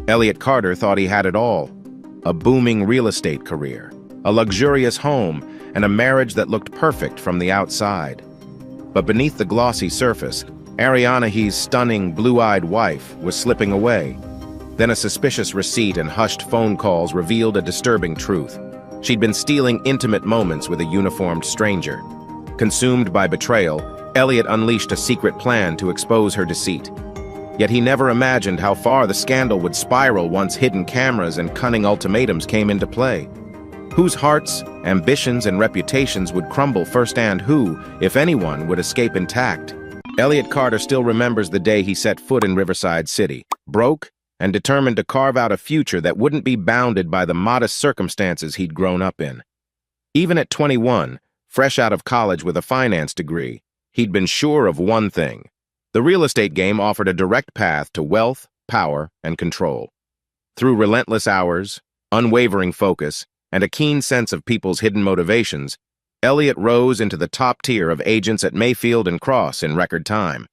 Elliot Carter thought he had it all: a booming real estate career, a luxurious home, and a marriage that looked perfect from the outside. But beneath the glossy surface, Ariana He's stunning, blue-eyed wife was slipping away. Then a suspicious receipt and hushed phone calls revealed a disturbing truth. She'd been stealing intimate moments with a uniformed stranger. Consumed by betrayal, Elliot unleashed a secret plan to expose her deceit. Yet he never imagined how far the scandal would spiral once hidden cameras and cunning ultimatums came into play. Whose hearts, ambitions, and reputations would crumble first, and who, if anyone, would escape intact? Elliot Carter still remembers the day he set foot in Riverside City, broke and determined to carve out a future that wouldn't be bounded by the modest circumstances he'd grown up in. Even at 21, fresh out of college with a finance degree, he'd been sure of one thing: the real estate game offered a direct path to wealth, power, and control. Through relentless hours, unwavering focus, and a keen sense of people's hidden motivations, Elliot rose into the top tier of agents at Mayfield and Cross in record time.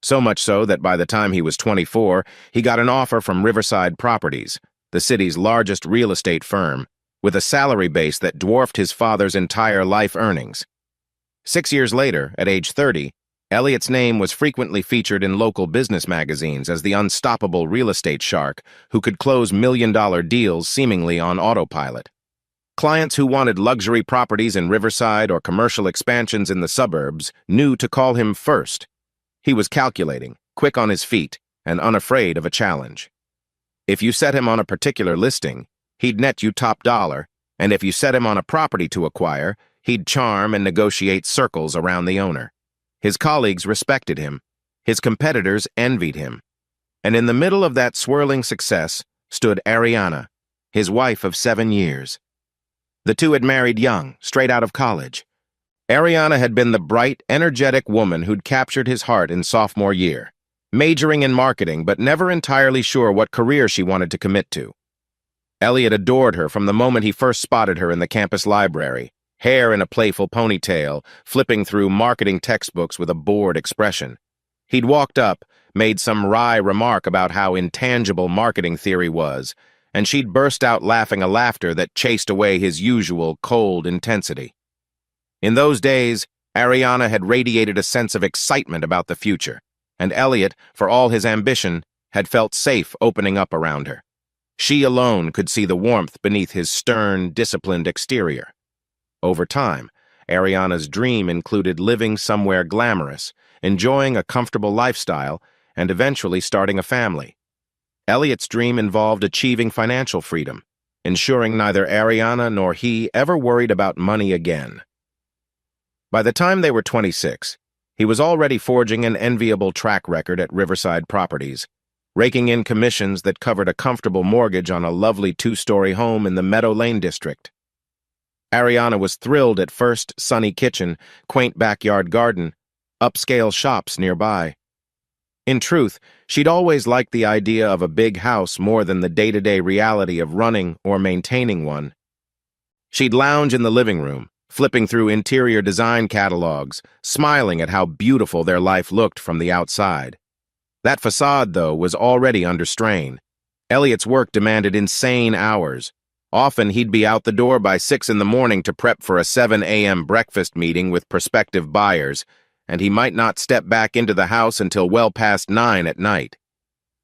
So much so that by the time he was 24, he got an offer from Riverside Properties, the city's largest real estate firm, with a salary base that dwarfed his father's entire life earnings. 6 years later, at age 30, Elliot's name was frequently featured in local business magazines as the unstoppable real estate shark who could close million-dollar deals seemingly on autopilot. Clients who wanted luxury properties in Riverside or commercial expansions in the suburbs knew to call him first. He was calculating, quick on his feet, and unafraid of a challenge. If you set him on a particular listing, he'd net you top dollar, and if you set him on a property to acquire, he'd charm and negotiate circles around the owner. His colleagues respected him. His competitors envied him. And in the middle of that swirling success stood Ariana, his wife of 7 years. The two had married young, straight out of college. Ariana had been the bright, energetic woman who'd captured his heart in sophomore year, majoring in marketing but never entirely sure what career she wanted to commit to. Elliot adored her from the moment he first spotted her in the campus library, hair in a playful ponytail, flipping through marketing textbooks with a bored expression. He'd walked up, made some wry remark about how intangible marketing theory was, and she'd burst out laughing a laughter that chased away his usual cold intensity. In those days, Ariana had radiated a sense of excitement about the future, and Elliot, for all his ambition, had felt safe opening up around her. She alone could see the warmth beneath his stern, disciplined exterior. Over time, Ariana's dream included living somewhere glamorous, enjoying a comfortable lifestyle, and eventually starting a family. Elliot's dream involved achieving financial freedom, ensuring neither Ariana nor he ever worried about money again. By the time they were 26, he was already forging an enviable track record at Riverside Properties, raking in commissions that covered a comfortable mortgage on a lovely 2-story home in the Meadow Lane district. Ariana was thrilled at first sunny kitchen, quaint backyard garden, upscale shops nearby. In truth, she'd always liked the idea of a big house more than the day-to-day reality of running or maintaining one. She'd lounge in the living room, flipping through interior design catalogs, smiling at how beautiful their life looked from the outside. That facade, though, was already under strain. Elliot's work demanded insane hours. Often he'd be out the door by 6 in the morning to prep for a 7 a.m. breakfast meeting with prospective buyers, and he might not step back into the house until well past 9 at night.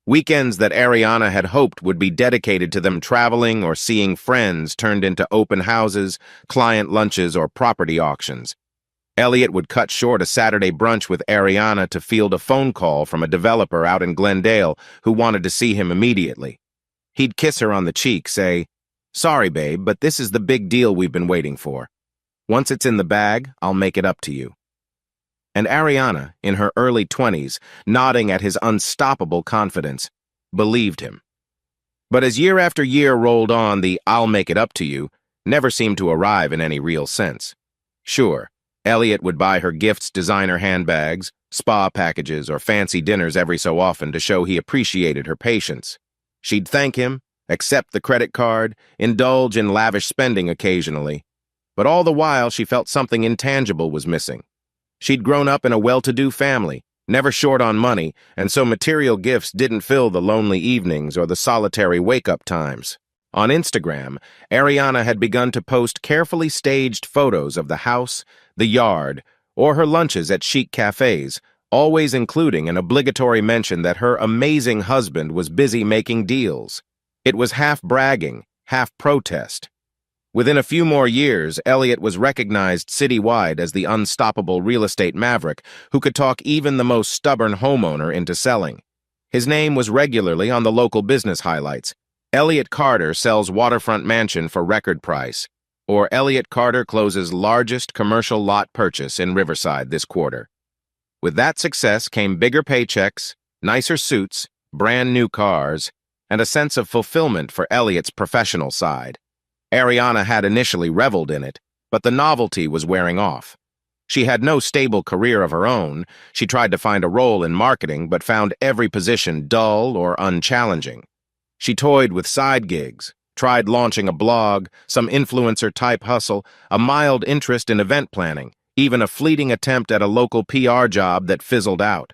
Weekends that Ariana had hoped would be dedicated to them traveling or seeing friends turned into open houses, client lunches, or property auctions. Elliot would cut short a Saturday brunch with Ariana to field a phone call from a developer out in Glendale who wanted to see him immediately. He'd kiss her on the cheek, say, "Sorry, babe, but this is the big deal we've been waiting for. Once it's in the bag, I'll make it up to you." And Ariana, in her early 20s, nodding at his unstoppable confidence, believed him. But as year after year rolled on, the "I'll make it up to you" never seemed to arrive in any real sense. Sure, Elliot would buy her gifts, designer handbags, spa packages, or fancy dinners every so often to show he appreciated her patience. She'd thank him, accept the credit card, indulge in lavish spending occasionally. But all the while, she felt something intangible was missing. She'd grown up in a well-to-do family, Never short on money, and so material gifts didn't fill the lonely evenings or the solitary wake-up times. On Instagram, Ariana had begun to post carefully staged photos of the house, the yard, or her lunches at chic cafes, always including an obligatory mention that her amazing husband was busy making deals. It was half bragging, half protest. Within a few more years, Elliot was recognized citywide as the unstoppable real estate maverick who could talk even the most stubborn homeowner into selling. His name was regularly on the local business highlights. Elliot Carter sells waterfront mansion for record price, or Elliot Carter closes largest commercial lot purchase in Riverside this quarter. With that success came bigger paychecks, nicer suits, brand new cars, and a sense of fulfillment for Elliot's professional side. Ariana had initially reveled in it, but the novelty was wearing off. She had no stable career of her own. She tried to find a role in marketing, but found every position dull or unchallenging. She toyed with side gigs, tried launching a blog, some influencer-type hustle, a mild interest in event planning, even a fleeting attempt at a local PR job that fizzled out.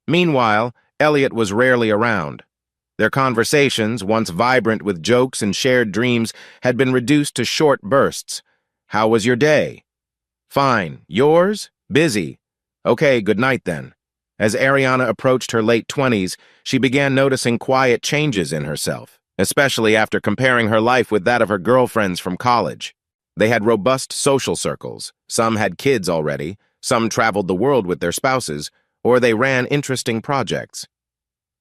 Meanwhile, Elliot was rarely around. Their conversations, once vibrant with jokes and shared dreams, had been reduced to short bursts. How was your day? Fine. Yours? Busy. Okay, good night then. As Ariana approached her late 20s, she began noticing quiet changes in herself, especially after comparing her life with that of her girlfriends from college. They had robust social circles. Some had kids already, some traveled the world with their spouses, or they ran interesting projects.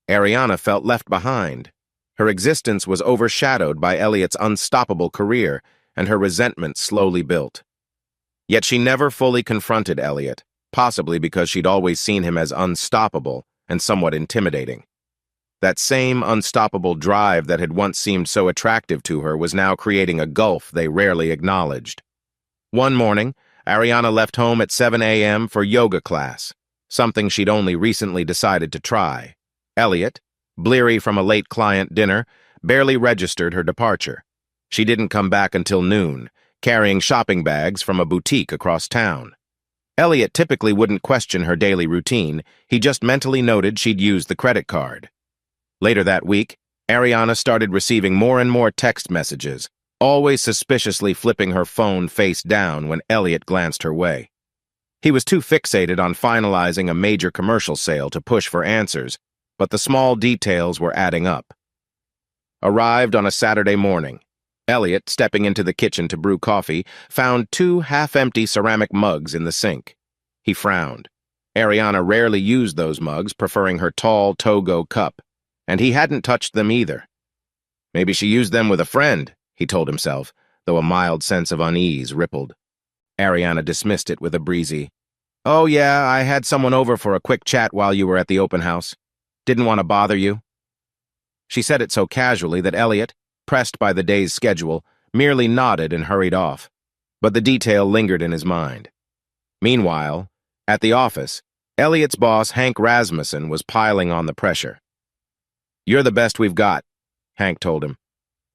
Ariana felt left behind. Her existence was overshadowed by Elliot's unstoppable career, and her resentment slowly built. Yet she never fully confronted Elliot, possibly because she'd always seen him as unstoppable and somewhat intimidating. That same unstoppable drive that had once seemed so attractive to her was now creating a gulf they rarely acknowledged. One morning, Ariana left home at 7 a.m. for yoga class, something she'd only recently decided to try. Elliot, bleary from a late client dinner, barely registered her departure. She didn't come back until noon, carrying shopping bags from a boutique across town. Elliot typically wouldn't question her daily routine, he just mentally noted she'd used the credit card. Later that week, Ariana started receiving more and more text messages, always suspiciously flipping her phone face down when Elliot glanced her way. He was too fixated on finalizing a major commercial sale to push for answers, but the small details were adding up. Arrived on a Saturday morning, Elliot, stepping into the kitchen to brew coffee, found 2 half-empty ceramic mugs in the sink. He frowned. Ariana rarely used those mugs, preferring her tall Togo cup, and he hadn't touched them either. Maybe she used them with a friend, he told himself, though a mild sense of unease rippled. Ariana dismissed it with a breezy, "Oh yeah, I had someone over for a quick chat while you were at the open house. Didn't want to bother you." She said it so casually that Elliot, pressed by the day's schedule, merely nodded and hurried off, but the detail lingered in his mind. Meanwhile, at the office, Elliot's boss, Hank Rasmussen, was piling on the pressure. "You're the best we've got," Hank told him.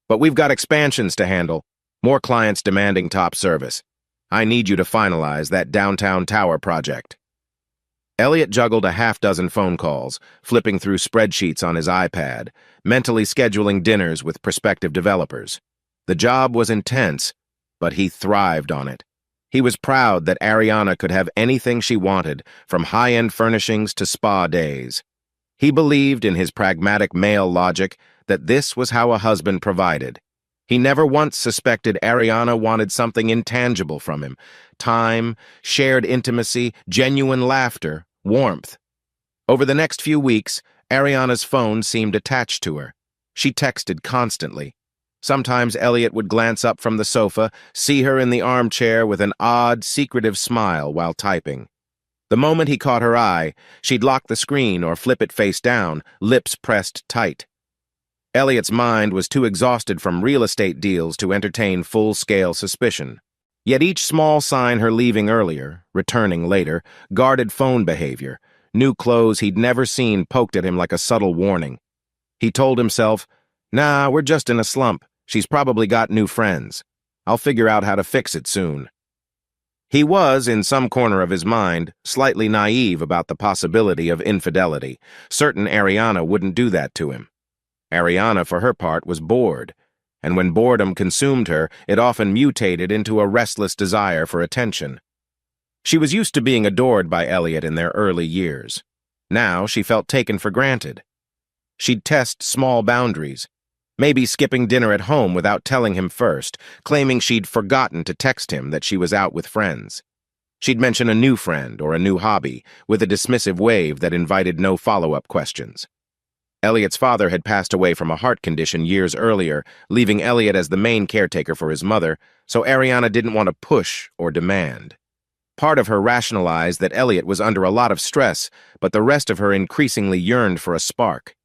"But we've got expansions to handle, more clients demanding top service. I need you to finalize that downtown tower project." Elliot juggled a half-dozen phone calls, flipping through spreadsheets on his iPad, mentally scheduling dinners with prospective developers. The job was intense, but he thrived on it. He was proud that Ariana could have anything she wanted, from high-end furnishings to spa days. He believed in his pragmatic male logic that this was how a husband provided. He never once suspected Ariana wanted something intangible from him: time, shared intimacy, genuine laughter, warmth. Over the next few weeks, Ariana's phone seemed attached to her. She texted constantly. Sometimes Elliot would glance up from the sofa, see her in the armchair with an odd, secretive smile while typing. The moment he caught her eye, she'd lock the screen or flip it face down, lips pressed tight. Elliot's mind was too exhausted from real estate deals to entertain full-scale suspicion. Yet each small sign her leaving earlier, returning later, guarded phone behavior. New clothes he'd never seen poked at him like a subtle warning. He told himself, "Nah, we're just in a slump. She's probably got new friends. I'll figure out how to fix it soon." He was, in some corner of his mind, slightly naive about the possibility of infidelity. Certain Ariana wouldn't do that to him. Ariana, for her part, was bored, and when boredom consumed her, it often mutated into a restless desire for attention. She was used to being adored by Elliot in their early years. Now she felt taken for granted. She'd test small boundaries, maybe skipping dinner at home without telling him first, claiming she'd forgotten to text him that she was out with friends. She'd mention a new friend or a new hobby with a dismissive wave that invited no follow-up questions. Elliot's father had passed away from a heart condition years earlier, leaving Elliot as the main caretaker for his mother, so Ariana didn't want to push or demand. Part of her rationalized that Elliot was under a lot of stress, but the rest of her increasingly yearned for a spark.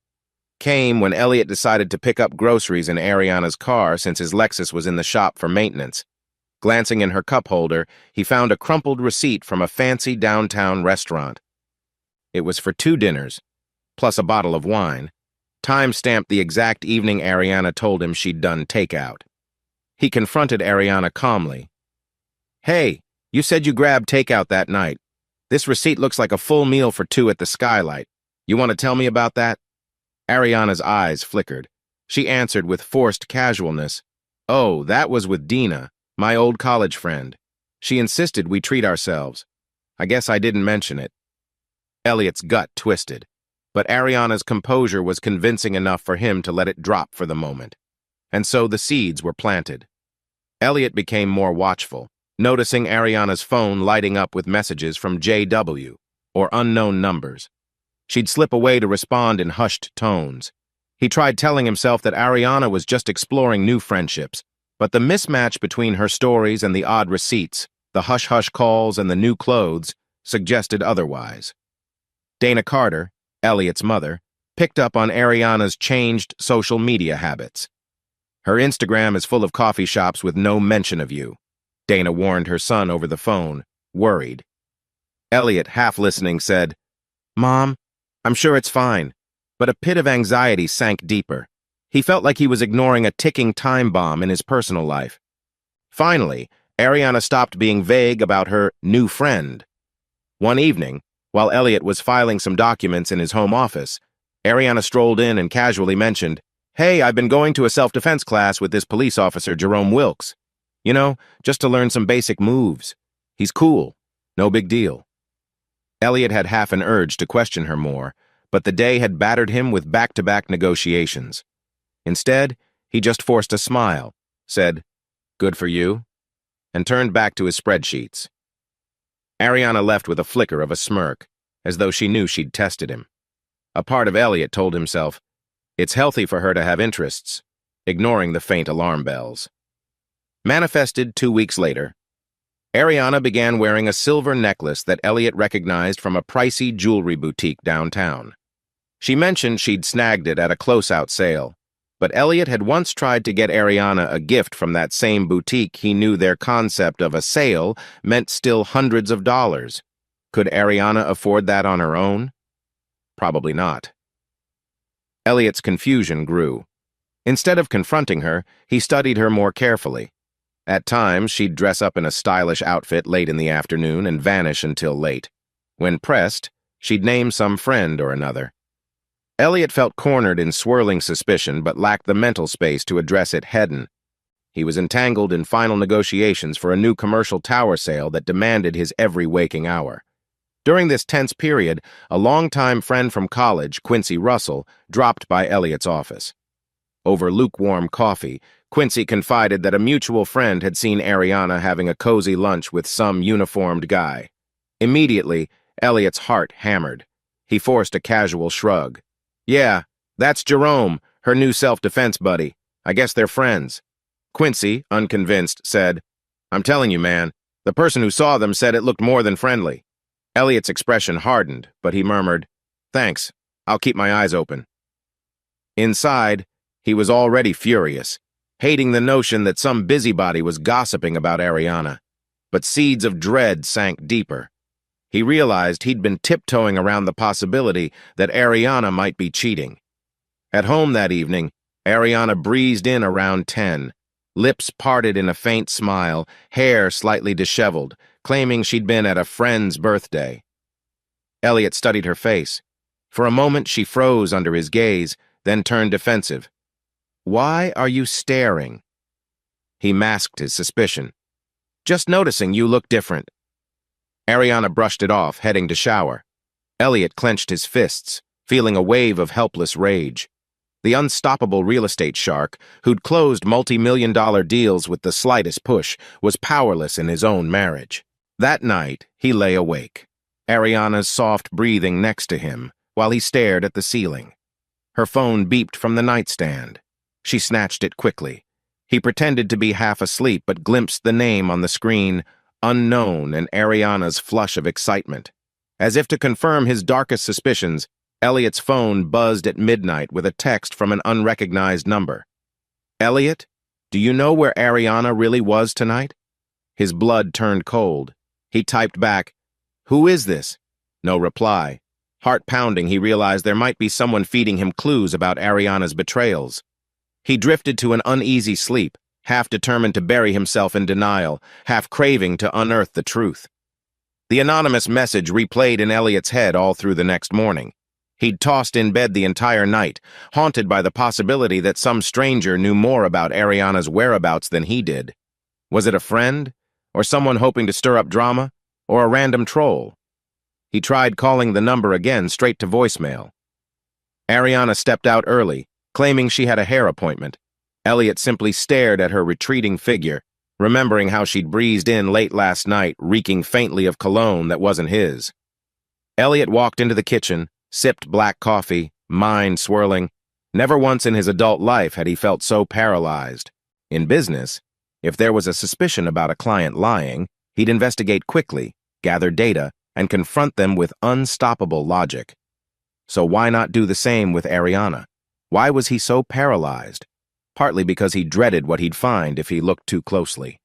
Came when Elliot decided to pick up groceries in Ariana's car since his Lexus was in the shop for maintenance. Glancing in her cup holder, he found a crumpled receipt from a fancy downtown restaurant. It was for 2 dinners, plus a bottle of wine, time-stamped the exact evening Ariana told him she'd done takeout. He confronted Ariana calmly. "Hey, you said you grabbed takeout that night. This receipt looks like a full meal for 2 at the Skylight. You want to tell me about that?" Ariana's eyes flickered. She answered with forced casualness. "Oh, that was with Dina, my old college friend. She insisted we treat ourselves. I guess I didn't mention it." Elliot's gut twisted, but Ariana's composure was convincing enough for him to let it drop for the moment. And so the seeds were planted. Elliot became more watchful, noticing Ariana's phone lighting up with messages from JW, or unknown numbers. She'd slip away to respond in hushed tones. He tried telling himself that Ariana was just exploring new friendships, but the mismatch between her stories and the odd receipts, the hush-hush calls and the new clothes, suggested otherwise. Dana Carter, Elliot's mother, picked up on Ariana's changed social media habits. "Her Instagram is full of coffee shops with no mention of you," Dana warned her son over the phone, worried. Elliot, half listening, said, "Mom, I'm sure it's fine," but a pit of anxiety sank deeper. He felt like he was ignoring a ticking time bomb in his personal life. Finally, Ariana stopped being vague about her new friend. One evening, while Elliot was filing some documents in his home office, Ariana strolled in and casually mentioned, "Hey, I've been going to a self-defense class with this police officer, Jerome Wilkes. You know, just to learn some basic moves. He's cool. No big deal." Elliot had half an urge to question her more, but the day had battered him with back-to-back negotiations. Instead, he just forced a smile, said, "Good for you," and turned back to his spreadsheets. Ariana left with a flicker of a smirk, as though she knew she'd tested him. A part of Elliot told himself, it's healthy for her to have interests, ignoring the faint alarm bells. Manifested 2 weeks later, Ariana began wearing a silver necklace that Elliot recognized from a pricey jewelry boutique downtown. She mentioned she'd snagged it at a close-out sale, but Elliot had once tried to get Ariana a gift from that same boutique he knew their concept of a sale meant still hundreds of dollars. Could Ariana afford that on her own? Probably not. Elliot's confusion grew. Instead of confronting her, he studied her more carefully. At times, she'd dress up in a stylish outfit late in the afternoon and vanish until late. When pressed, she'd name some friend or another. Elliot felt cornered in swirling suspicion but lacked the mental space to address it head-on. He was entangled in final negotiations for a new commercial tower sale that demanded his every waking hour. During this tense period, a longtime friend from college, Quincy Russell, dropped by Elliot's office. Over lukewarm coffee, Quincy confided that a mutual friend had seen Ariana having a cozy lunch with some uniformed guy. Immediately, Elliot's heart hammered. He forced a casual shrug. "Yeah, that's Jerome, her new self-defense buddy. I guess they're friends." Quincy, unconvinced, said, "I'm telling you, man, the person who saw them said it looked more than friendly." Elliot's expression hardened, but he murmured, "Thanks, I'll keep my eyes open." Inside, he was already furious, hating the notion that some busybody was gossiping about Ariana. But seeds of dread sank deeper. He realized he'd been tiptoeing around the possibility that Ariana might be cheating. At home that evening, Ariana breezed in around 10, lips parted in a faint smile, hair slightly disheveled, claiming she'd been at a friend's birthday. Elliot studied her face. For a moment, she froze under his gaze, then turned defensive. "Why are you staring?" He masked his suspicion. "Just noticing you look different." Ariana brushed it off, heading to shower. Elliot clenched his fists, feeling a wave of helpless rage. The unstoppable real estate shark, who'd closed multi-million-dollar deals with the slightest push, was powerless in his own marriage. That night, he lay awake, Ariana's soft breathing next to him, while he stared at the ceiling. Her phone beeped from the nightstand. She snatched it quickly. He pretended to be half asleep, but glimpsed the name on the screen, unknown, and Ariana's flush of excitement. As if to confirm his darkest suspicions, Elliot's phone buzzed at midnight with a text from an unrecognized number. "Elliot, do you know where Ariana really was tonight?" His blood turned cold. He typed back, "Who is this?" No reply. Heart pounding, he realized there might be someone feeding him clues about Ariana's betrayals. He drifted to an uneasy sleep, half determined to bury himself in denial, half craving to unearth the truth. The anonymous message replayed in Elliot's head all through the next morning. He'd tossed in bed the entire night, haunted by the possibility that some stranger knew more about Ariana's whereabouts than he did. Was it a friend? Or someone hoping to stir up drama? Or a random troll? He tried calling the number again, straight to voicemail. Ariana stepped out early, claiming she had a hair appointment. Elliot simply stared at her retreating figure, remembering how she'd breezed in late last night, reeking faintly of cologne that wasn't his. Elliot walked into the kitchen, sipped black coffee, mind swirling. Never once in his adult life had he felt so paralyzed. In business, if there was a suspicion about a client lying, he'd investigate quickly, gather data, and confront them with unstoppable logic. So why not do the same with Ariana? Why was he so paralyzed? Partly because he dreaded what he'd find if he looked too closely.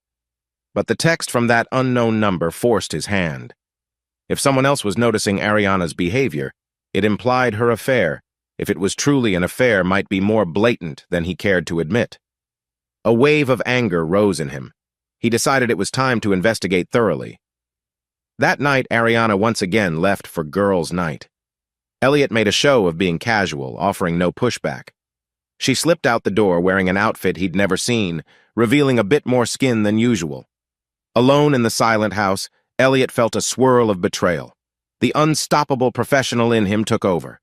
But the text from that unknown number forced his hand. If someone else was noticing Ariana's behavior, it implied her affair, if it was truly an affair, might be more blatant than he cared to admit. A wave of anger rose in him. He decided it was time to investigate thoroughly. That night, Ariana once again left for girls' night. Elliot made a show of being casual, offering no pushback. She slipped out the door wearing an outfit he'd never seen, revealing a bit more skin than usual. Alone in the silent house, Elliot felt a swirl of betrayal. The unstoppable professional in him took over.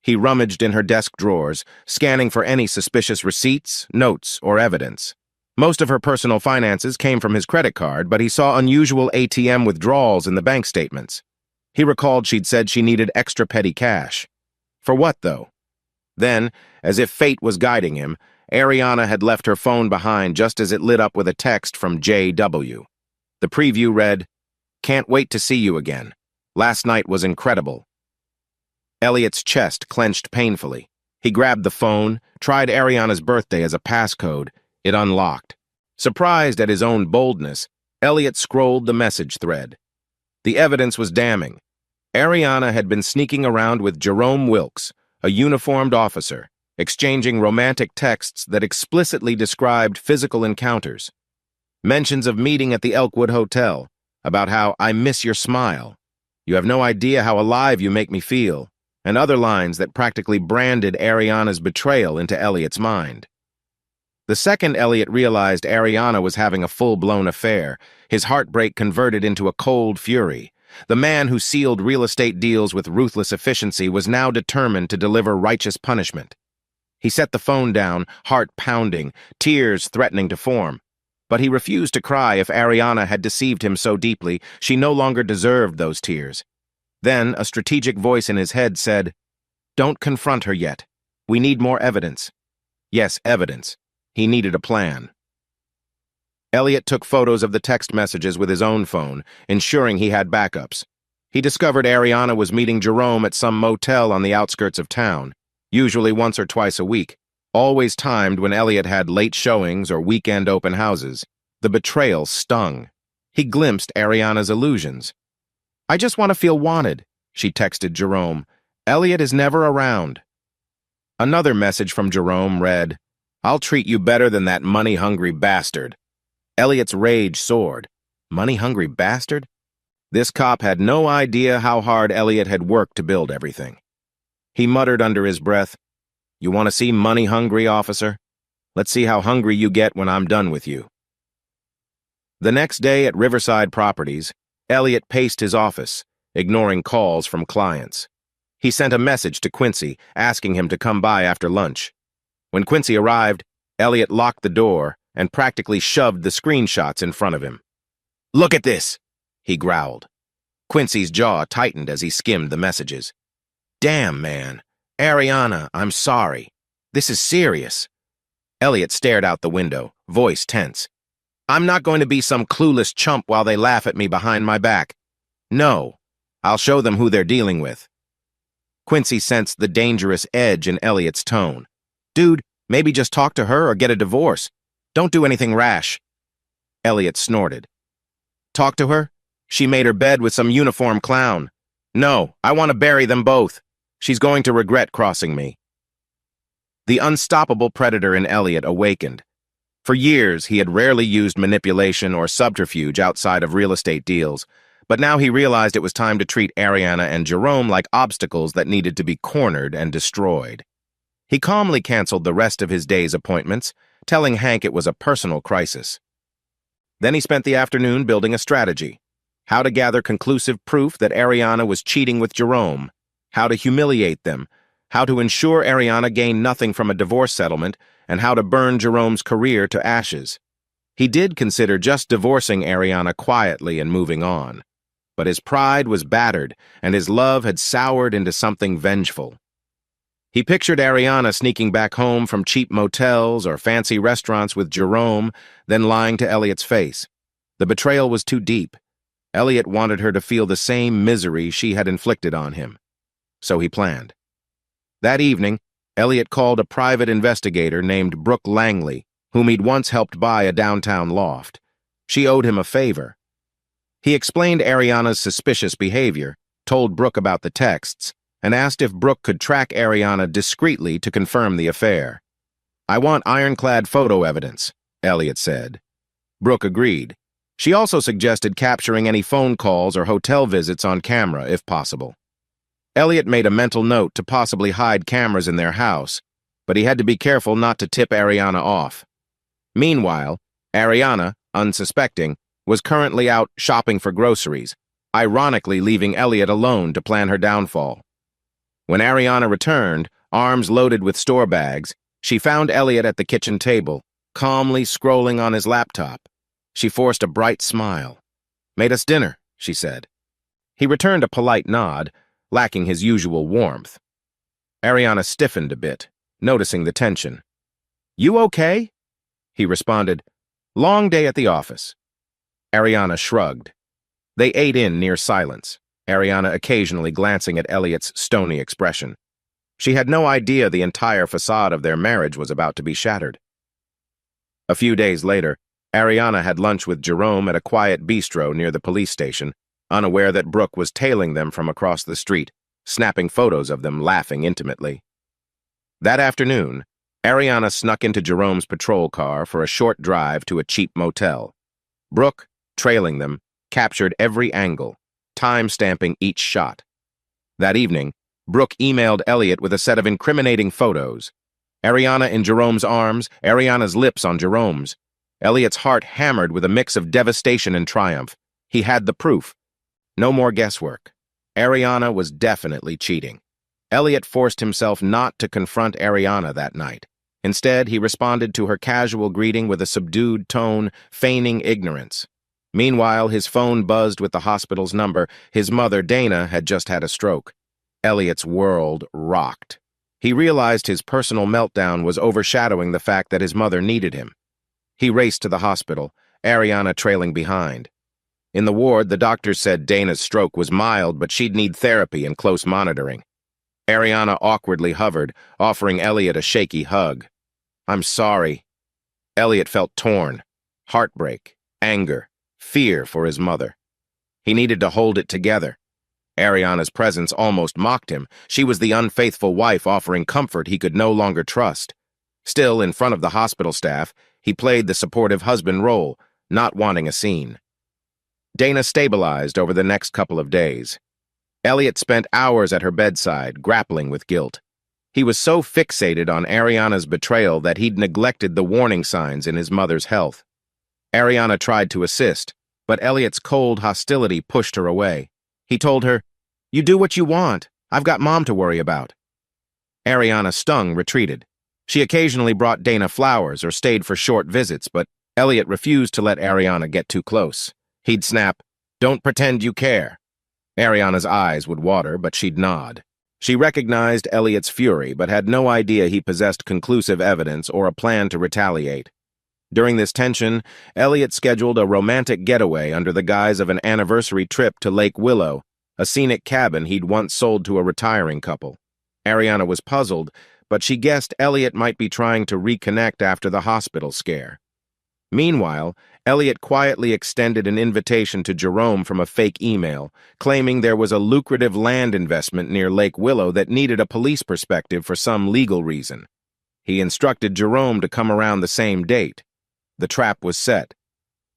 He rummaged in her desk drawers, scanning for any suspicious receipts, notes, or evidence. Most of her personal finances came from his credit card, but he saw unusual ATM withdrawals in the bank statements. He recalled she'd said she needed extra petty cash. For what, though? Then, as if fate was guiding him, Ariana had left her phone behind just as it lit up with a text from J.W. The preview read, "Can't wait to see you again. Last night was incredible." Elliot's chest clenched painfully. He grabbed the phone, tried Ariana's birthday as a passcode. It unlocked. Surprised at his own boldness, Elliot scrolled the message thread. The evidence was damning. Ariana had been sneaking around with Jerome Wilkes, a uniformed officer, exchanging romantic texts that explicitly described physical encounters. Mentions of meeting at the Elkwood Hotel, about how "I miss your smile," "You have no idea how alive you make me feel," and other lines that practically branded Ariana's betrayal into Elliot's mind. The second Elliot realized Ariana was having a full-blown affair, his heartbreak converted into a cold fury. The man who sealed real estate deals with ruthless efficiency was now determined to deliver righteous punishment. He set the phone down, heart pounding, tears threatening to form. But he refused to cry. If Ariana had deceived him so deeply, she no longer deserved those tears. Then a strategic voice in his head said, "Don't confront her yet. We need more evidence." Yes, evidence. He needed a plan. Elliot took photos of the text messages with his own phone, ensuring he had backups. He discovered Ariana was meeting Jerome at some motel on the outskirts of town, usually once or twice a week, always timed when Elliot had late showings or weekend open houses. The betrayal stung. He glimpsed Ariana's illusions. "I just want to feel wanted," she texted Jerome. "Elliot is never around." Another message from Jerome read, "I'll treat you better than that money-hungry bastard." Elliot's rage soared. Money-hungry bastard? This cop had no idea how hard Elliot had worked to build everything. He muttered under his breath, "You want to see money-hungry, officer? Let's see how hungry you get when I'm done with you." The next day at Riverside Properties, Elliot paced his office, ignoring calls from clients. He sent a message to Quincy, asking him to come by after lunch. When Quincy arrived, Elliot locked the door and practically shoved the screenshots in front of him. "Look at this," he growled. Quincy's jaw tightened as he skimmed the messages. "Damn, man. Ariana, I'm sorry. This is serious." Elliot stared out the window, voice tense. "I'm not going to be some clueless chump while they laugh at me behind my back. No, I'll show them who they're dealing with." Quincy sensed the dangerous edge in Elliot's tone. "Dude, maybe just talk to her or get a divorce. Don't do anything rash." Elliot snorted. "Talk to her? She made her bed with some uniform clown. No, I want to bury them both. She's going to regret crossing me." The unstoppable predator in Elliot awakened. For years, he had rarely used manipulation or subterfuge outside of real estate deals, but now he realized it was time to treat Ariana and Jerome like obstacles that needed to be cornered and destroyed. He calmly canceled the rest of his day's appointments, telling Hank it was a personal crisis. Then he spent the afternoon building a strategy: how to gather conclusive proof that Ariana was cheating with Jerome, how to humiliate them, how to ensure Ariana gained nothing from a divorce settlement, and how to burn Jerome's career to ashes. He did consider just divorcing Ariana quietly and moving on, but his pride was battered and his love had soured into something vengeful. He pictured Ariana sneaking back home from cheap motels or fancy restaurants with Jerome, then lying to Elliot's face. The betrayal was too deep. Elliot wanted her to feel the same misery she had inflicted on him. So he planned. That evening, Elliot called a private investigator named Brooke Langley, whom he'd once helped buy a downtown loft. She owed him a favor. He explained Ariana's suspicious behavior, told Brooke about the texts, and asked if Brooke could track Ariana discreetly to confirm the affair. "I want ironclad photo evidence," Elliot said. Brooke agreed. She also suggested capturing any phone calls or hotel visits on camera, if possible. Elliot made a mental note to possibly hide cameras in their house, but he had to be careful not to tip Ariana off. Meanwhile, Ariana, unsuspecting, was currently out shopping for groceries, ironically leaving Elliot alone to plan her downfall. When Ariana returned, arms loaded with store bags, she found Elliot at the kitchen table, calmly scrolling on his laptop. She forced a bright smile. "Made us dinner," she said. He returned a polite nod, lacking his usual warmth. Ariana stiffened a bit, noticing the tension. "You okay?" He responded, "Long day at the office." Ariana shrugged. They ate in near silence, Ariana occasionally glancing at Elliot's stony expression. She had no idea the entire facade of their marriage was about to be shattered. A few days later, Ariana had lunch with Jerome at a quiet bistro near the police station, unaware that Brooke was tailing them from across the street, snapping photos of them laughing intimately. That afternoon, Ariana snuck into Jerome's patrol car for a short drive to a cheap motel. Brooke, trailing them, captured every angle, time-stamping each shot. That evening, Brooke emailed Elliot with a set of incriminating photos. Ariana in Jerome's arms, Ariana's lips on Jerome's. Elliot's heart hammered with a mix of devastation and triumph. He had the proof. No more guesswork. Ariana was definitely cheating. Elliot forced himself not to confront Ariana that night. Instead, he responded to her casual greeting with a subdued tone, feigning ignorance. Meanwhile, his phone buzzed with the hospital's number. His mother, Dana, had just had a stroke. Elliot's world rocked. He realized his personal meltdown was overshadowing the fact that his mother needed him. He raced to the hospital, Ariana trailing behind. In the ward, the doctors said Dana's stroke was mild, but she'd need therapy and close monitoring. Ariana awkwardly hovered, offering Elliot a shaky hug. "I'm sorry." Elliot felt torn. Heartbreak, anger, fear for his mother. He needed to hold it together. Ariana's presence almost mocked him. She was the unfaithful wife offering comfort he could no longer trust. Still, in front of the hospital staff, he played the supportive husband role, not wanting a scene. Dana stabilized over the next couple of days. Elliot spent hours at her bedside, grappling with guilt. He was so fixated on Ariana's betrayal that he'd neglected the warning signs in his mother's health. Ariana tried to assist, but Elliot's cold hostility pushed her away. He told her, "You do what you want. I've got Mom to worry about." Ariana, stung, retreated. She occasionally brought Dana flowers or stayed for short visits, but Elliot refused to let Ariana get too close. He'd snap, "Don't pretend you care." Ariana's eyes would water, but she'd nod. She recognized Elliot's fury, but had no idea he possessed conclusive evidence or a plan to retaliate. During this tension, Elliot scheduled a romantic getaway under the guise of an anniversary trip to Lake Willow, a scenic cabin he'd once sold to a retiring couple. Ariana was puzzled, but she guessed Elliot might be trying to reconnect after the hospital scare. Meanwhile, Elliot quietly extended an invitation to Jerome from a fake email, claiming there was a lucrative land investment near Lake Willow that needed a police perspective for some legal reason. He instructed Jerome to come around the same date. The trap was set.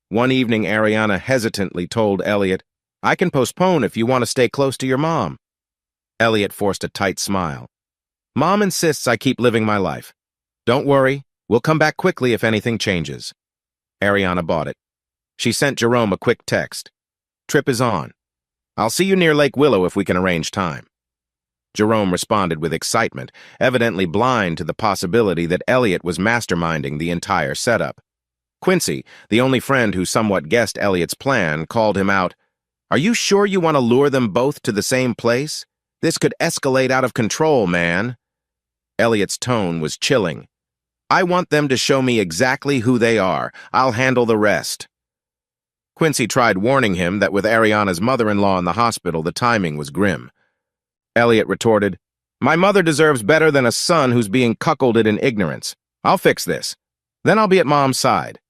One evening, Ariana hesitantly told Elliot, "I can postpone if you want to stay close to your mom." Elliot forced a tight smile. "Mom insists I keep living my life. Don't worry, we'll come back quickly if anything changes." Ariana bought it. She sent Jerome a quick text. "Trip is on. I'll see you near Lake Willow if we can arrange time." Jerome responded with excitement, evidently blind to the possibility that Elliot was masterminding the entire setup. Quincy, the only friend who somewhat guessed Elliot's plan, called him out. "Are you sure you want to lure them both to the same place? This could escalate out of control, man." Elliot's tone was chilling. "I want them to show me exactly who they are. I'll handle the rest." Quincy tried warning him that with Ariana's mother-in-law in the hospital, the timing was grim. Elliot retorted, "My mother deserves better than a son who's being cuckolded in ignorance. I'll fix this. Then I'll be at Mom's side."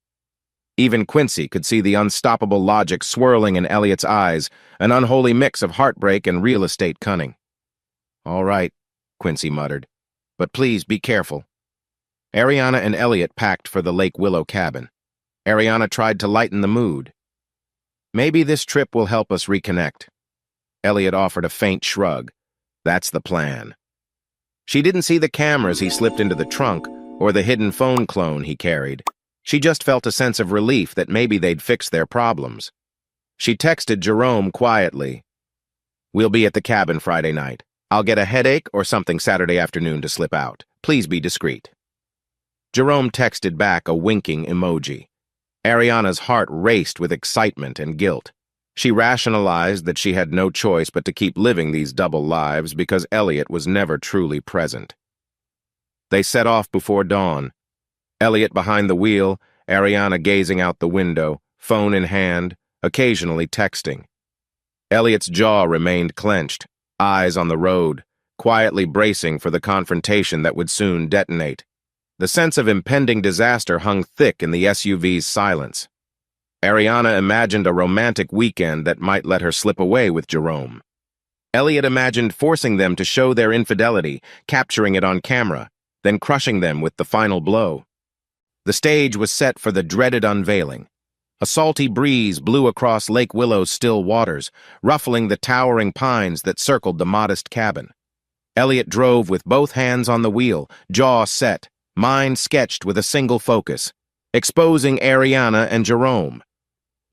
Even Quincy could see the unstoppable logic swirling in Elliot's eyes, an unholy mix of heartbreak and real estate cunning. "All right," Quincy muttered, "but please be careful." Ariana and Elliot packed for the Lake Willow cabin. Ariana tried to lighten the mood. "Maybe this trip will help us reconnect." Elliot offered a faint shrug. "That's the plan." She didn't see the cameras he slipped into the trunk or the hidden phone clone he carried. She just felt a sense of relief that maybe they'd fix their problems. She texted Jerome quietly. "We'll be at the cabin Friday night. I'll get a headache or something Saturday afternoon to slip out. Please be discreet." Jerome texted back a winking emoji. Ariana's heart raced with excitement and guilt. She rationalized that she had no choice but to keep living these double lives because Elliot was never truly present. They set off before dawn. Elliot behind the wheel, Ariana gazing out the window, phone in hand, occasionally texting. Elliot's jaw remained clenched, eyes on the road, quietly bracing for the confrontation that would soon detonate. The sense of impending disaster hung thick in the SUV's silence. Ariana imagined a romantic weekend that might let her slip away with Jerome. Elliot imagined forcing them to show their infidelity, capturing it on camera, then crushing them with the final blow. The stage was set for the dreaded unveiling. A salty breeze blew across Lake Willow's still waters, ruffling the towering pines that circled the modest cabin. Elliot drove with both hands on the wheel, jaw set, mind sketched with a single focus, exposing Ariana and Jerome.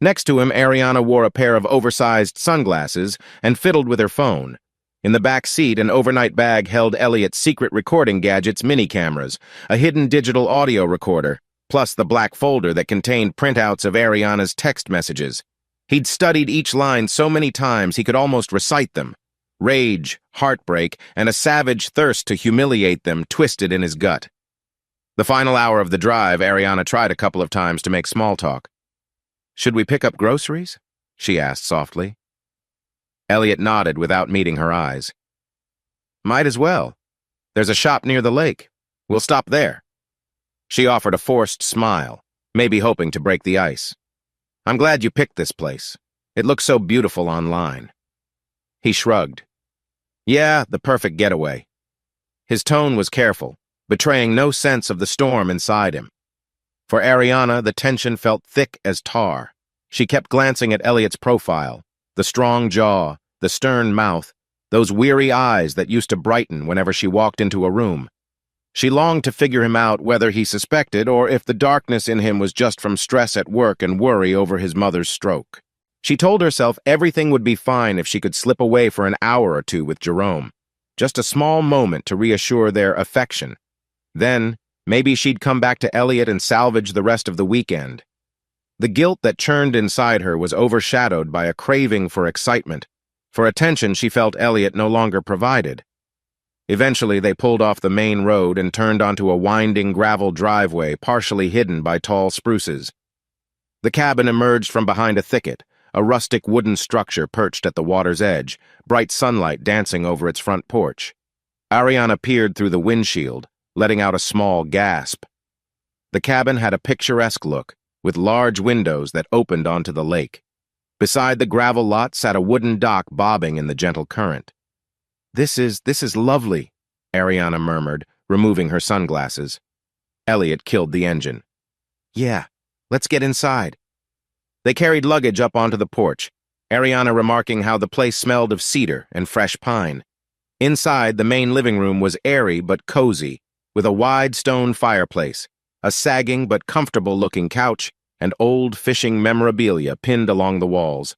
Next to him, Ariana wore a pair of oversized sunglasses and fiddled with her phone. In the back seat, an overnight bag held Elliot's secret recording gadget's mini cameras, a hidden digital audio recorder, plus the black folder that contained printouts of Ariana's text messages. He'd studied each line so many times he could almost recite them. Rage, heartbreak, and a savage thirst to humiliate them twisted in his gut. The final hour of the drive, Ariana tried a couple of times to make small talk. "Should we pick up groceries?" she asked softly. Elliot nodded without meeting her eyes. "Might as well. There's a shop near the lake. We'll stop there." She offered a forced smile, maybe hoping to break the ice. "I'm glad you picked this place. It looks so beautiful online." He shrugged. "Yeah, the perfect getaway." His tone was careful, betraying no sense of the storm inside him. For Ariana, the tension felt thick as tar. She kept glancing at Elliot's profile, the strong jaw, the stern mouth, those weary eyes that used to brighten whenever she walked into a room. She longed to figure him out, whether he suspected or if the darkness in him was just from stress at work and worry over his mother's stroke. She told herself everything would be fine if she could slip away for an hour or two with Jerome. Just a small moment to reassure their affection. Then, maybe she'd come back to Elliot and salvage the rest of the weekend. The guilt that churned inside her was overshadowed by a craving for excitement, for attention she felt Elliot no longer provided. Eventually, they pulled off the main road and turned onto a winding gravel driveway partially hidden by tall spruces. The cabin emerged from behind a thicket, a rustic wooden structure perched at the water's edge, bright sunlight dancing over its front porch. Ariana peered through the windshield, letting out a small gasp. The cabin had a picturesque look, with large windows that opened onto the lake. Beside the gravel lot sat a wooden dock bobbing in the gentle current. This is lovely," Ariana murmured, removing her sunglasses. Elliot killed the engine. "Yeah, let's get inside." They carried luggage up onto the porch, Ariana remarking how the place smelled of cedar and fresh pine. Inside, the main living room was airy but cozy, with a wide stone fireplace, a sagging but comfortable-looking couch, and old fishing memorabilia pinned along the walls.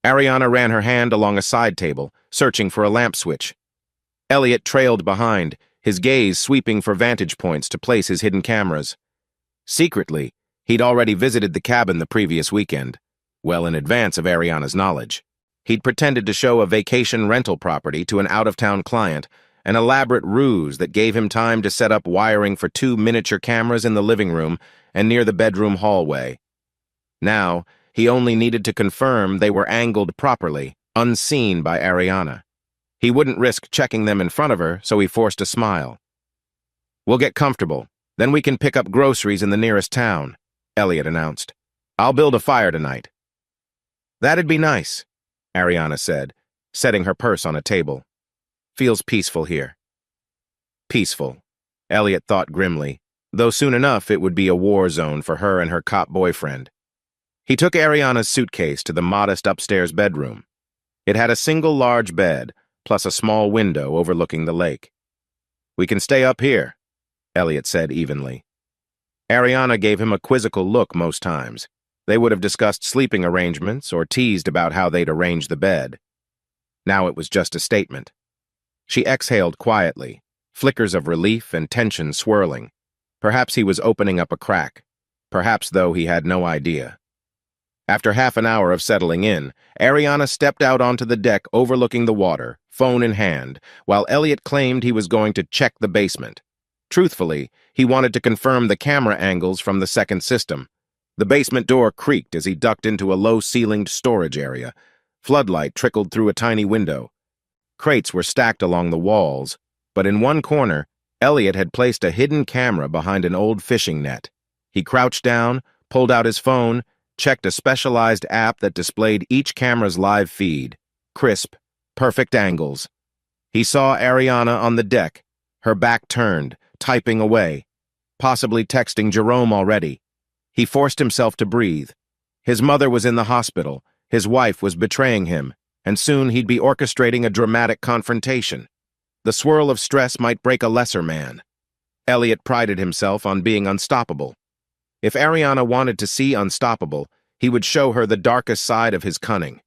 Ariana ran her hand along a side table, searching for a lamp switch. Elliot trailed behind, his gaze sweeping for vantage points to place his hidden cameras. Secretly, he'd already visited the cabin the previous weekend, well in advance of Ariana's knowledge. He'd pretended to show a vacation rental property to an out-of-town client, an elaborate ruse that gave him time to set up wiring for 2 miniature cameras in the living room and near the bedroom hallway. Now, he only needed to confirm they were angled properly, unseen by Ariana. He wouldn't risk checking them in front of her, so he forced a smile. "We'll get comfortable. Then we can pick up groceries in the nearest town," Elliot announced. "I'll build a fire tonight." "That'd be nice," Ariana said, setting her purse on a table. "Feels peaceful here." Peaceful, Elliot thought grimly, though soon enough it would be a war zone for her and her cop boyfriend. He took Ariana's suitcase to the modest upstairs bedroom. It had a single large bed, plus a small window overlooking the lake. "We can stay up here," Elliot said evenly. Ariana gave him a quizzical look most times. They would have discussed sleeping arrangements or teased about how they'd arrange the bed. Now it was just a statement. She exhaled quietly, flickers of relief and tension swirling. Perhaps he was opening up a crack. Perhaps, though, he had no idea. After half an hour of settling in, Ariana stepped out onto the deck overlooking the water, phone in hand, while Elliot claimed he was going to check the basement. Truthfully, he wanted to confirm the camera angles from the second system. The basement door creaked as he ducked into a low-ceilinged storage area. Floodlight trickled through a tiny window. Crates were stacked along the walls, but in one corner, Elliot had placed a hidden camera behind an old fishing net. He crouched down, pulled out his phone, checked a specialized app that displayed each camera's live feed. Crisp, perfect angles. He saw Ariana on the deck, her back turned, typing away, possibly texting Jerome already. He forced himself to breathe. His mother was in the hospital, his wife was betraying him, and soon he'd be orchestrating a dramatic confrontation. The swirl of stress might break a lesser man. Elliot prided himself on being unstoppable. If Ariana wanted to see unstoppable, he would show her the darkest side of his cunning.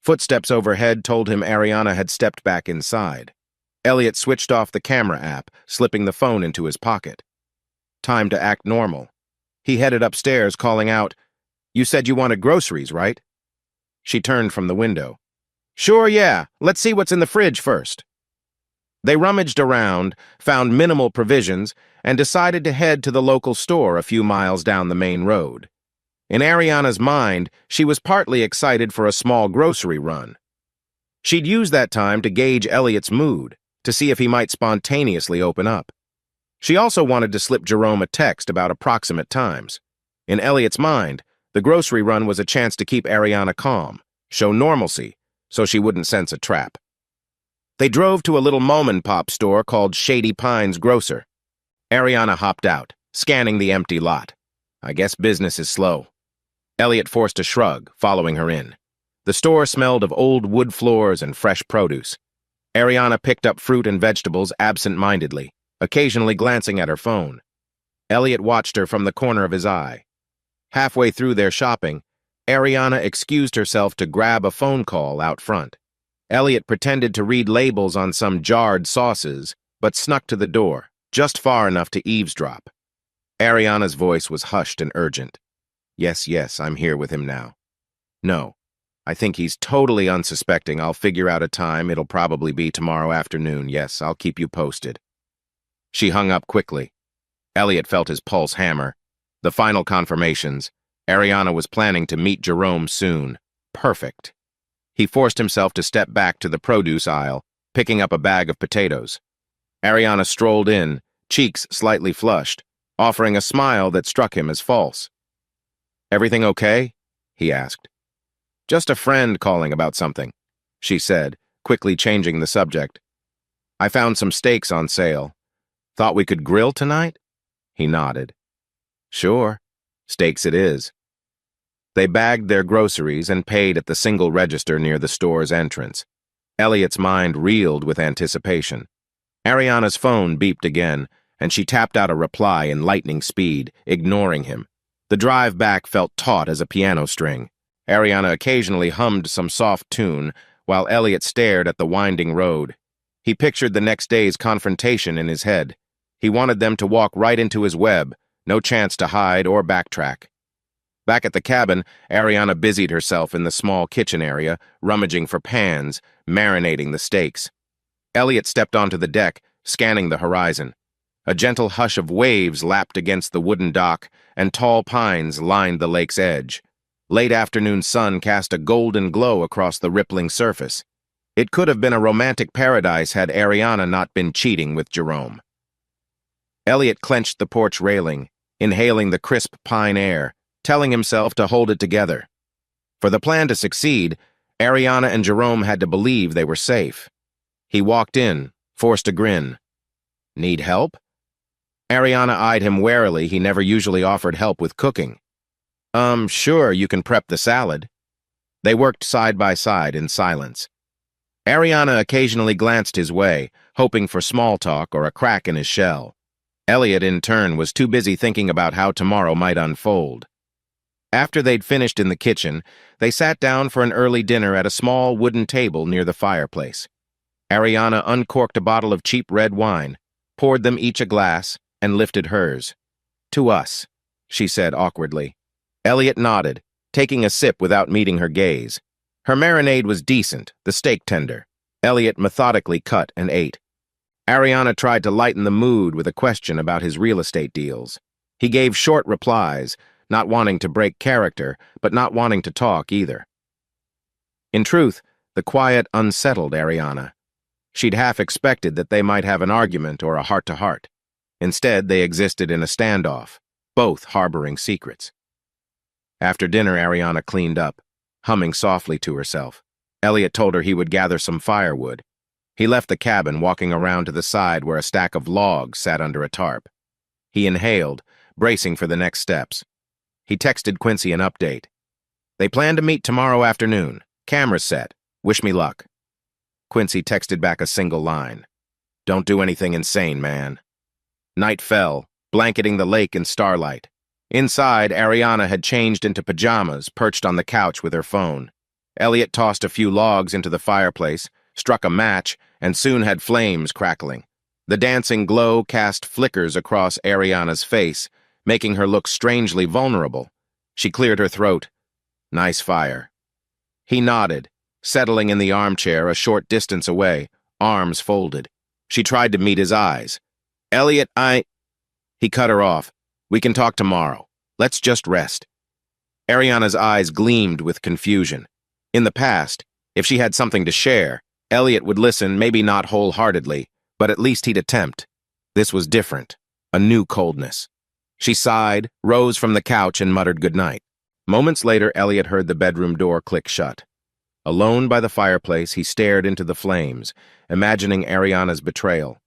Footsteps overhead told him Ariana had stepped back inside. Elliot switched off the camera app, slipping the phone into his pocket. Time to act normal. He headed upstairs, calling out, "You said you wanted groceries, right?" She turned from the window. "Sure, yeah. Let's see what's in the fridge first." They rummaged around, found minimal provisions, and decided to head to the local store a few miles down the main road. In Ariana's mind, she was partly excited for a small grocery run. She'd use that time to gauge Elliot's mood, to see if he might spontaneously open up. She also wanted to slip Jerome a text about approximate times. In Elliot's mind, the grocery run was a chance to keep Ariana calm, show normalcy, so she wouldn't sense a trap. They drove to a little mom-and-pop store called Shady Pines Grocer. Ariana hopped out, scanning the empty lot. "I guess business is slow." Elliot forced a shrug, following her in. The store smelled of old wood floors and fresh produce. Ariana picked up fruit and vegetables absent-mindedly, occasionally glancing at her phone. Elliot watched her from the corner of his eye. Halfway through their shopping, Ariana excused herself to grab a phone call out front. Elliot pretended to read labels on some jarred sauces, but snuck to the door, just far enough to eavesdrop. Ariana's voice was hushed and urgent. Yes, I'm here with him now. No, I think he's totally unsuspecting. I'll figure out a time. It'll probably be tomorrow afternoon. Yes, I'll keep you posted. She hung up quickly. Elliot felt his pulse hammer. The final confirmations. Ariana was planning to meet Jerome soon. Perfect. He forced himself to step back to the produce aisle, picking up a bag of potatoes. Ariana strolled in, cheeks slightly flushed, offering a smile that struck him as false. "Everything okay?" he asked. "Just a friend calling about something," she said, quickly changing the subject. "I found some steaks on sale. Thought we could grill tonight?" He nodded. "Sure. Steaks it is." They bagged their groceries and paid at the single register near the store's entrance. Elliot's mind reeled with anticipation. Ariana's phone beeped again, and she tapped out a reply in lightning speed, ignoring him. The drive back felt taut as a piano string. Ariana occasionally hummed some soft tune, while Elliot stared at the winding road. He pictured the next day's confrontation in his head. He wanted them to walk right into his web, no chance to hide or backtrack. Back at the cabin, Ariana busied herself in the small kitchen area, rummaging for pans, marinating the steaks. Elliot stepped onto the deck, scanning the horizon. A gentle hush of waves lapped against the wooden dock, and tall pines lined the lake's edge. Late afternoon sun cast a golden glow across the rippling surface. It could have been a romantic paradise had Ariana not been cheating with Jerome. Elliot clenched the porch railing, inhaling the crisp pine air, telling himself to hold it together. For the plan to succeed, Ariana and Jerome had to believe they were safe. He walked in, forced a grin. "Need help?" Ariana eyed him warily. He never usually offered help with cooking. Sure, you can prep the salad." They worked side by side in silence. Ariana occasionally glanced his way, hoping for small talk or a crack in his shell. Elliot, in turn, was too busy thinking about how tomorrow might unfold. After they'd finished in the kitchen, they sat down for an early dinner at a small wooden table near the fireplace. Ariana uncorked a bottle of cheap red wine, poured them each a glass, and lifted hers. "To us," she said awkwardly. Elliot nodded, taking a sip without meeting her gaze. Her marinade was decent, the steak tender. Elliot methodically cut and ate. Ariana tried to lighten the mood with a question about his real estate deals. He gave short replies, not wanting to break character, but not wanting to talk either. In truth, the quiet unsettled Ariana. She'd half expected that they might have an argument or a heart-to-heart. Instead, they existed in a standoff, both harboring secrets. After dinner, Ariana cleaned up, humming softly to herself. Elliot told her he would gather some firewood. He left the cabin, walking around to the side where a stack of logs sat under a tarp. He inhaled, bracing for the next steps. He texted Quincy an update. "They plan to meet tomorrow afternoon. Camera's set. Wish me luck." Quincy texted back a single line. "Don't do anything insane, man." Night fell, blanketing the lake in starlight. Inside, Ariana had changed into pajamas, perched on the couch with her phone. Elliot tossed a few logs into the fireplace, struck a match, and soon had flames crackling. The dancing glow cast flickers across Ariana's face, making her look strangely vulnerable. She cleared her throat. "Nice fire." He nodded, settling in the armchair a short distance away, arms folded. She tried to meet his eyes. "Elliot, He cut her off. "We can talk tomorrow. Let's just rest." Ariana's eyes gleamed with confusion. In the past, if she had something to share, Elliot would listen, maybe not wholeheartedly, but at least he'd attempt. This was different, a new coldness. She sighed, rose from the couch, and muttered goodnight. Moments later, Elliot heard the bedroom door click shut. Alone by the fireplace, he stared into the flames, imagining Ariana's betrayal.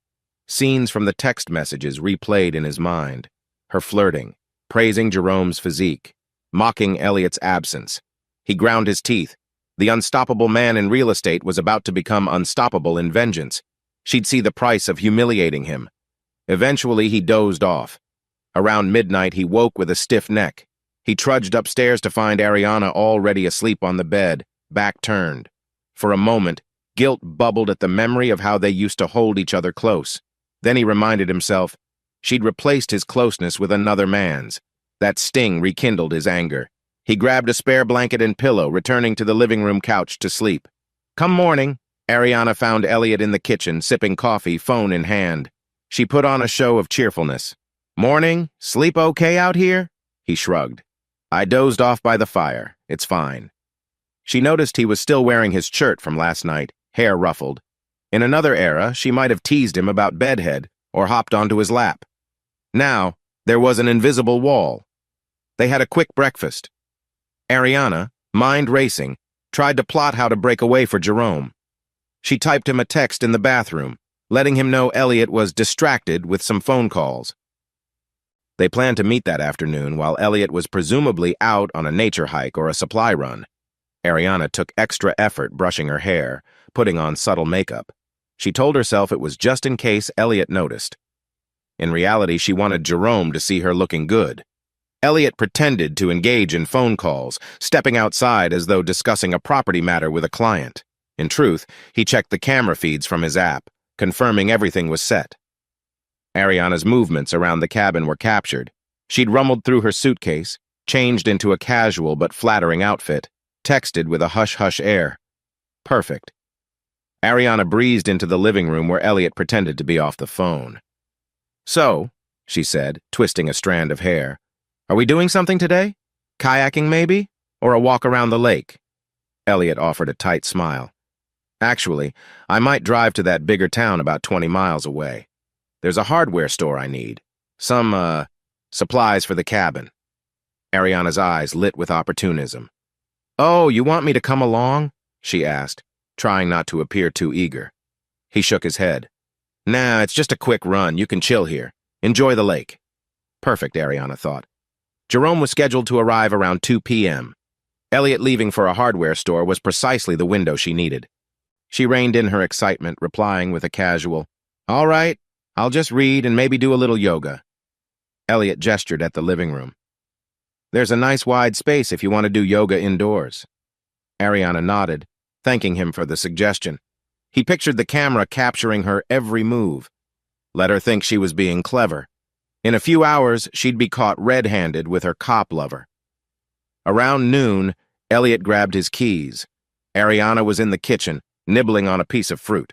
Scenes from the text messages replayed in his mind. Her flirting, praising Jerome's physique, mocking Elliot's absence. He ground his teeth. The unstoppable man in real estate was about to become unstoppable in vengeance. She'd see the price of humiliating him. Eventually, he dozed off. Around midnight, he woke with a stiff neck. He trudged upstairs to find Ariana already asleep on the bed, back turned. For a moment, guilt bubbled at the memory of how they used to hold each other close. Then he reminded himself she'd replaced his closeness with another man's. That sting rekindled his anger. He grabbed a spare blanket and pillow, returning to the living room couch to sleep. Come morning, Ariana found Elliot in the kitchen, sipping coffee, phone in hand. She put on a show of cheerfulness. Morning? Sleep okay out here? He shrugged. I dozed off by the fire. It's fine. She noticed he was still wearing his shirt from last night, hair ruffled. In another era, she might have teased him about bedhead or hopped onto his lap. Now, there was an invisible wall. They had a quick breakfast. Ariana, mind racing, tried to plot how to break away for Jerome. She typed him a text in the bathroom, letting him know Elliot was distracted with some phone calls. They planned to meet that afternoon while Elliot was presumably out on a nature hike or a supply run. Ariana took extra effort brushing her hair, putting on subtle makeup. She told herself it was just in case Elliot noticed. In reality, she wanted Jerome to see her looking good. Elliot pretended to engage in phone calls, stepping outside as though discussing a property matter with a client. In truth, he checked the camera feeds from his app, confirming everything was set. Ariana's movements around the cabin were captured. She'd rumbled through her suitcase, changed into a casual but flattering outfit, texted with a hush-hush air. Perfect. Ariana breezed into the living room where Elliot pretended to be off the phone. So, she said, twisting a strand of hair, are we doing something today? Kayaking, maybe? Or a walk around the lake? Elliot offered a tight smile. Actually, I might drive to that bigger town about 20 miles away. There's a hardware store I need. Some, supplies for the cabin. Ariana's eyes lit with opportunism. Oh, you want me to come along? She asked, trying not to appear too eager. He shook his head. Nah, it's just a quick run. You can chill here. Enjoy the lake. Perfect, Ariana thought. Jerome was scheduled to arrive around 2 p.m. Elliot leaving for a hardware store was precisely the window she needed. She reined in her excitement, replying with a casual, all right, I'll just read and maybe do a little yoga. Elliot gestured at the living room. There's a nice wide space if you want to do yoga indoors. Ariana nodded, thanking him for the suggestion. He pictured the camera capturing her every move. Let her think she was being clever. In a few hours, she'd be caught red-handed with her cop lover. Around noon, Elliot grabbed his keys. Ariana was in the kitchen, nibbling on a piece of fruit.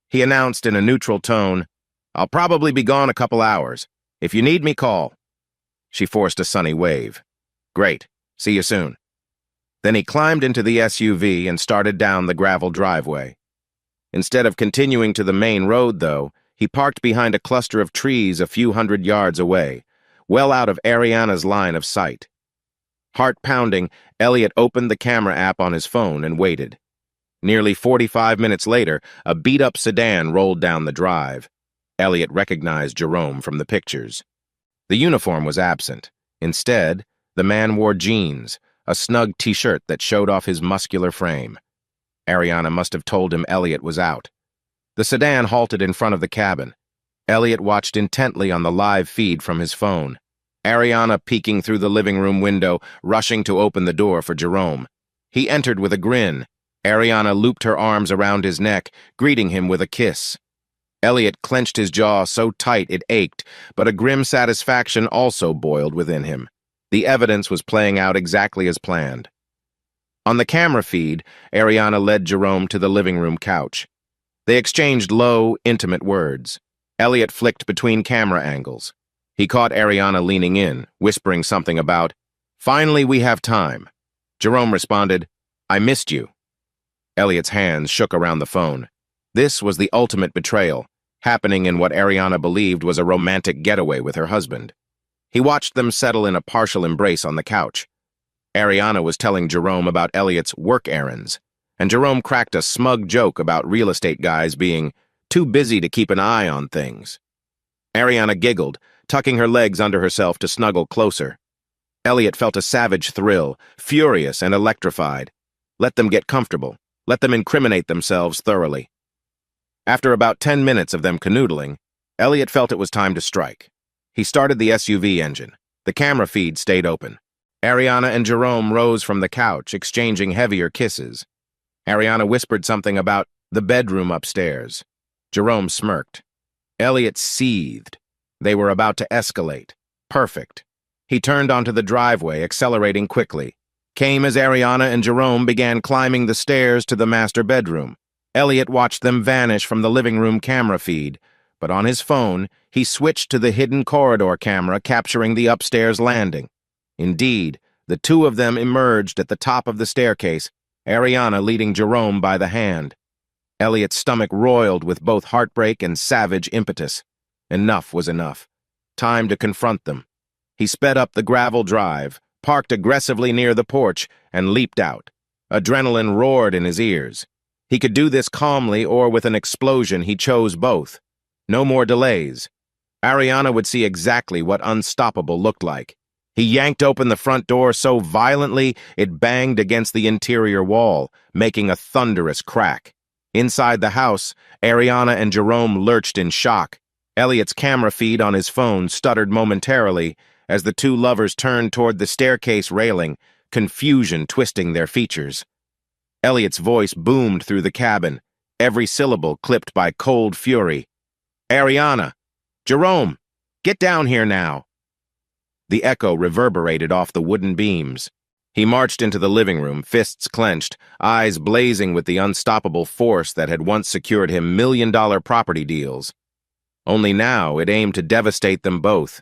He announced in a neutral tone, I'll probably be gone a couple hours. If you need me, call. She forced a sunny wave. Great. See you soon. Then he climbed into the SUV and started down the gravel driveway. Instead of continuing to the main road, though, he parked behind a cluster of trees a few hundred yards away, well out of Ariana's line of sight. Heart pounding, Elliot opened the camera app on his phone and waited. Nearly 45 minutes later, a beat-up sedan rolled down the drive. Elliot recognized Jerome from the pictures. The uniform was absent. Instead, the man wore jeans, a snug t-shirt that showed off his muscular frame. Ariana must have told him Elliot was out. The sedan halted in front of the cabin. Elliot watched intently on the live feed from his phone. Ariana peeking through the living room window, rushing to open the door for Jerome. He entered with a grin. Ariana looped her arms around his neck, greeting him with a kiss. Elliot clenched his jaw so tight it ached, but a grim satisfaction also boiled within him. The evidence was playing out exactly as planned. On the camera feed, Ariana led Jerome to the living room couch. They exchanged low, intimate words. Elliot flicked between camera angles. He caught Ariana leaning in, whispering something about, "Finally, we have time." Jerome responded, "I missed you." Elliot's hands shook around the phone. This was the ultimate betrayal, happening in what Ariana believed was a romantic getaway with her husband. He watched them settle in a partial embrace on the couch. Ariana was telling Jerome about Elliot's work errands, and Jerome cracked a smug joke about real estate guys being too busy to keep an eye on things. Ariana giggled, tucking her legs under herself to snuggle closer. Elliot felt a savage thrill, furious and electrified. Let them get comfortable. Let them incriminate themselves thoroughly. After about 10 minutes of them canoodling, Elliot felt it was time to strike. He started the SUV engine. The camera feed stayed open. Ariana and Jerome rose from the couch, exchanging heavier kisses. Ariana whispered something about the bedroom upstairs. Jerome smirked. Elliot seethed. They were about to escalate. Perfect. He turned onto the driveway, accelerating quickly. Came as Ariana and Jerome began climbing the stairs to the master bedroom. Elliot watched them vanish from the living room camera feed, but on his phone, he switched to the hidden corridor camera capturing the upstairs landing. Indeed, the two of them emerged at the top of the staircase, Ariana leading Jerome by the hand. Elliot's stomach roiled with both heartbreak and savage impetus. Enough was enough. Time to confront them. He sped up the gravel drive, parked aggressively near the porch, and leaped out. Adrenaline roared in his ears. He could do this calmly or with an explosion. He chose both. No more delays. Ariana would see exactly what unstoppable looked like. He yanked open the front door so violently it banged against the interior wall, making a thunderous crack. Inside the house, Ariana and Jerome lurched in shock. Elliot's camera feed on his phone stuttered momentarily as the two lovers turned toward the staircase railing, confusion twisting their features. Elliot's voice boomed through the cabin, every syllable clipped by cold fury. Ariana! Jerome! Get down here now! The echo reverberated off the wooden beams. He marched into the living room, fists clenched, eyes blazing with the unstoppable force that had once secured him million-dollar property deals. Only now it aimed to devastate them both.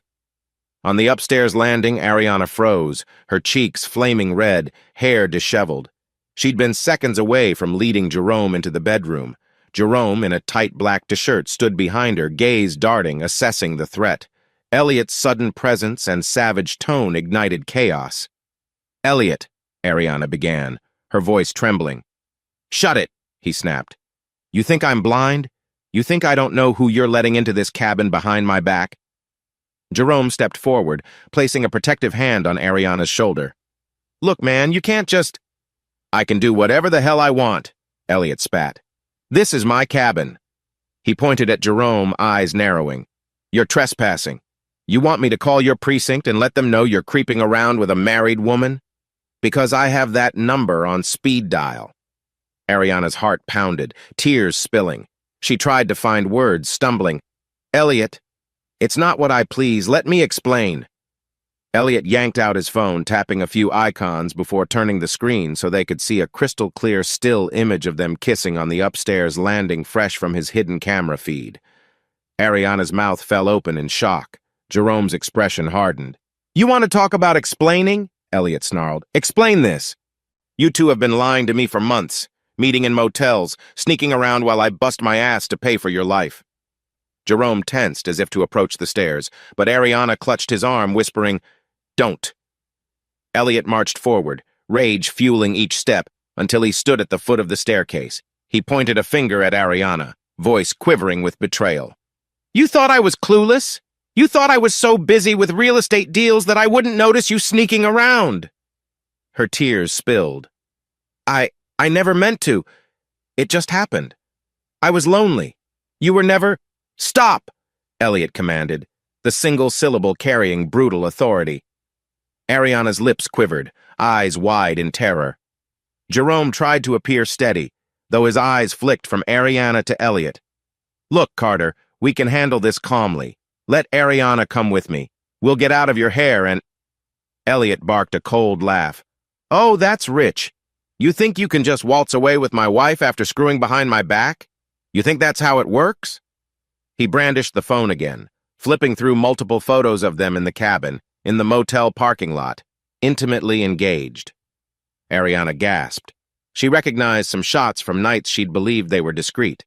On the upstairs landing, Ariana froze, her cheeks flaming red, hair disheveled. She'd been seconds away from leading Jerome into the bedroom. Jerome, in a tight black t-shirt, stood behind her, gaze darting, assessing the threat. Elliot's sudden presence and savage tone ignited chaos. Elliot, Ariana began, her voice trembling. Shut it, he snapped. You think I'm blind? You think I don't know who you're letting into this cabin behind my back? Jerome stepped forward, placing a protective hand on Ariana's shoulder. Look, man, you can't just... I can do whatever the hell I want, Elliot spat. This is my cabin. He pointed at Jerome, eyes narrowing. You're trespassing. You want me to call your precinct and let them know you're creeping around with a married woman? Because I have that number on speed dial. Ariana's heart pounded, tears spilling. She tried to find words, stumbling. Elliot, it's not what I please. Let me explain. Elliot yanked out his phone, tapping a few icons before turning the screen so they could see a crystal-clear still image of them kissing on the upstairs landing fresh from his hidden camera feed. Ariana's mouth fell open in shock. Jerome's expression hardened. You want to talk about explaining? Elliot snarled. Explain this. You two have been lying to me for months, meeting in motels, sneaking around while I bust my ass to pay for your life. Jerome tensed as if to approach the stairs, but Ariana clutched his arm, whispering, Don't. Elliot marched forward, rage fueling each step, until he stood at the foot of the staircase. He pointed a finger at Ariana, voice quivering with betrayal. You thought I was clueless? You thought I was so busy with real estate deals that I wouldn't notice you sneaking around. Her tears spilled. I never meant to. It just happened. I was lonely. You were never... Stop, Elliot commanded, the single syllable carrying brutal authority. Ariana's lips quivered, eyes wide in terror. Jerome tried to appear steady, though his eyes flicked from Ariana to Elliot. Look, Carter, we can handle this calmly. Let Ariana come with me. We'll get out of your hair and... Elliot barked a cold laugh. Oh, that's rich. You think you can just waltz away with my wife after screwing behind my back? You think that's how it works? He brandished the phone again, flipping through multiple photos of them in the cabin, in the motel parking lot, intimately engaged. Ariana gasped. She recognized some shots from nights she'd believed they were discreet.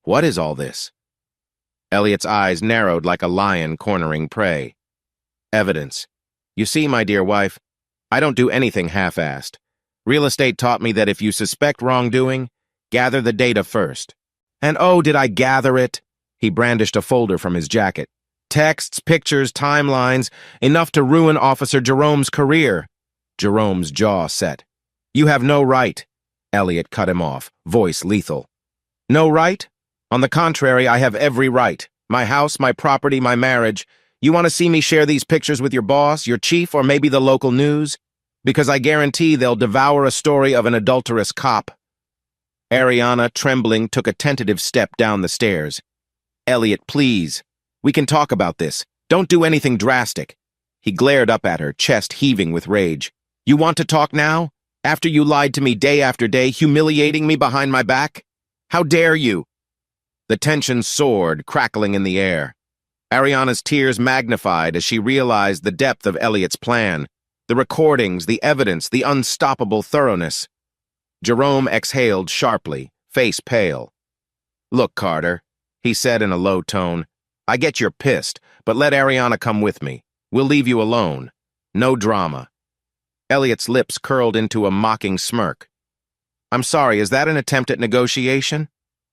What is all this? Elliot's eyes narrowed like a lion cornering prey. Evidence. You see, my dear wife, I don't do anything half-assed. Real estate taught me that if you suspect wrongdoing, gather the data first. And oh, did I gather it? He brandished a folder from his jacket. Texts, pictures, timelines, enough to ruin Officer Jerome's career. Jerome's jaw set. You have no right. Elliot cut him off, voice lethal. No right? On the contrary, I have every right. My house, my property, my marriage. You want to see me share these pictures with your boss, your chief, or maybe the local news? Because I guarantee they'll devour a story of an adulterous cop. Ariana, trembling, took a tentative step down the stairs. Elliot, please. We can talk about this. Don't do anything drastic. He glared up at her, chest heaving with rage. You want to talk now? After you lied to me day after day, humiliating me behind my back? How dare you? The tension soared, crackling in the air. Ariana's tears magnified as she realized the depth of Elliot's plan, the recordings, the evidence, the unstoppable thoroughness. Jerome exhaled sharply, face pale. Look, Carter, he said in a low tone, I get you're pissed, but let Ariana come with me. We'll leave you alone. No drama. Elliot's lips curled into a mocking smirk. I'm sorry, is that an attempt at negotiation?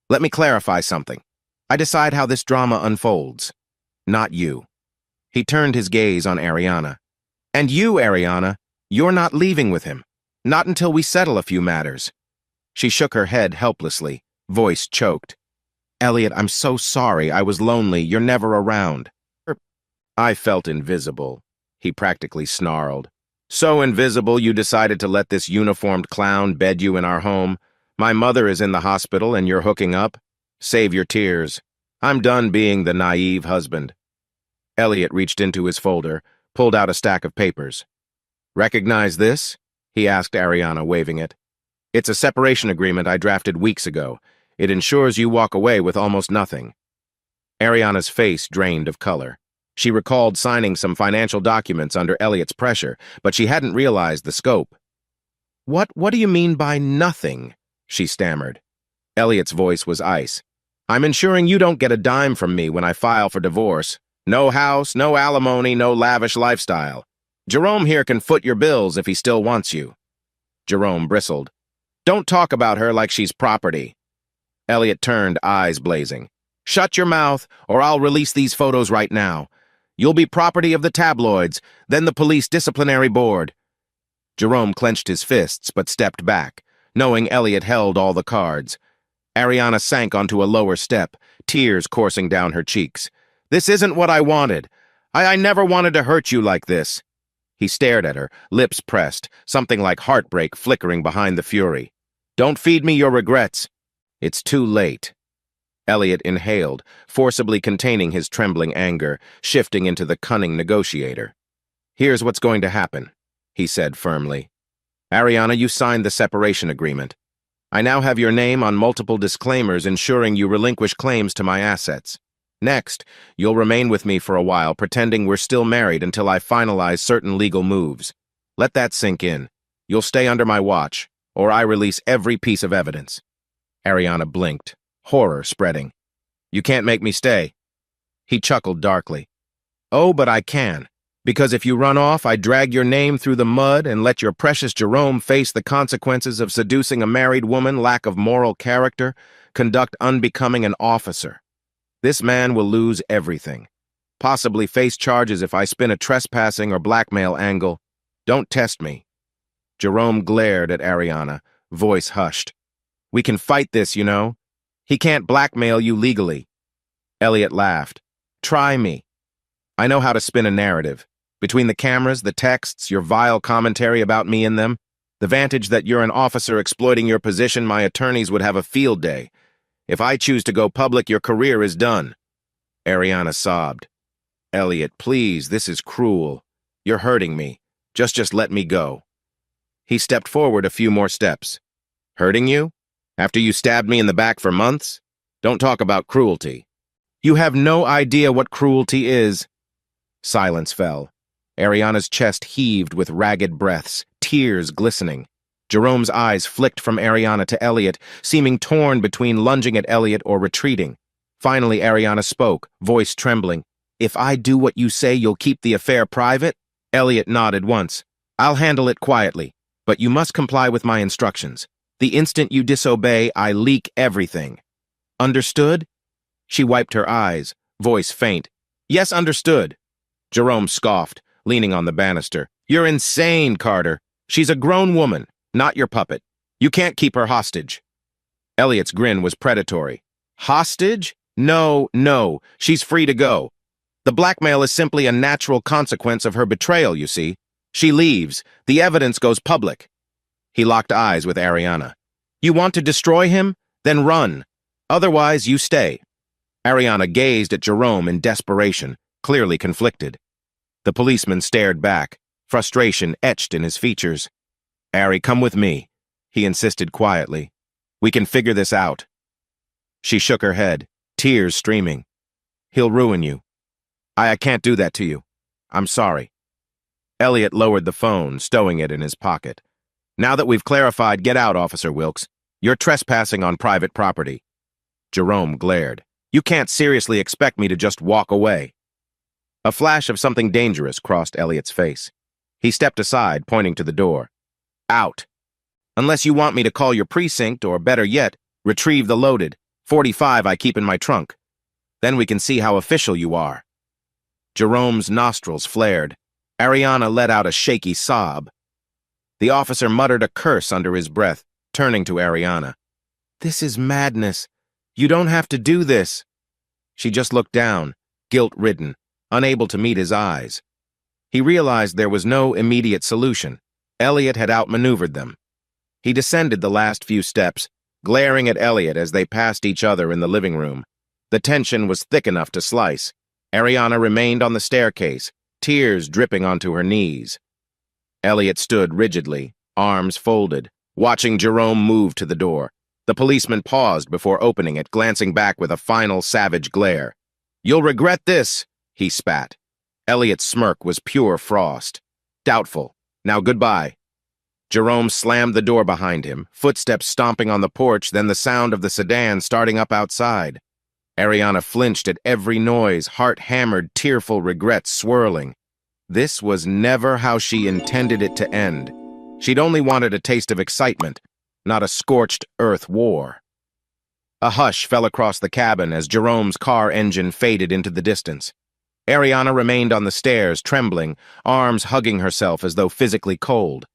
Let me clarify something. I decide how this drama unfolds. Not you. He turned his gaze on Ariana. And you, Ariana, you're not leaving with him. Not until we settle a few matters. She shook her head helplessly, voice choked. Elliot, I'm so sorry. I was lonely. You're never around. I felt invisible, he practically snarled. So invisible you decided to let this uniformed clown bed you in our home? My mother is in the hospital and you're hooking up? Save your tears. I'm done being the naive husband. Elliot reached into his folder, pulled out a stack of papers. Recognize this? He asked Ariana, waving it. It's a separation agreement I drafted weeks ago. It ensures you walk away with almost nothing. Ariana's face drained of color. She recalled signing some financial documents under Elliot's pressure, but she hadn't realized the scope. What do you mean by nothing? She stammered. Elliot's voice was ice. I'm ensuring you don't get a dime from me when I file for divorce. No house, no alimony, no lavish lifestyle. Jerome here can foot your bills if he still wants you. Jerome bristled. Don't talk about her like she's property. Elliot turned, eyes blazing. Shut your mouth, or I'll release these photos right now. You'll be property of the tabloids, then the police disciplinary board. Jerome clenched his fists but stepped back, knowing Elliot held all the cards. Ariana sank onto a lower step, tears coursing down her cheeks. This isn't what I wanted. I never wanted to hurt you like this. He stared at her, lips pressed, something like heartbreak flickering behind the fury. Don't feed me your regrets. It's too late. Elliot inhaled, forcibly containing his trembling anger, shifting into the cunning negotiator. Here's what's going to happen, he said firmly. Ariana, you signed the separation agreement. I now have your name on multiple disclaimers ensuring you relinquish claims to my assets. Next, you'll remain with me for a while, pretending we're still married until I finalize certain legal moves. Let that sink in. You'll stay under my watch, or I release every piece of evidence. Ariana blinked, horror spreading. You can't make me stay. He chuckled darkly. Oh, but I can, because if you run off, I drag your name through the mud and let your precious Jerome face the consequences of seducing a married woman, lack of moral character, conduct unbecoming an officer. This man will lose everything. Possibly face charges if I spin a trespassing or blackmail angle. Don't test me. Jerome glared at Ariana, voice hushed. We can fight this, you know. He can't blackmail you legally. Elliot laughed. Try me. I know how to spin a narrative. Between the cameras, the texts, your vile commentary about me in them, the vantage that you're an officer exploiting your position, my attorneys would have a field day. If I choose to go public, your career is done. Ariana sobbed. Elliot, please, this is cruel. You're hurting me. Just let me go. He stepped forward a few more steps. Hurting you? After you stabbed me in the back for months? Don't talk about cruelty. You have no idea what cruelty is. Silence fell. Ariana's chest heaved with ragged breaths, tears glistening. Jerome's eyes flicked from Ariana to Elliot, seeming torn between lunging at Elliot or retreating. Finally, Ariana spoke, voice trembling. If I do what you say, you'll keep the affair private? Elliot nodded once. I'll handle it quietly, but you must comply with my instructions. The instant you disobey, I leak everything. Understood? She wiped her eyes, voice faint. Yes, understood. Jerome scoffed, leaning on the banister. You're insane, Carter. She's a grown woman, not your puppet. You can't keep her hostage. Elliot's grin was predatory. Hostage? No, no. She's free to go. The blackmail is simply a natural consequence of her betrayal, you see. She leaves. The evidence goes public. He locked eyes with Ariana. You want to destroy him? Then run. Otherwise, you stay. Ariana gazed at Jerome in desperation, clearly conflicted. The policeman stared back, frustration etched in his features. Ari, come with me, he insisted quietly. We can figure this out. She shook her head, tears streaming. He'll ruin you. I can't do that to you. I'm sorry. Elliot lowered the phone, stowing it in his pocket. Now that we've clarified, get out, Officer Wilkes. You're trespassing on private property. Jerome glared. You can't seriously expect me to just walk away. A flash of something dangerous crossed Elliot's face. He stepped aside, pointing to the door. Out. Unless you want me to call your precinct, or better yet, retrieve the loaded .45 I keep in my trunk. Then we can see how official you are. Jerome's nostrils flared. Ariana let out a shaky sob. The officer muttered a curse under his breath, turning to Ariana. This is madness. You don't have to do this. She just looked down, guilt-ridden, unable to meet his eyes. He realized there was no immediate solution. Elliot had outmaneuvered them. He descended the last few steps, glaring at Elliot as they passed each other in the living room. The tension was thick enough to slice. Ariana remained on the staircase, tears dripping onto her knees. Elliot stood rigidly, arms folded, watching Jerome move to the door. The policeman paused before opening it, glancing back with a final savage glare. You'll regret this, he spat. Elliot's smirk was pure frost. Doubtful. Now goodbye. Jerome slammed the door behind him, footsteps stomping on the porch, then the sound of the sedan starting up outside. Ariana flinched at every noise, heart-hammered, tearful regrets swirling. This was never how she intended it to end. She'd only wanted a taste of excitement, not a scorched earth war. A hush fell across the cabin as Jerome's car engine faded into the distance. Ariana remained on the stairs, trembling, arms hugging herself as though physically cold.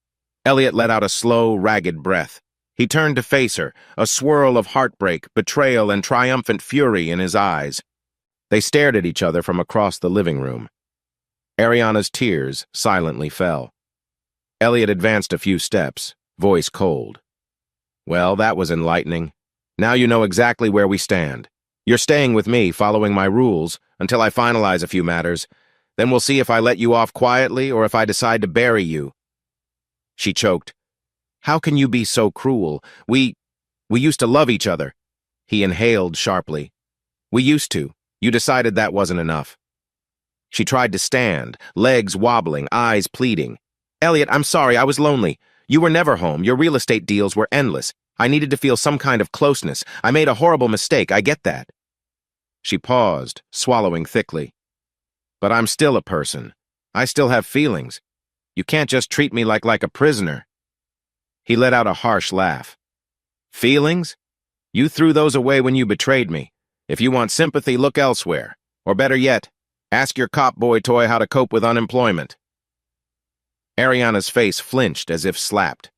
Elliot let out a slow, ragged breath. He turned to face her, a swirl of heartbreak, betrayal, and triumphant fury in his eyes. They stared at each other from across the living room. Ariana's tears silently fell. Elliot advanced a few steps, voice cold. Well, that was enlightening. Now you know exactly where we stand. You're staying with me, following my rules, until I finalize a few matters. Then we'll see if I let you off quietly or if I decide to bury you. She choked. How can you be so cruel? We used to love each other. He inhaled sharply. We used to. You decided that wasn't enough. She tried to stand, legs wobbling, eyes pleading. Elliot, I'm sorry, I was lonely. You were never home. Your real estate deals were endless. I needed to feel some kind of closeness. I made a horrible mistake, I get that. She paused, swallowing thickly. But I'm still a person. I still have feelings. You can't just treat me like a prisoner. He let out a harsh laugh. Feelings? You threw those away when you betrayed me. If you want sympathy, look elsewhere. Or better yet, ask your cop boy toy how to cope with unemployment. Ariana's face flinched as if slapped.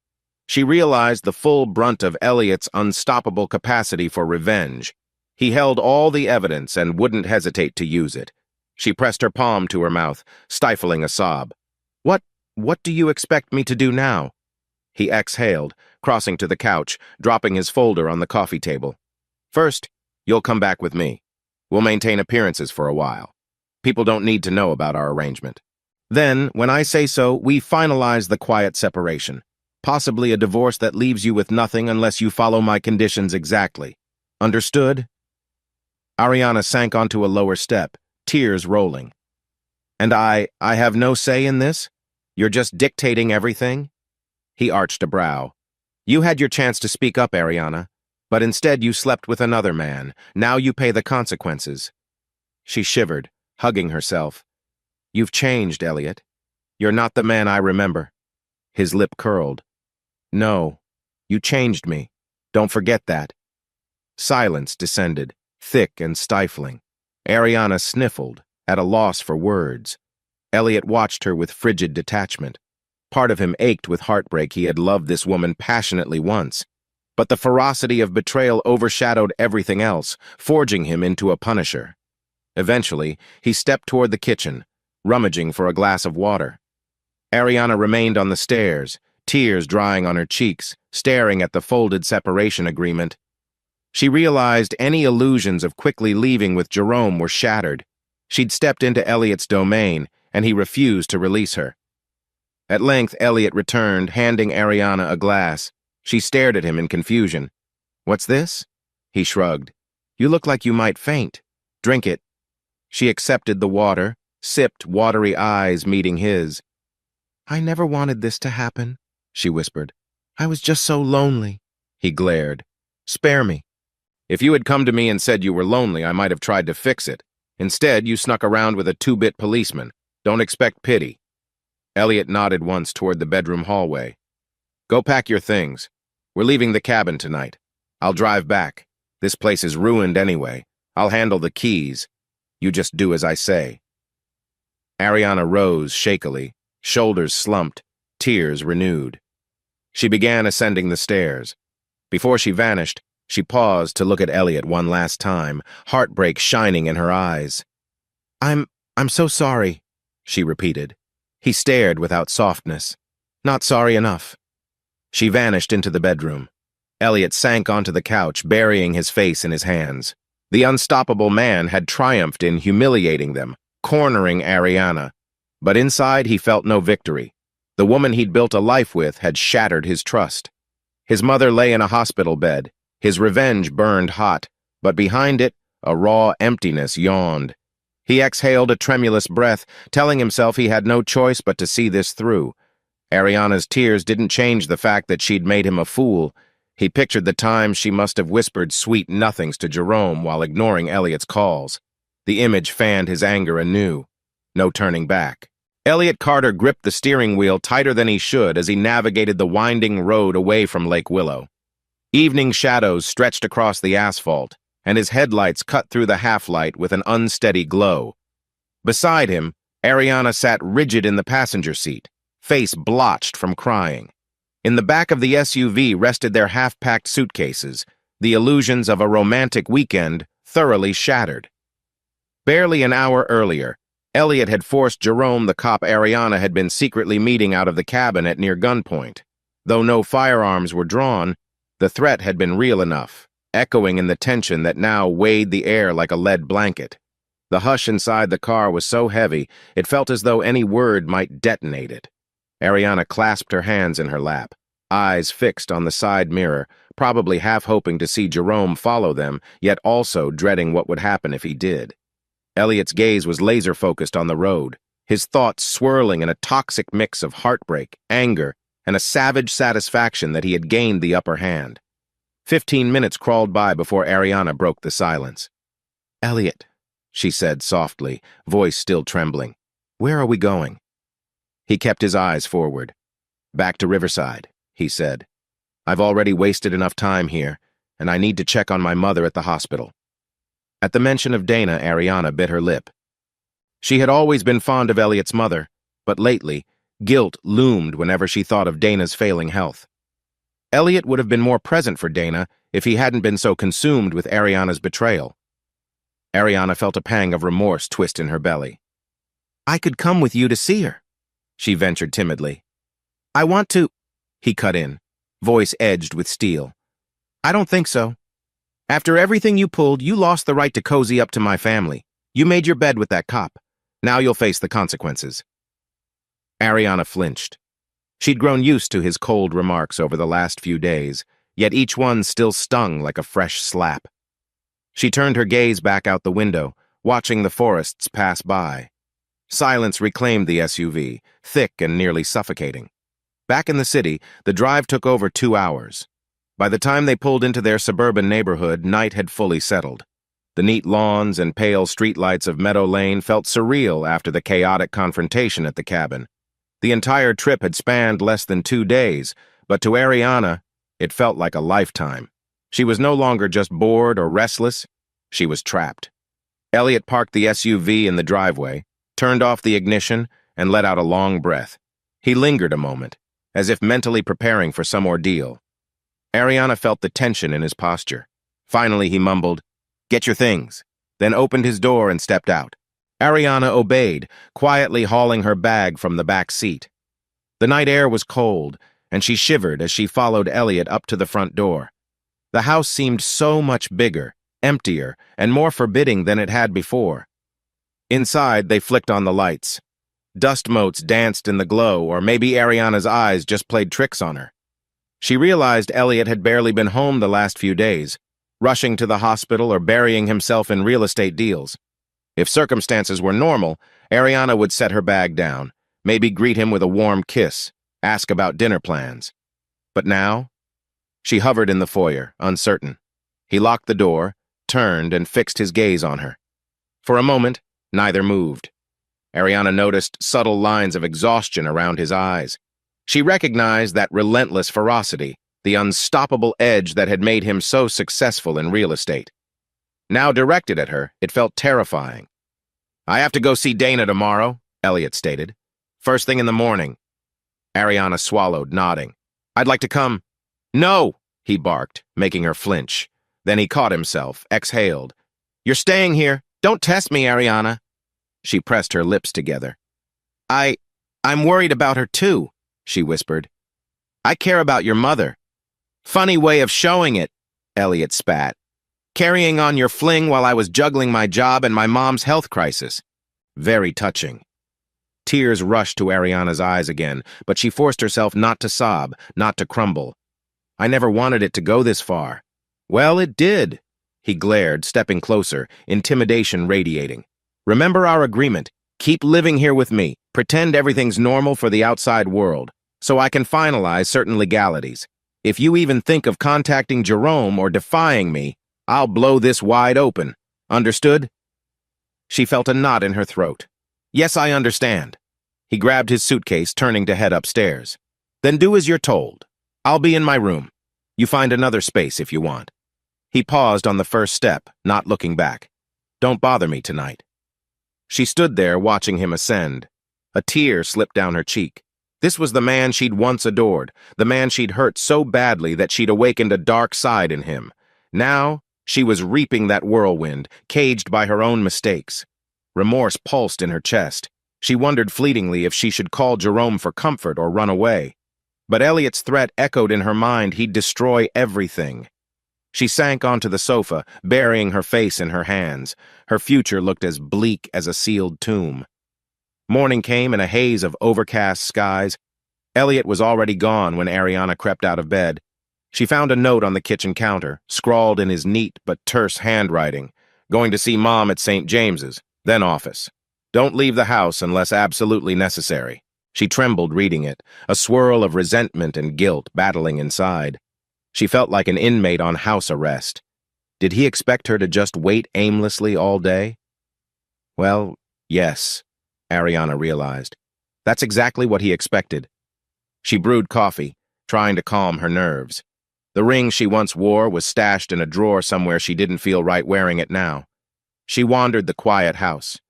She realized the full brunt of Elliot's unstoppable capacity for revenge. He held all the evidence and wouldn't hesitate to use it. She pressed her palm to her mouth, stifling a sob. What do you expect me to do now? He exhaled, crossing to the couch, dropping his folder on the coffee table. First, you'll come back with me. We'll maintain appearances for a while. People don't need to know about our arrangement. Then, when I say so, we finalize the quiet separation. Possibly a divorce that leaves you with nothing unless you follow my conditions exactly. Understood? Ariana sank onto a lower step, tears rolling. And I have no say in this? You're just dictating everything? He arched a brow. You had your chance to speak up, Ariana, but instead you slept with another man. Now you pay the consequences. She shivered, hugging herself. You've changed, Elliot. You're not the man I remember. His lip curled. No, you changed me. Don't forget that. Silence descended, thick and stifling. Ariana sniffled, at a loss for words. Elliot watched her with frigid detachment. Part of him ached with heartbreak. He had loved this woman passionately once. But the ferocity of betrayal overshadowed everything else, forging him into a punisher. Eventually, he stepped toward the kitchen, rummaging for a glass of water. Ariana remained on the stairs, tears drying on her cheeks, staring at the folded separation agreement. She realized any illusions of quickly leaving with Jerome were shattered. She'd stepped into Elliot's domain, and he refused to release her. At length, Elliot returned, handing Ariana a glass. She stared at him in confusion. "What's this?" He shrugged. "You look like you might faint. Drink it." She accepted the water, sipped, watery eyes meeting his. "I never wanted this to happen," she whispered. "I was just so lonely." He glared. "Spare me. If you had come to me and said you were lonely, I might have tried to fix it. Instead, you snuck around with a two-bit policeman. Don't expect pity." Elliot nodded once toward the bedroom hallway. "Go pack your things. We're leaving the cabin tonight. I'll drive back. This place is ruined anyway. I'll handle the keys. You just do as I say." Ariana rose shakily, shoulders slumped, tears renewed. She began ascending the stairs. Before she vanished, she paused to look at Elliot one last time, heartbreak shining in her eyes. I'm so sorry," she repeated. He stared without softness. "Not sorry enough." She vanished into the bedroom. Elliot sank onto the couch, burying his face in his hands. The unstoppable man had triumphed in humiliating them, cornering Ariana. But inside he felt no victory. The woman he'd built a life with had shattered his trust. His mother lay in a hospital bed. His revenge burned hot, but behind it, a raw emptiness yawned. He exhaled a tremulous breath, telling himself he had no choice but to see this through. Ariana's tears didn't change the fact that she'd made him a fool. He pictured the times she must have whispered sweet nothings to Jerome while ignoring Elliot's calls. The image fanned his anger anew. No turning back. Elliot Carter gripped the steering wheel tighter than he should as he navigated the winding road away from Lake Willow. Evening shadows stretched across the asphalt, and his headlights cut through the half-light with an unsteady glow. Beside him, Ariana sat rigid in the passenger seat, face blotched from crying. In the back of the SUV rested their half-packed suitcases, the illusions of a romantic weekend thoroughly shattered. Barely an hour earlier, Elliot had forced Jerome, the cop Ariana had been secretly meeting, out of the cabin at near gunpoint. Though no firearms were drawn, the threat had been real enough, echoing in the tension that now weighed the air like a lead blanket. The hush inside the car was so heavy, it felt as though any word might detonate it. Ariana clasped her hands in her lap, eyes fixed on the side mirror, probably half hoping to see Jerome follow them, yet also dreading what would happen if he did. Elliot's gaze was laser-focused on the road, his thoughts swirling in a toxic mix of heartbreak, anger, and a savage satisfaction that he had gained the upper hand. 15 minutes crawled by before Ariana broke the silence. "Elliot," she said softly, voice still trembling, "where are we going?" He kept his eyes forward. "Back to Riverside," he said. "I've already wasted enough time here, and I need to check on my mother at the hospital." At the mention of Dana, Ariana bit her lip. She had always been fond of Elliot's mother, but lately, guilt loomed whenever she thought of Dana's failing health. Elliot would have been more present for Dana if he hadn't been so consumed with Ariana's betrayal. Ariana felt a pang of remorse twist in her belly. "I could come with you to see her," she ventured timidly. "I want to—" he cut in, voice edged with steel. "I don't think so. After everything you pulled, you lost the right to cozy up to my family. You made your bed with that cop. Now you'll face the consequences." Ariana flinched. She'd grown used to his cold remarks over the last few days, yet each one still stung like a fresh slap. She turned her gaze back out the window, watching the forests pass by. Silence reclaimed the SUV, thick and nearly suffocating. Back in the city, the drive took over 2 hours. By the time they pulled into their suburban neighborhood, night had fully settled. The neat lawns and pale streetlights of Meadow Lane felt surreal after the chaotic confrontation at the cabin. The entire trip had spanned less than 2 days, but to Ariana, it felt like a lifetime. She was no longer just bored or restless, she was trapped. Elliot parked the SUV in the driveway, turned off the ignition, and let out a long breath. He lingered a moment, as if mentally preparing for some ordeal. Ariana felt the tension in his posture. Finally, he mumbled, "Get your things," then opened his door and stepped out. Ariana obeyed, quietly hauling her bag from the back seat. The night air was cold, and she shivered as she followed Elliot up to the front door. The house seemed so much bigger, emptier, and more forbidding than it had before. Inside, they flicked on the lights. Dust motes danced in the glow, or maybe Ariana's eyes just played tricks on her. She realized Elliot had barely been home the last few days, rushing to the hospital or burying himself in real estate deals. If circumstances were normal, Ariana would set her bag down, maybe greet him with a warm kiss, ask about dinner plans. But now? She hovered in the foyer, uncertain. He locked the door, turned, and fixed his gaze on her. For a moment, neither moved. Ariana noticed subtle lines of exhaustion around his eyes. She recognized that relentless ferocity, the unstoppable edge that had made him so successful in real estate. Now directed at her, it felt terrifying. "I have to go see Dana tomorrow," Elliot stated. "First thing in the morning." Ariana swallowed, nodding. "I'd like to come." "No," he barked, making her flinch. Then he caught himself, exhaled. "You're staying here. Don't test me, Ariana." She pressed her lips together. I'm worried about her too," she whispered. "I care about your mother." "Funny way of showing it," Elliot spat. "Carrying on your fling while I was juggling my job and my mom's health crisis." Very touching. Tears rushed to Ariana's eyes again, but she forced herself not to sob, not to crumble. "I never wanted it to go this far." "Well, it did." He glared, stepping closer, intimidation radiating. "Remember our agreement. Keep living here with me. Pretend everything's normal for the outside world, so I can finalize certain legalities. If you even think of contacting Jerome or defying me, I'll blow this wide open. Understood?" She felt a knot in her throat. "Yes, I understand." He grabbed his suitcase, turning to head upstairs. "Then do as you're told. I'll be in my room. You find another space if you want." He paused on the first step, not looking back. "Don't bother me tonight." She stood there watching him ascend. A tear slipped down her cheek. This was the man she'd once adored, the man she'd hurt so badly that she'd awakened a dark side in him. Now, she was reaping that whirlwind, caged by her own mistakes. Remorse pulsed in her chest. She wondered fleetingly if she should call Jerome for comfort or run away. But Elliot's threat echoed in her mind he'd destroy everything. She sank onto the sofa, burying her face in her hands. Her future looked as bleak as a sealed tomb. Morning came in a haze of overcast skies. Elliot was already gone when Ariana crept out of bed. She found a note on the kitchen counter, scrawled in his neat but terse handwriting. "Going to see Mom at St. James's, then office. Don't leave the house unless absolutely necessary." She trembled reading it, a swirl of resentment and guilt battling inside. She felt like an inmate on house arrest. Did he expect her to just wait aimlessly all day? Well, yes, Ariana realized. That's exactly what he expected. She brewed coffee, trying to calm her nerves. The ring she once wore was stashed in a drawer somewhere she didn't feel right wearing it now. She wandered the quiet house.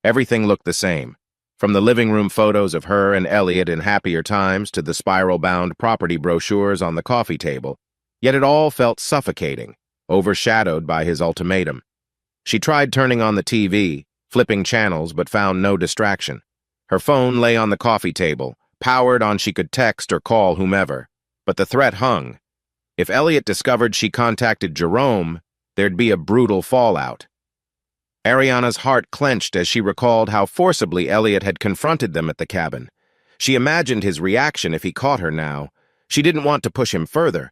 Everything looked the same, from the living room photos of her and Elliot in happier times to the spiral-bound property brochures on the coffee table. Yet it all felt suffocating, overshadowed by his ultimatum. She tried turning on the TV, flipping channels, but found no distraction. Her phone lay on the coffee table, powered on she could text or call whomever. But the threat hung. If Elliot discovered she contacted Jerome, there'd be a brutal fallout. Ariana's heart clenched as she recalled how forcibly Elliot had confronted them at the cabin. She imagined his reaction if he caught her now. She didn't want to push him further.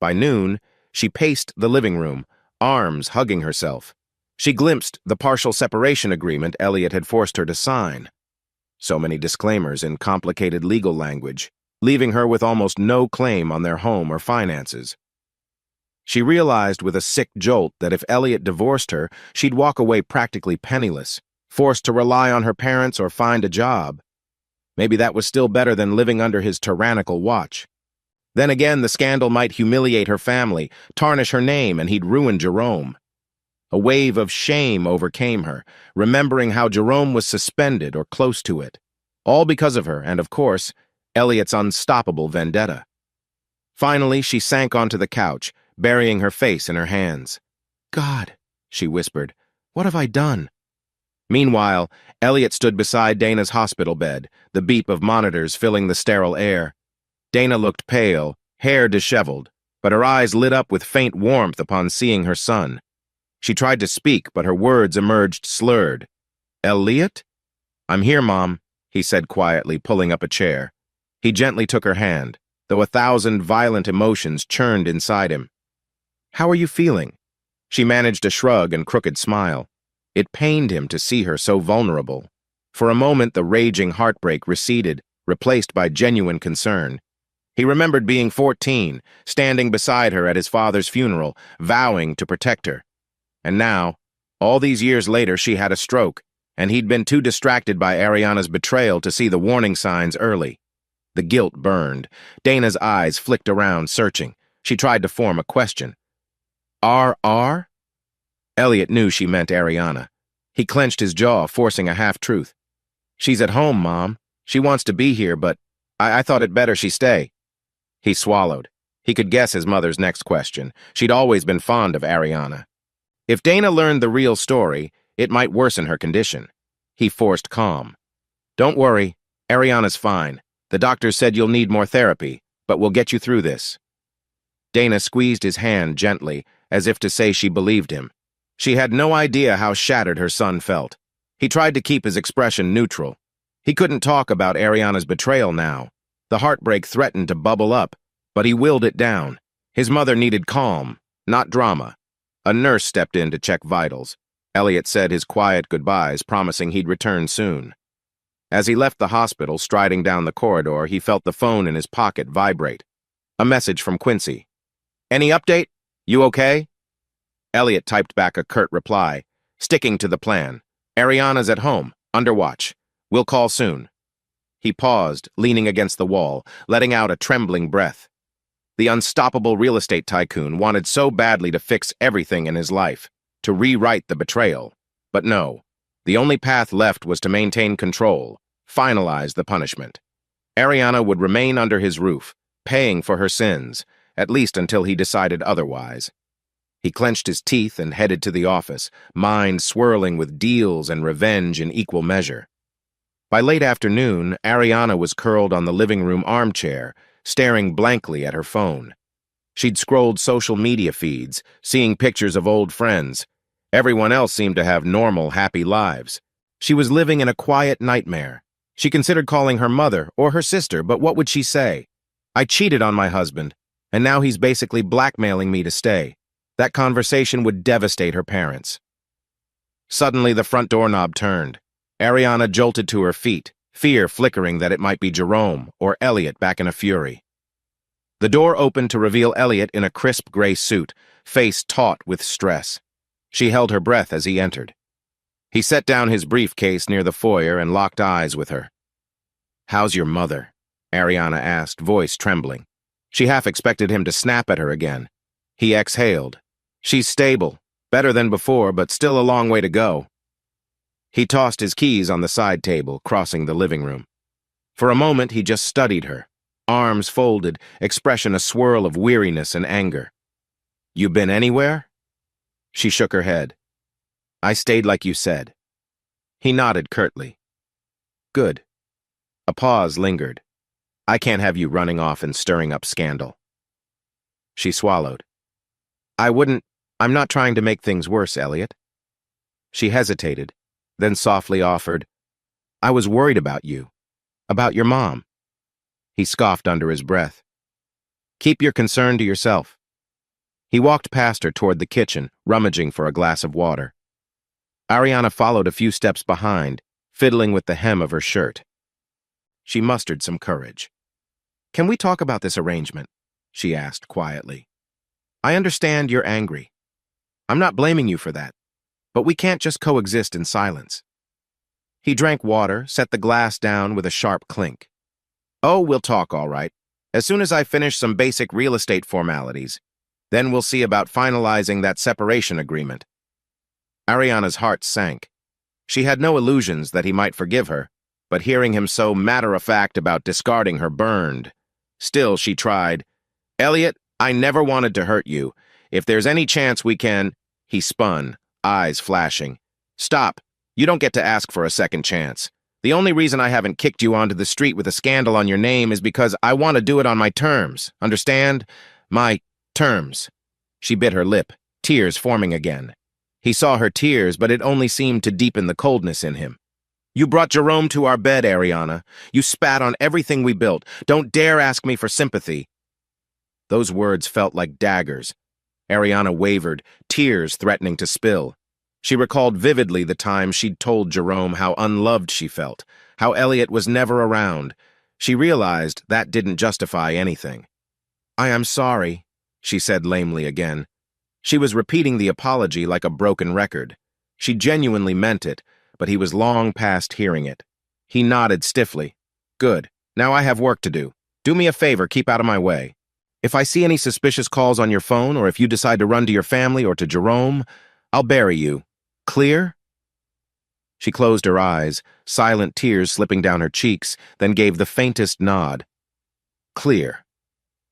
By noon, she paced the living room, arms hugging herself. She glimpsed the partial separation agreement Elliot had forced her to sign. So many disclaimers in complicated legal language, leaving her with almost no claim on their home or finances. She realized with a sick jolt that if Elliot divorced her, she'd walk away practically penniless, forced to rely on her parents or find a job. Maybe that was still better than living under his tyrannical watch. Then again, the scandal might humiliate her family, tarnish her name, and he'd ruin Jerome. A wave of shame overcame her, remembering how Jerome was suspended or close to it. All because of her and, of course, Elliot's unstoppable vendetta. Finally, she sank onto the couch, burying her face in her hands. "God," she whispered, "what have I done?" Meanwhile, Elliot stood beside Dana's hospital bed, the beep of monitors filling the sterile air. Dana looked pale, hair disheveled, but her eyes lit up with faint warmth upon seeing her son. She tried to speak, but her words emerged slurred. "Elliot?" "I'm here, Mom," he said quietly, pulling up a chair. He gently took her hand, though 1,000 violent emotions churned inside him. "How are you feeling?" She managed a shrug and crooked smile. It pained him to see her so vulnerable. For a moment, the raging heartbreak receded, replaced by genuine concern. He remembered being 14, standing beside her at his father's funeral, vowing to protect her. And now, all these years later, she had a stroke, and he'd been too distracted by Ariana's betrayal to see the warning signs early. The guilt burned. Dana's eyes flicked around, searching. She tried to form a question. "R.R.?" Elliot knew she meant Ariana. He clenched his jaw, forcing a half-truth. "She's at home, Mom. She wants to be here, but I thought it better she stay." He swallowed. He could guess his mother's next question. She'd always been fond of Ariana. If Dana learned the real story, it might worsen her condition. He forced calm. "Don't worry. Ariana's fine. The doctor said you'll need more therapy, but we'll get you through this." Dana squeezed his hand gently, as if to say she believed him. She had no idea how shattered her son felt. He tried to keep his expression neutral. He couldn't talk about Ariana's betrayal now. The heartbreak threatened to bubble up, but he willed it down. His mother needed calm, not drama. A nurse stepped in to check vitals. Elliot said his quiet goodbyes, promising he'd return soon. As he left the hospital, striding down the corridor, he felt the phone in his pocket vibrate. A message from Quincy. "Any update? You okay?" Elliot typed back a curt reply, sticking to the plan. "Ariana's at home, under watch. We'll call soon." He paused, leaning against the wall, letting out a trembling breath. The unstoppable real estate tycoon wanted so badly to fix everything in his life, to rewrite the betrayal. But no, the only path left was to maintain control, finalize the punishment. Ariana would remain under his roof, paying for her sins, at least until he decided otherwise. He clenched his teeth and headed to the office, mind swirling with deals and revenge in equal measure. By late afternoon, Ariana was curled on the living room armchair, staring blankly at her phone. She'd scrolled social media feeds, seeing pictures of old friends. Everyone else seemed to have normal, happy lives. She was living in a quiet nightmare. She considered calling her mother or her sister, but what would she say? "I cheated on my husband, and now he's basically blackmailing me to stay." That conversation would devastate her parents. Suddenly, the front doorknob turned. Ariana jolted to her feet, fear flickering that it might be Jerome or Elliot back in a fury. The door opened to reveal Elliot in a crisp gray suit, face taut with stress. She held her breath as he entered. He set down his briefcase near the foyer and locked eyes with her. "How's your mother?" Ariana asked, voice trembling. She half expected him to snap at her again. He exhaled. "She's stable, better than before, but still a long way to go." He tossed his keys on the side table, crossing the living room. For a moment, he just studied her, arms folded, expression a swirl of weariness and anger. "You been anywhere?" She shook her head. "I stayed like you said." He nodded curtly. "Good." A pause lingered. "I can't have you running off and stirring up scandal." She swallowed. I'm not trying to make things worse, Elliot." She hesitated, then softly offered, "I was worried about you, about your mom." He scoffed under his breath. "Keep your concern to yourself." He walked past her toward the kitchen, rummaging for a glass of water. Ariana followed a few steps behind, fiddling with the hem of her shirt. She mustered some courage. "Can we talk about this arrangement?" she asked quietly. "I understand you're angry. I'm not blaming you for that, but we can't just coexist in silence." He drank water, set the glass down with a sharp clink. "Oh, we'll talk, all right. As soon as I finish some basic real estate formalities. Then we'll see about finalizing that separation agreement." Ariana's heart sank. She had no illusions that he might forgive her, but hearing him so matter-of-fact about discarding her burned. Still, she tried. "Elliot, I never wanted to hurt you. If there's any chance we can—" He spun, eyes flashing. "Stop. You don't get to ask for a second chance. The only reason I haven't kicked you onto the street with a scandal on your name is because I want to do it on my terms. Understand? My terms." She bit her lip, tears forming again. He saw her tears, but it only seemed to deepen the coldness in him. "You brought Jerome to our bed, Ariana. You spat on everything we built. Don't dare ask me for sympathy." Those words felt like daggers. Ariana wavered, tears threatening to spill. She recalled vividly the time she'd told Jerome how unloved she felt, how Elliot was never around. She realized that didn't justify anything. "I am sorry," she said lamely again. She was repeating the apology like a broken record. She genuinely meant it, but he was long past hearing it. He nodded stiffly. "Good. Now I have work to do. Do me a favor, keep out of my way. If I see any suspicious calls on your phone, or if you decide to run to your family or to Jerome, I'll bury you. Clear?" She closed her eyes, silent tears slipping down her cheeks, then gave the faintest nod. "Clear."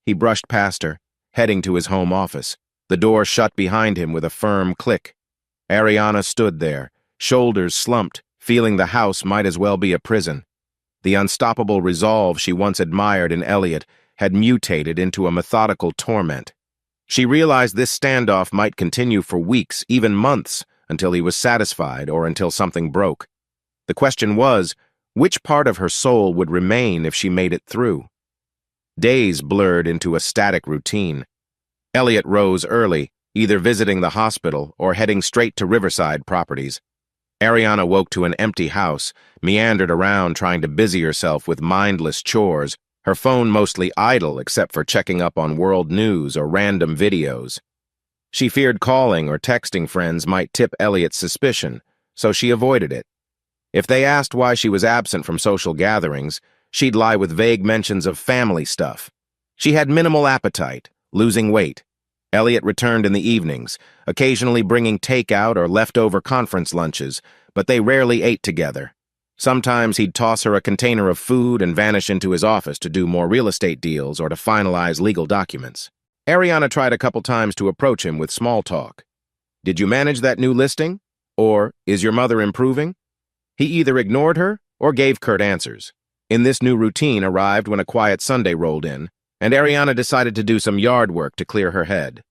He brushed past her, heading to his home office. The door shut behind him with a firm click. Ariana stood there, shoulders slumped, feeling the house might as well be a prison. The unstoppable resolve she once admired in Elliot had mutated into a methodical torment. She realized this standoff might continue for weeks, even months, until he was satisfied or until something broke. The question was, which part of her soul would remain if she made it through? Days blurred into a static routine. Elliot rose early, either visiting the hospital or heading straight to Riverside Properties. Ariana woke to an empty house, meandered around trying to busy herself with mindless chores, her phone mostly idle except for checking up on world news or random videos. She feared calling or texting friends might tip Elliot's suspicion, so she avoided it. If they asked why she was absent from social gatherings, she'd lie with vague mentions of family stuff. She had minimal appetite, losing weight. Elliot returned in the evenings, occasionally bringing takeout or leftover conference lunches, but they rarely ate together. Sometimes he'd toss her a container of food and vanish into his office to do more real estate deals or to finalize legal documents. Ariana tried a couple times to approach him with small talk. "Did you manage that new listing?" Or, "Is your mother improving?" He either ignored her or gave curt answers. In this new routine arrived when a quiet Sunday rolled in, and Ariana decided to do some yard work to clear her head.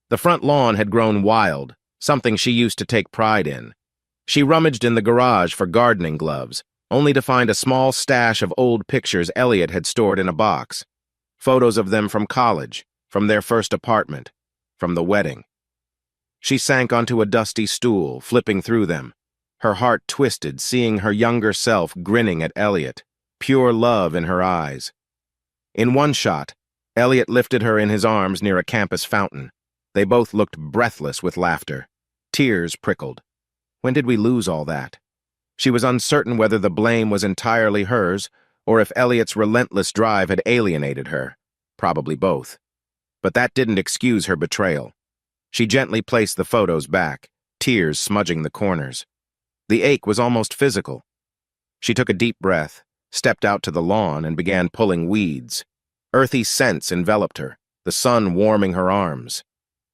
The front lawn had grown wild, something she used to take pride in. She rummaged in the garage for gardening gloves, only to find a small stash of old pictures Elliot had stored in a box. Photos of them from college, from their first apartment, from the wedding. She sank onto a dusty stool, flipping through them. Her heart twisted, seeing her younger self grinning at Elliot, pure love in her eyes. In one shot, Elliot lifted her in his arms near a campus fountain. They both looked breathless with laughter. Tears prickled. When did we lose all that? She was uncertain whether the blame was entirely hers, or if Elliot's relentless drive had alienated her. Probably both. But that didn't excuse her betrayal. She gently placed the photos back, tears smudging the corners. The ache was almost physical. She took a deep breath, stepped out to the lawn, and began pulling weeds. Earthy scents enveloped her, the sun warming her arms.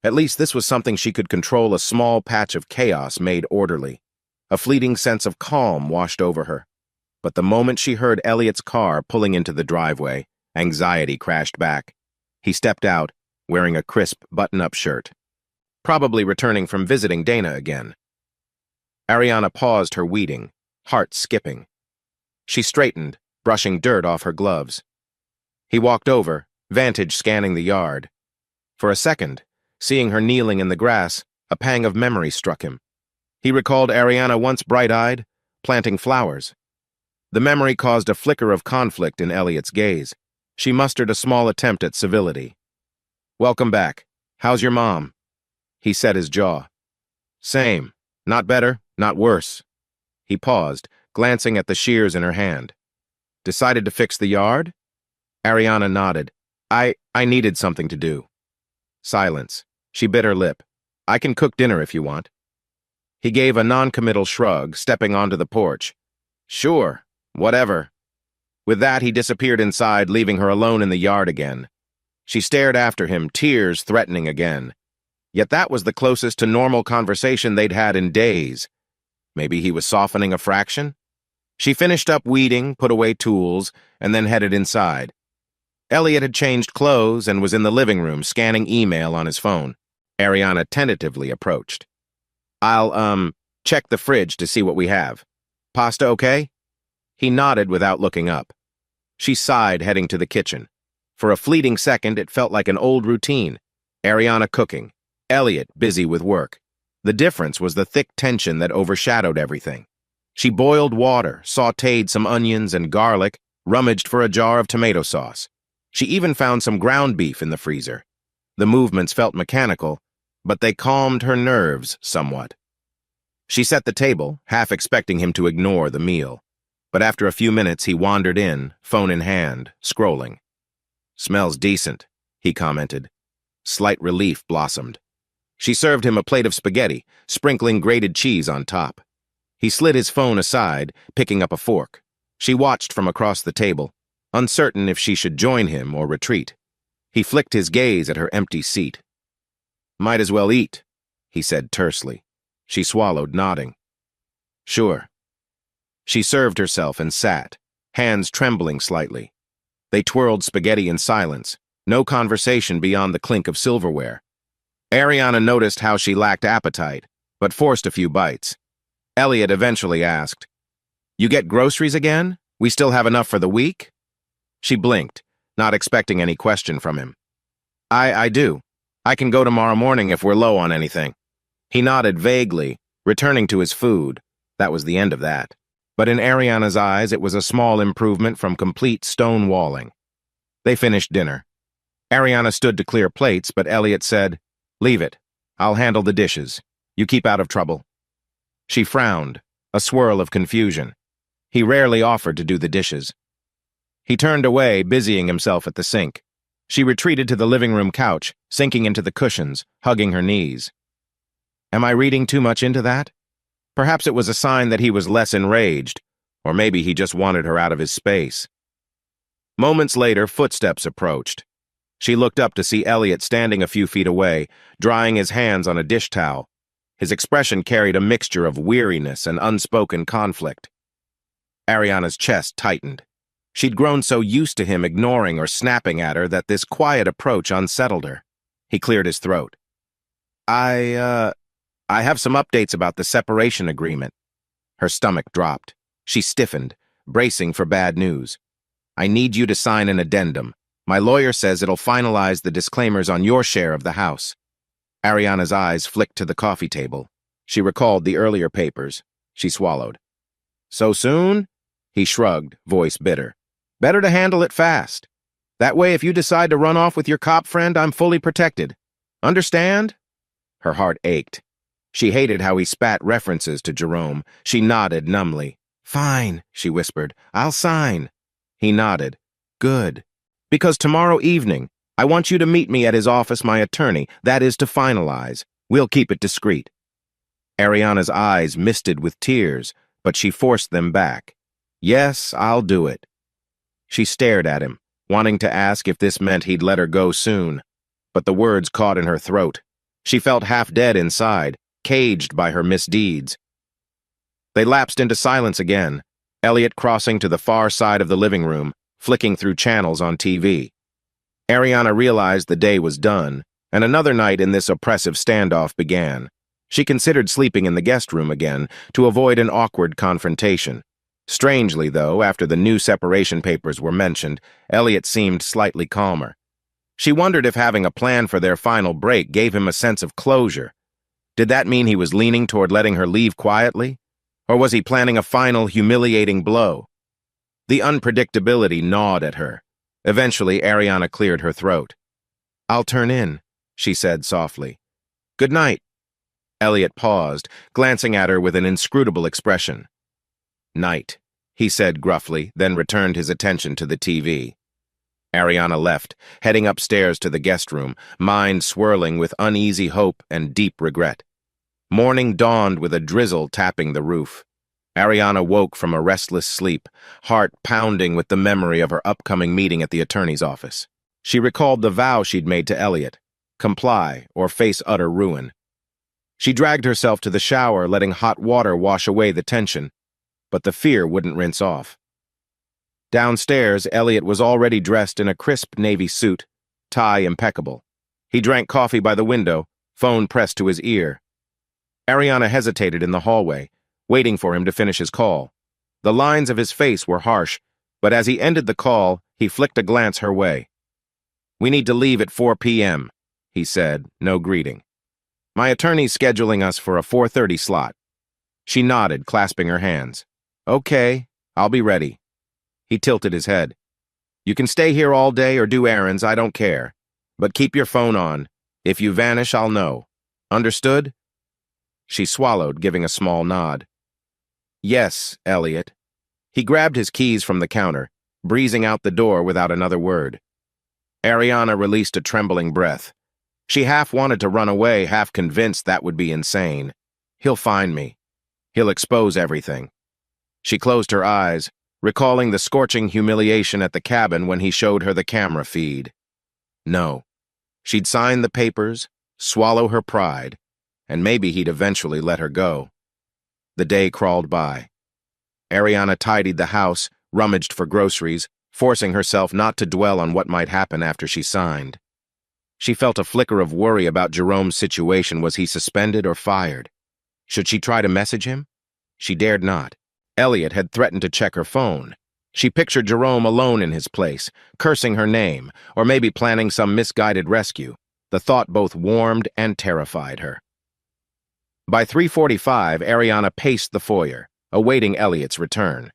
At least this was something she could control. A small patch of chaos made orderly. A fleeting sense of calm washed over her. But the moment she heard Elliot's car pulling into the driveway, anxiety crashed back. He stepped out, wearing a crisp button-up shirt. Probably returning from visiting Dana again. Ariana paused her weeding, heart skipping. She straightened, brushing dirt off her gloves. He walked over, vantage scanning the yard. For a second, seeing her kneeling in the grass, a pang of memory struck him. He recalled Ariana once bright-eyed, planting flowers. The memory caused a flicker of conflict in Elliot's gaze. She mustered a small attempt at civility. "Welcome back. How's your mom?" He set his jaw. "Same. Not better, not worse." He paused, glancing at the shears in her hand. "Decided to fix the yard?" Ariana nodded. I needed something to do." Silence. She bit her lip. "I can cook dinner if you want." He gave a non-committal shrug, stepping onto the porch. Sure, whatever. With that, he disappeared inside, leaving her alone in the yard again. She stared after him, tears threatening again. Yet that was the closest to normal conversation they'd had in days. Maybe he was softening a fraction? She finished up weeding, put away tools, and then headed inside. Elliot had changed clothes and was in the living room, scanning email on his phone. Ariana tentatively approached. I'll, check the fridge to see what we have. Pasta okay? He nodded without looking up. She sighed, heading to the kitchen. For a fleeting second, it felt like an old routine. Ariana cooking, Elliot busy with work. The difference was the thick tension that overshadowed everything. She boiled water, sautéed some onions and garlic, rummaged for a jar of tomato sauce. She even found some ground beef in the freezer. The movements felt mechanical, but they calmed her nerves somewhat. She set the table, half expecting him to ignore the meal. But after a few minutes, he wandered in, phone in hand, scrolling. Smells decent, he commented. Slight relief blossomed. She served him a plate of spaghetti, sprinkling grated cheese on top. He slid his phone aside, picking up a fork. She watched from across the table, uncertain if she should join him or retreat. He flicked his gaze at her empty seat. Might as well eat, he said tersely. She swallowed, nodding. Sure. She served herself and sat, hands trembling slightly. They twirled spaghetti in silence, no conversation beyond the clink of silverware. Ariana noticed how she lacked appetite, but forced a few bites. Elliot eventually asked, You get groceries again? We still have enough for the week? She blinked, not expecting any question from him. I do. I can go tomorrow morning if we're low on anything. He nodded vaguely, returning to his food. That was the end of that. But in Ariana's eyes, it was a small improvement from complete stonewalling. They finished dinner. Ariana stood to clear plates, but Elliot said, Leave it. I'll handle the dishes. You keep out of trouble. She frowned, a swirl of confusion. He rarely offered to do the dishes. He turned away, busying himself at the sink. She retreated to the living room couch, sinking into the cushions, hugging her knees. Am I reading too much into that? Perhaps it was a sign that he was less enraged, or maybe he just wanted her out of his space. Moments later, footsteps approached. She looked up to see Elliot standing a few feet away, drying his hands on a dish towel. His expression carried a mixture of weariness and unspoken conflict. Ariana's chest tightened. She'd grown so used to him ignoring or snapping at her that this quiet approach unsettled her. He cleared his throat. I have some updates about the separation agreement. Her stomach dropped. She stiffened, bracing for bad news. I need you to sign an addendum. My lawyer says it'll finalize the disclaimers on your share of the house. Ariana's eyes flicked to the coffee table. She recalled the earlier papers. She swallowed. So soon? He shrugged, voice bitter. Better to handle it fast. That way, if you decide to run off with your cop friend, I'm fully protected. Understand? Her heart ached. She hated how he spat references to Jerome. She nodded numbly. Fine, she whispered. I'll sign. He nodded. Good. Because tomorrow evening, I want you to meet me at his office, my attorney. That is to finalize. We'll keep it discreet. Ariana's eyes misted with tears, but she forced them back. Yes, I'll do it. She stared at him, wanting to ask if this meant he'd let her go soon. But the words caught in her throat. She felt half dead inside, caged by her misdeeds. They lapsed into silence again, Elliot crossing to the far side of the living room, flicking through channels on TV. Ariana realized the day was done, and another night in this oppressive standoff began. She considered sleeping in the guest room again to avoid an awkward confrontation. Strangely, though, after the new separation papers were mentioned, Elliot seemed slightly calmer. She wondered if having a plan for their final break gave him a sense of closure. Did that mean he was leaning toward letting her leave quietly? Or was he planning a final humiliating blow? The unpredictability gnawed at her. Eventually, Ariana cleared her throat. I'll turn in, she said softly. Good night. Elliot paused, glancing at her with an inscrutable expression. Night, he said gruffly, then returned his attention to the TV. Ariana left, heading upstairs to the guest room, mind swirling with uneasy hope and deep regret. Morning dawned with a drizzle tapping the roof. Ariana woke from a restless sleep, heart pounding with the memory of her upcoming meeting at the attorney's office. She recalled the vow she'd made to Elliot: comply or face utter ruin. She dragged herself to the shower, letting hot water wash away the tension, but the fear wouldn't rinse off. Downstairs, Elliot was already dressed in a crisp navy suit, tie impeccable. He drank coffee by the window, phone pressed to his ear. Ariana hesitated in the hallway, waiting for him to finish his call. The lines of his face were harsh, but as he ended the call, he flicked a glance her way. "We need to leave at 4 p.m., he said, no greeting. "My attorney's scheduling us for a 4:30 slot." She nodded, clasping her hands. "Okay, I'll be ready." He tilted his head. "You can stay here all day or do errands, I don't care. But keep your phone on. If you vanish, I'll know. Understood?" She swallowed, giving a small nod. "Yes, Elliot." He grabbed his keys from the counter, breezing out the door without another word. Ariana released a trembling breath. She half wanted to run away, half convinced that would be insane. He'll find me. He'll expose everything. She closed her eyes, recalling the scorching humiliation at the cabin when he showed her the camera feed. No. She'd sign the papers, swallow her pride, and maybe he'd eventually let her go. The day crawled by. Ariana tidied the house, rummaged for groceries, forcing herself not to dwell on what might happen after she signed. She felt a flicker of worry about Jerome's situation. Was he suspended or fired? Should she try to message him? She dared not. Elliot had threatened to check her phone. She pictured Jerome alone in his place, cursing her name, or maybe planning some misguided rescue. The thought both warmed and terrified her. By 3:45, Ariana paced the foyer, awaiting Elliot's return.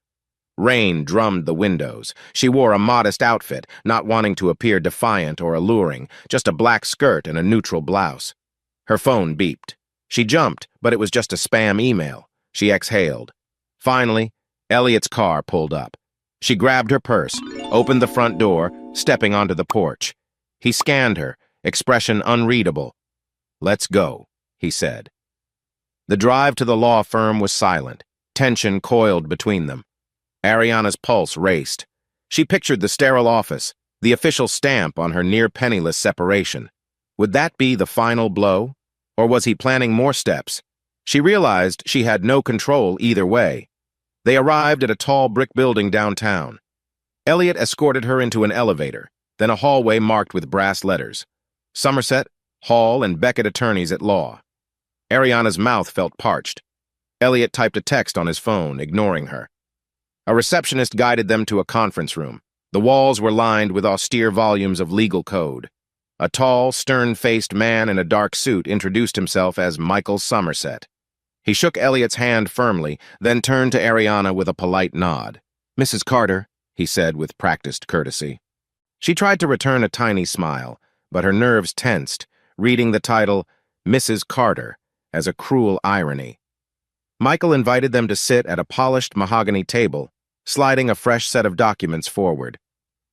Rain drummed the windows. She wore a modest outfit, not wanting to appear defiant or alluring, just a black skirt and a neutral blouse. Her phone beeped. She jumped, but it was just a spam email. She exhaled. Finally, Elliot's car pulled up. She grabbed her purse, opened the front door, stepping onto the porch. He scanned her, expression unreadable. "Let's go," he said. The drive to the law firm was silent. Tension coiled between them. Ariana's pulse raced. She pictured the sterile office, the official stamp on her near-penniless separation. Would that be the final blow? Or was he planning more steps? She realized she had no control either way. They arrived at a tall brick building downtown. Elliot escorted her into an elevator, then a hallway marked with brass letters: Somerset, Hall, and Beckett Attorneys at Law. Ariana's mouth felt parched. Elliot typed a text on his phone, ignoring her. A receptionist guided them to a conference room. The walls were lined with austere volumes of legal code. A tall, stern-faced man in a dark suit introduced himself as Michael Somerset. He shook Elliot's hand firmly, then turned to Ariana with a polite nod. "Mrs. Carter," he said with practiced courtesy. She tried to return a tiny smile, but her nerves tensed, reading the title, Mrs. Carter, as a cruel irony. Michael invited them to sit at a polished mahogany table, sliding a fresh set of documents forward.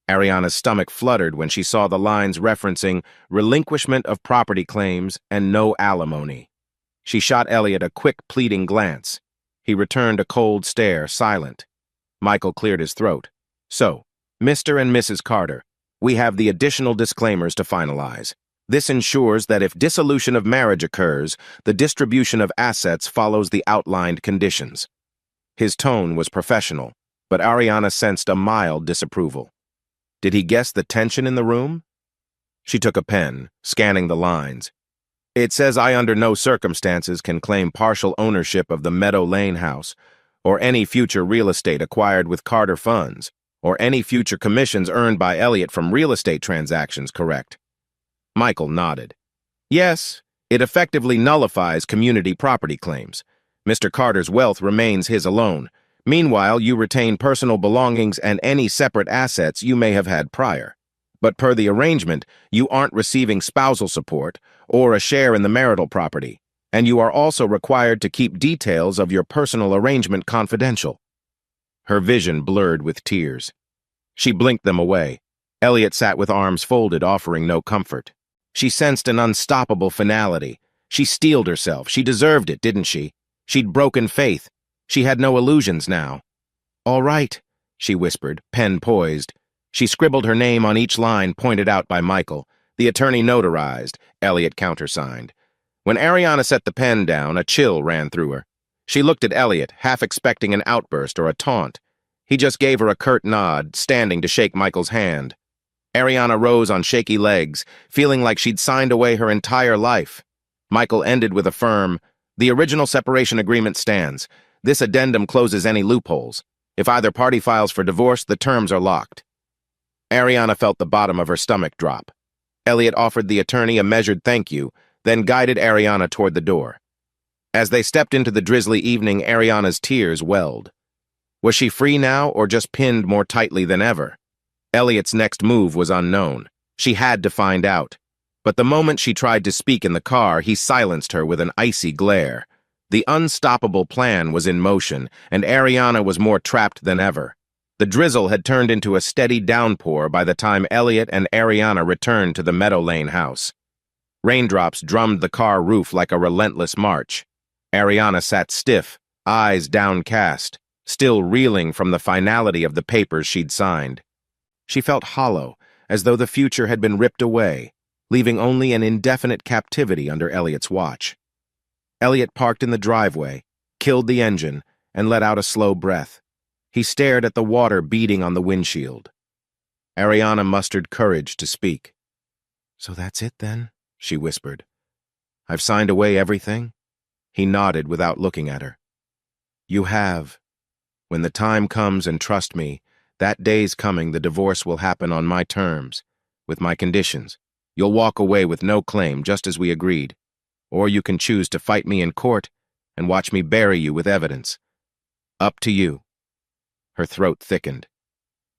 Ariana's stomach fluttered when she saw the lines referencing relinquishment of property claims and no alimony. She shot Elliot a quick, pleading glance. He returned a cold stare, silent. Michael cleared his throat. "So, Mr. and Mrs. Carter, we have the additional disclaimers to finalize. This ensures that if dissolution of marriage occurs, the distribution of assets follows the outlined conditions." His tone was professional, but Ariana sensed a mild disapproval. Did he guess the tension in the room? She took a pen, scanning the lines. "It says I under no circumstances can claim partial ownership of the Meadow Lane house, or any future real estate acquired with Carter funds, or any future commissions earned by Elliot from real estate transactions, correct?" Michael nodded. "Yes, it effectively nullifies community property claims. Mr. Carter's wealth remains his alone. Meanwhile, you retain personal belongings and any separate assets you may have had prior. But per the arrangement, you aren't receiving spousal support or a share in the marital property, and you are also required to keep details of your personal arrangement confidential." Her vision blurred with tears. She blinked them away. Elliot sat with arms folded, offering no comfort. She sensed an unstoppable finality, She steeled herself. She deserved it, didn't she? She'd broken faith. She had no illusions now. "All right," she whispered, pen poised. She scribbled her name on each line pointed out by Michael. The attorney notarized. Elliot countersigned. When Ariana set the pen down, a chill ran through her. She looked at Elliot, half expecting an outburst or a taunt. He just gave her a curt nod, standing to shake Michael's hand. Ariana rose on shaky legs, feeling like she'd signed away her entire life. Michael ended with a firm, "The original separation agreement stands. This addendum closes any loopholes. If either party files for divorce, the terms are locked." Ariana felt the bottom of her stomach drop. Elliot offered the attorney a measured thank you, then guided Ariana toward the door. As they stepped into the drizzly evening, Ariana's tears welled. Was she free now, or just pinned more tightly than ever? Elliot's next move was unknown. She had to find out. But the moment she tried to speak in the car, he silenced her with an icy glare. The unstoppable plan was in motion, and Ariana was more trapped than ever. The drizzle had turned into a steady downpour by the time Elliot and Ariana returned to the Meadow Lane house. Raindrops drummed the car roof like a relentless march. Ariana sat stiff, eyes downcast, still reeling from the finality of the papers she'd signed. She felt hollow, as though the future had been ripped away, leaving only an indefinite captivity under Elliot's watch. Elliot parked in the driveway, killed the engine, and let out a slow breath. He stared at the water beating on the windshield. Ariana mustered courage to speak. "So that's it then?" she whispered. "I've signed away everything?" He nodded without looking at her. "You have. When the time comes, and trust me, that day's coming, the divorce will happen on my terms, with my conditions. You'll walk away with no claim, just as we agreed. Or you can choose to fight me in court and watch me bury you with evidence. Up to you." Her throat thickened.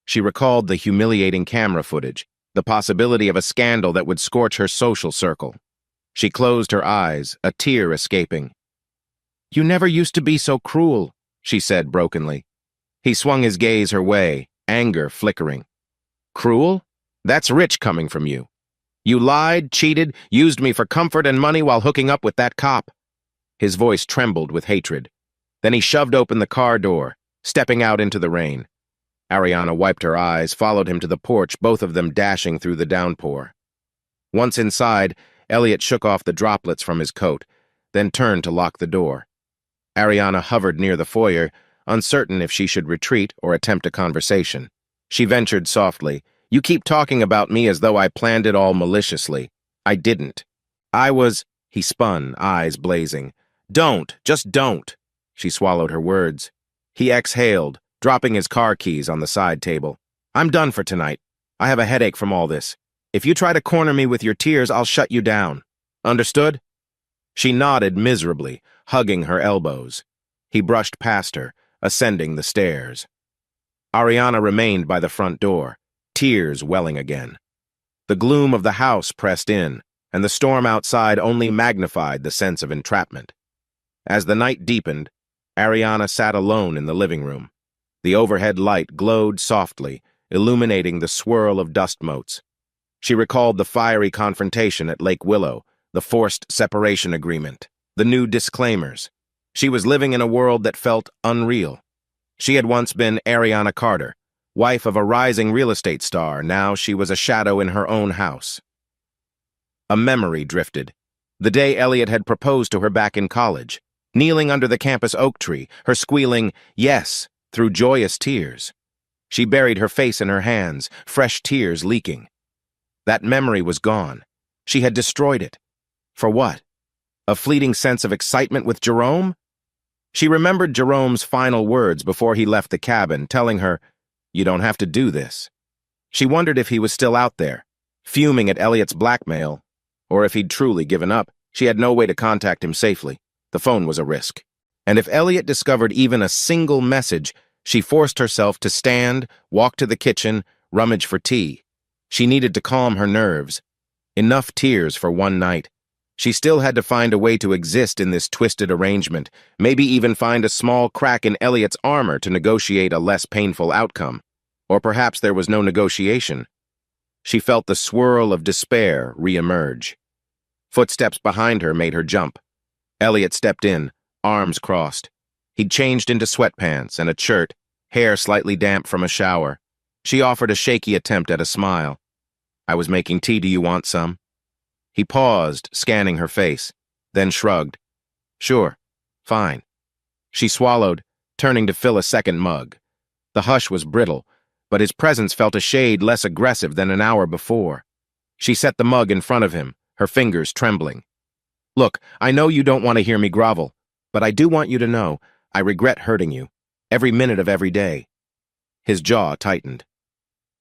She recalled the humiliating camera footage, the possibility of a scandal that would scorch her social circle. She closed her eyes, a tear escaping. "You never used to be so cruel," she said brokenly. He swung his gaze her way, anger flickering. "Cruel? That's rich coming from you. You lied, cheated, used me for comfort and money while hooking up with that cop." His voice trembled with hatred. Then he shoved open the car door, stepping out into the rain. Ariana wiped her eyes, followed him to the porch, both of them dashing through the downpour. Once inside, Elliot shook off the droplets from his coat, then turned to lock the door. Ariana hovered near the foyer, uncertain if she should retreat or attempt a conversation. She ventured softly, "You keep talking about me as though I planned it all maliciously. I didn't. I was—" He spun, eyes blazing. "Don't, just don't." She swallowed her words. He exhaled, dropping his car keys on the side table. "I'm done for tonight. I have a headache from all this. If you try to corner me with your tears, I'll shut you down. Understood?" She nodded miserably, hugging her elbows. He brushed past her, ascending the stairs. Ariana remained by the front door, tears welling again. The gloom of the house pressed in, and the storm outside only magnified the sense of entrapment. As the night deepened, Ariana sat alone in the living room. The overhead light glowed softly, illuminating the swirl of dust motes. She recalled the fiery confrontation at Lake Willow, the forced separation agreement, the new disclaimers. She was living in a world that felt unreal. She had once been Ariana Carter, wife of a rising real estate star. Now she was a shadow in her own house. A memory drifted. The day Elliot had proposed to her back in college, kneeling under the campus oak tree, her squealing, "Yes," through joyous tears. She buried her face in her hands, fresh tears leaking. That memory was gone. She had destroyed it. For what? A fleeting sense of excitement with Jerome? She remembered Jerome's final words before he left the cabin, telling her, "You don't have to do this." She wondered if he was still out there, fuming at Elliot's blackmail, or if he'd truly given up. She had no way to contact him safely. The phone was a risk. And if Elliot discovered even a single message, she forced herself to stand, walk to the kitchen, rummage for tea. She needed to calm her nerves. Enough tears for one night. She still had to find a way to exist in this twisted arrangement, maybe even find a small crack in Elliot's armor to negotiate a less painful outcome. Or perhaps there was no negotiation. She felt the swirl of despair re-emerge. Footsteps behind her made her jump. Elliot stepped in, arms crossed. He'd changed into sweatpants and a shirt, hair slightly damp from a shower. She offered a shaky attempt at a smile. "I was making tea. Do you want some?" He paused, scanning her face, then shrugged. "Sure, fine." She swallowed, turning to fill a second mug. The hush was brittle, but his presence felt a shade less aggressive than an hour before. She set the mug in front of him, her fingers trembling. "Look, I know you don't want to hear me grovel, but I do want you to know I regret hurting you, every minute of every day." His jaw tightened.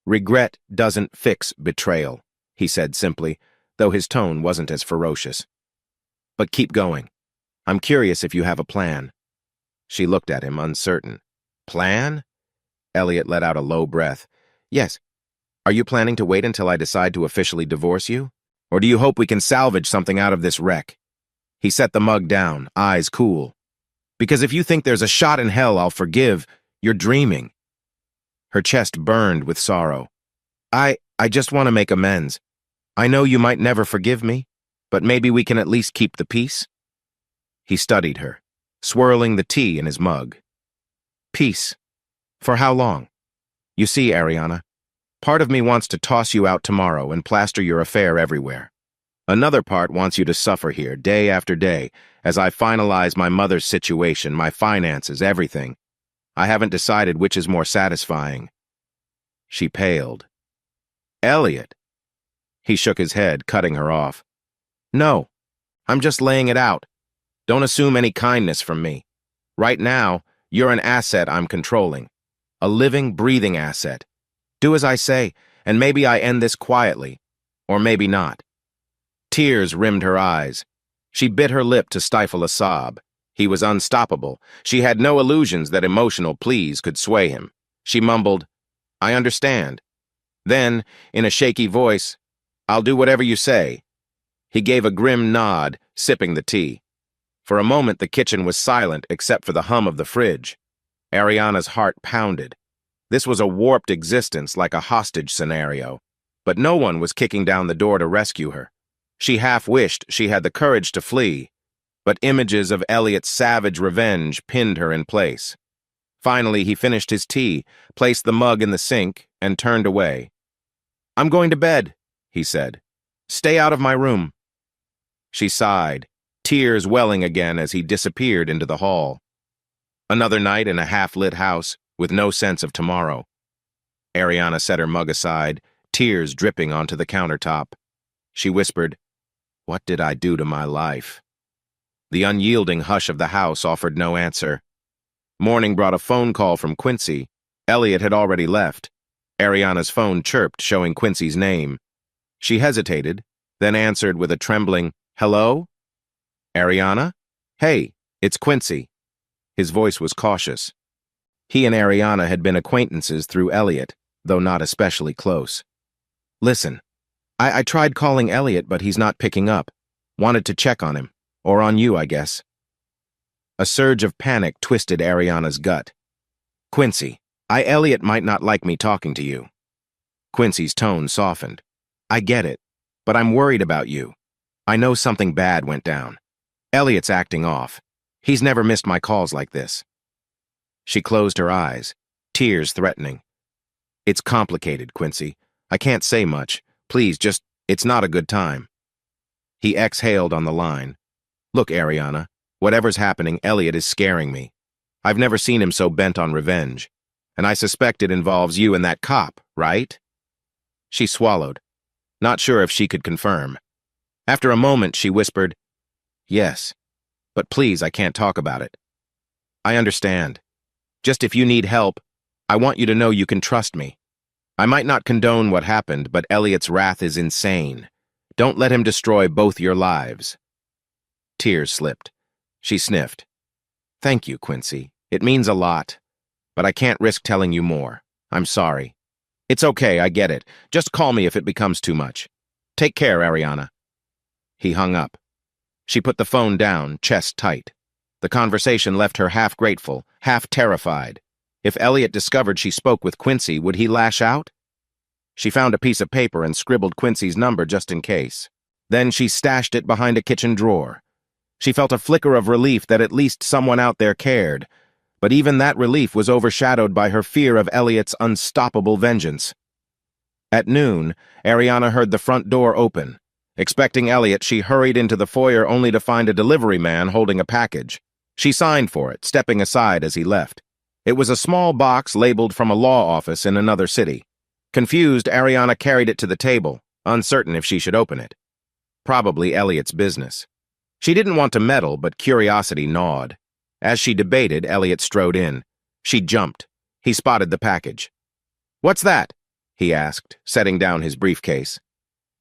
"Regret doesn't fix betrayal," he said simply, though his tone wasn't as ferocious. "But keep going. I'm curious if you have a plan." She looked at him, uncertain. "Plan?" Elliot let out a low breath. "Yes. Are you planning to wait until I decide to officially divorce you? Or do you hope we can salvage something out of this wreck?" He set the mug down, eyes cool. "Because if you think there's a shot in hell I'll forgive, you're dreaming." Her chest burned with sorrow. I just want to make amends. I know you might never forgive me, but maybe we can at least keep the peace." He studied her, swirling the tea in his mug. "Peace? For how long? You see, Ariana, part of me wants to toss you out tomorrow and plaster your affair everywhere. Another part wants you to suffer here day after day as I finalize my mother's situation, my finances, everything. I haven't decided which is more satisfying." She paled. "Elliot." He shook his head, cutting her off. "No, I'm just laying it out. Don't assume any kindness from me. Right now, you're an asset I'm controlling. A living, breathing asset. Do as I say, and maybe I end this quietly. Or maybe not." Tears rimmed her eyes. She bit her lip to stifle a sob. He was unstoppable. She had no illusions that emotional pleas could sway him. She mumbled, "I understand." Then, in a shaky voice, "I'll do whatever you say." He gave a grim nod, sipping the tea. For a moment, the kitchen was silent except for the hum of the fridge. Ariana's heart pounded. This was a warped existence like a hostage scenario, but no one was kicking down the door to rescue her. She half wished she had the courage to flee, but images of Elliot's savage revenge pinned her in place. Finally, he finished his tea, placed the mug in the sink, and turned away. "I'm going to bed," he said. "Stay out of my room." She sighed, tears welling again as he disappeared into the hall. Another night in a half-lit house, with no sense of tomorrow. Ariana set her mug aside, tears dripping onto the countertop. She whispered, "What did I do to my life?" The unyielding hush of the house offered no answer. Morning brought a phone call from Quincy. Elliot had already left. Ariana's phone chirped, showing Quincy's name. She hesitated, then answered with a trembling, "Hello? Ariana? Hey, it's Quincy." His voice was cautious. He and Ariana had been acquaintances through Elliot, though not especially close. "Listen, I tried calling Elliot, but he's not picking up. Wanted to check on him. Or on you, I guess." A surge of panic twisted Ariana's gut. "Quincy, Elliot might not like me talking to you." Quincy's tone softened. "I get it, but I'm worried about you. I know something bad went down. Elliot's acting off. He's never missed my calls like this." She closed her eyes, tears threatening. "It's complicated, Quincy. I can't say much. Please, it's not a good time." He exhaled on the line. "Look, Ariana, whatever's happening, Elliot is scaring me. I've never seen him so bent on revenge. And I suspect it involves you and that cop, right?" She swallowed, not sure if she could confirm. After a moment, she whispered, "Yes, but please, I can't talk about it." "I understand. Just if you need help, I want you to know you can trust me. I might not condone what happened, but Elliot's wrath is insane. Don't let him destroy both your lives." Tears slipped. She sniffed. "Thank you, Quincy. It means a lot. But I can't risk telling you more. I'm sorry." "It's okay, I get it. Just call me if it becomes too much. Take care, Ariana." He hung up. She put the phone down, chest tight. The conversation left her half grateful, half terrified. If Elliot discovered she spoke with Quincy, would he lash out? She found a piece of paper and scribbled Quincy's number just in case. Then she stashed it behind a kitchen drawer. She felt a flicker of relief that at least someone out there cared, but even that relief was overshadowed by her fear of Elliot's unstoppable vengeance. At noon, Ariana heard the front door open. Expecting Elliot, she hurried into the foyer only to find a delivery man holding a package. She signed for it, stepping aside as he left. It was a small box labeled from a law office in another city. Confused, Ariana carried it to the table, uncertain if she should open it. Probably Elliot's business. She didn't want to meddle, but curiosity gnawed. As she debated, Elliot strode in. She jumped. He spotted the package. "What's that?" he asked, setting down his briefcase.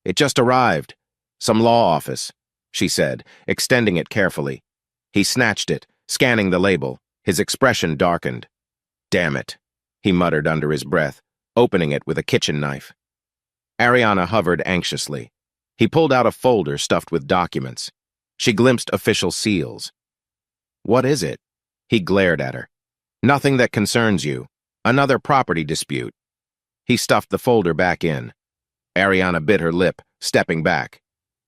"It just arrived. Some law office," she said, extending it carefully. He snatched it, scanning the label. His expression darkened. "Damn it," he muttered under his breath, opening it with a kitchen knife. Ariana hovered anxiously. He pulled out a folder stuffed with documents. She glimpsed official seals. "What is it?" He glared at her. "Nothing that concerns you. Another property dispute." He stuffed the folder back in. Ariana bit her lip, stepping back.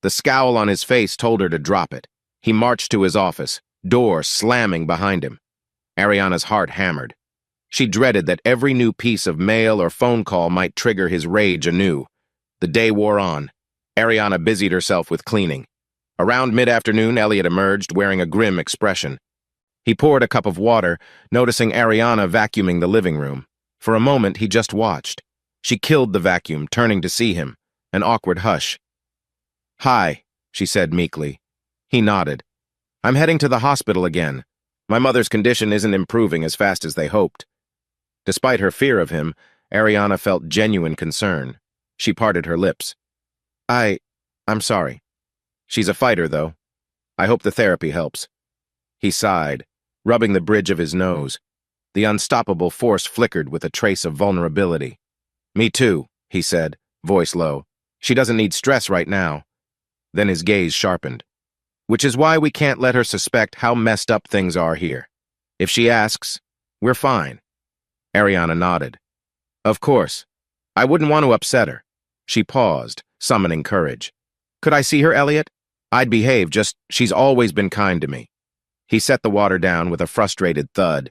The scowl on his face told her to drop it. He marched to his office, door slamming behind him. Ariana's heart hammered. She dreaded that every new piece of mail or phone call might trigger his rage anew. The day wore on. Ariana busied herself with cleaning. Around mid-afternoon, Elliot emerged, wearing a grim expression. He poured a cup of water, noticing Ariana vacuuming the living room. For a moment, he just watched. She killed the vacuum, turning to see him. An awkward hush. "Hi," she said meekly. He nodded. "I'm heading to the hospital again. My mother's condition isn't improving as fast as they hoped." Despite her fear of him, Ariana felt genuine concern. She parted her lips. I'm sorry. She's a fighter, though. I hope the therapy helps." He sighed, rubbing the bridge of his nose. The unstoppable force flickered with a trace of vulnerability. "Me too," he said, voice low. "She doesn't need stress right now." Then his gaze sharpened. "Which is why we can't let her suspect how messed up things are here. If she asks, we're fine." Ariana nodded. "Of course. I wouldn't want to upset her." She paused, summoning courage. "Could I see her, Elliot? I'd behave, just she's always been kind to me." He set the water down with a frustrated thud.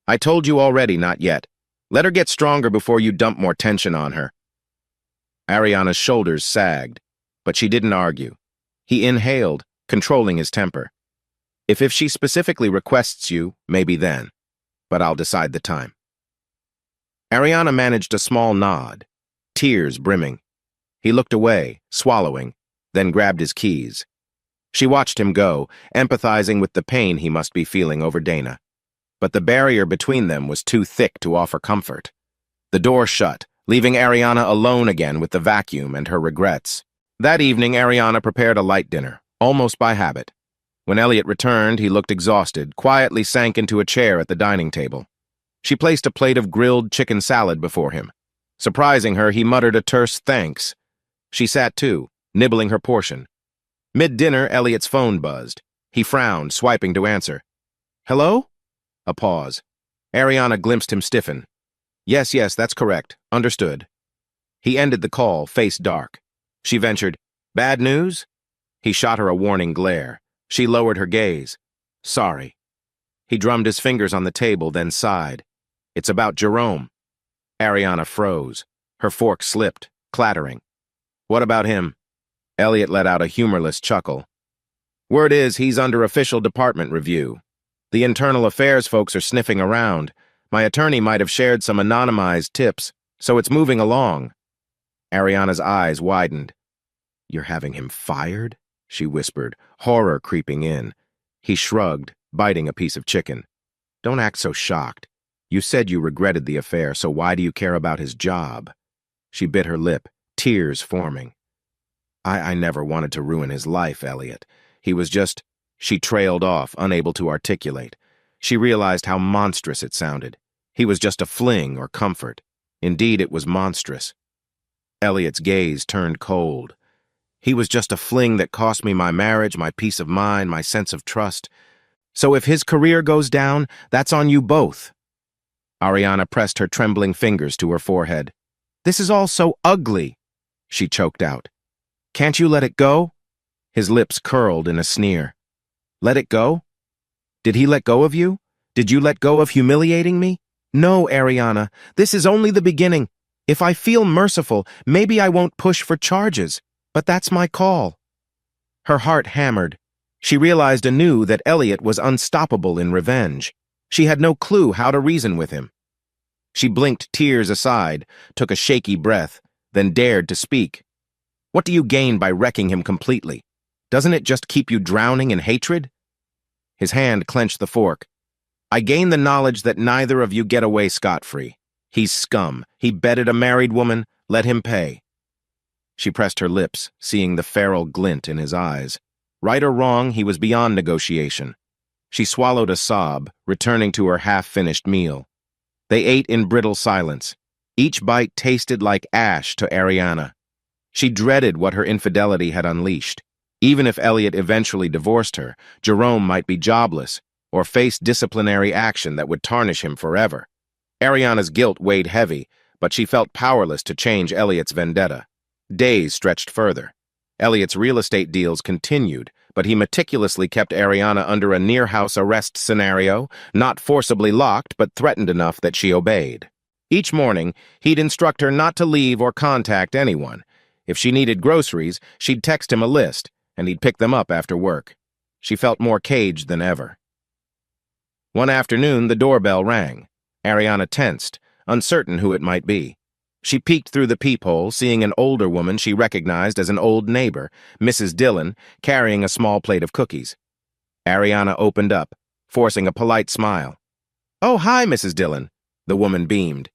"I told you already, not yet. Let her get stronger before you dump more tension on her." Ariana's shoulders sagged, but she didn't argue. He inhaled, controlling his temper. If she specifically requests you, maybe then. But I'll decide the time." Ariana managed a small nod, tears brimming. He looked away, swallowing, then grabbed his keys. She watched him go, empathizing with the pain he must be feeling over Dana. But the barrier between them was too thick to offer comfort. The door shut, leaving Ariana alone again with the vacuum and her regrets. That evening, Ariana prepared a light dinner, almost by habit. When Elliot returned, he looked exhausted, quietly sank into a chair at the dining table. She placed a plate of grilled chicken salad before him. Surprising her, he muttered a terse thanks. She sat too, nibbling her portion. Mid-dinner, Elliot's phone buzzed. He frowned, swiping to answer. "Hello?" A pause. Ariana glimpsed him stiffen. Yes, that's correct. Understood." He ended the call, face dark. She ventured, "Bad news?" He shot her a warning glare. She lowered her gaze. "Sorry." He drummed his fingers on the table, then sighed. "It's about Jerome." Ariana froze. Her fork slipped, clattering. "What about him?" Elliot let out a humorless chuckle. "Word is he's under official department review. The internal affairs folks are sniffing around. My attorney might have shared some anonymized tips, so it's moving along." Ariana's eyes widened. "You're having him fired?" she whispered, horror creeping in. He shrugged, biting a piece of chicken. "Don't act so shocked. You said you regretted the affair, so why do you care about his job?" She bit her lip, tears forming. I never wanted to ruin his life, Elliot. He was just..." She trailed off, unable to articulate. She realized how monstrous it sounded. He was just a fling or comfort. Indeed, it was monstrous. Elliot's gaze turned cold. "He was just a fling that cost me my marriage, my peace of mind, my sense of trust. So if his career goes down, that's on you both." Ariana pressed her trembling fingers to her forehead. "This is all so ugly," she choked out. "Can't you let it go?" His lips curled in a sneer. Let it go? Did he let go of you? Did you let go of humiliating me? No, Ariana, this is only the beginning. If I feel merciful, maybe I won't push for charges, but that's my call. Her heart hammered. She realized anew that Elliot was unstoppable in revenge. She had no clue how to reason with him. She blinked tears aside, took a shaky breath, then dared to speak. What do you gain by wrecking him completely? Doesn't it just keep you drowning in hatred? His hand clenched the fork. I gain the knowledge that neither of you get away scot-free. He's scum. He bedded a married woman. Let him pay. She pressed her lips, seeing the feral glint in his eyes. Right or wrong, he was beyond negotiation. She swallowed a sob, returning to her half-finished meal. They ate in brittle silence. Each bite tasted like ash to Ariana. She dreaded what her infidelity had unleashed. Even if Elliot eventually divorced her, Jerome might be jobless or face disciplinary action that would tarnish him forever. Ariana's guilt weighed heavy, but she felt powerless to change Elliot's vendetta. Days stretched further. Elliot's real estate deals continued, but he meticulously kept Ariana under a near-house arrest scenario, not forcibly locked, but threatened enough that she obeyed. Each morning, he'd instruct her not to leave or contact anyone. If she needed groceries, she'd text him a list, and he'd pick them up after work. She felt more caged than ever. One afternoon, the doorbell rang. Ariana tensed, uncertain who it might be. She peeked through the peephole, seeing an older woman she recognized as an old neighbor, Mrs. Dillon, carrying a small plate of cookies. Ariana opened up, forcing a polite smile. "Oh, hi, Mrs. Dillon," the woman beamed.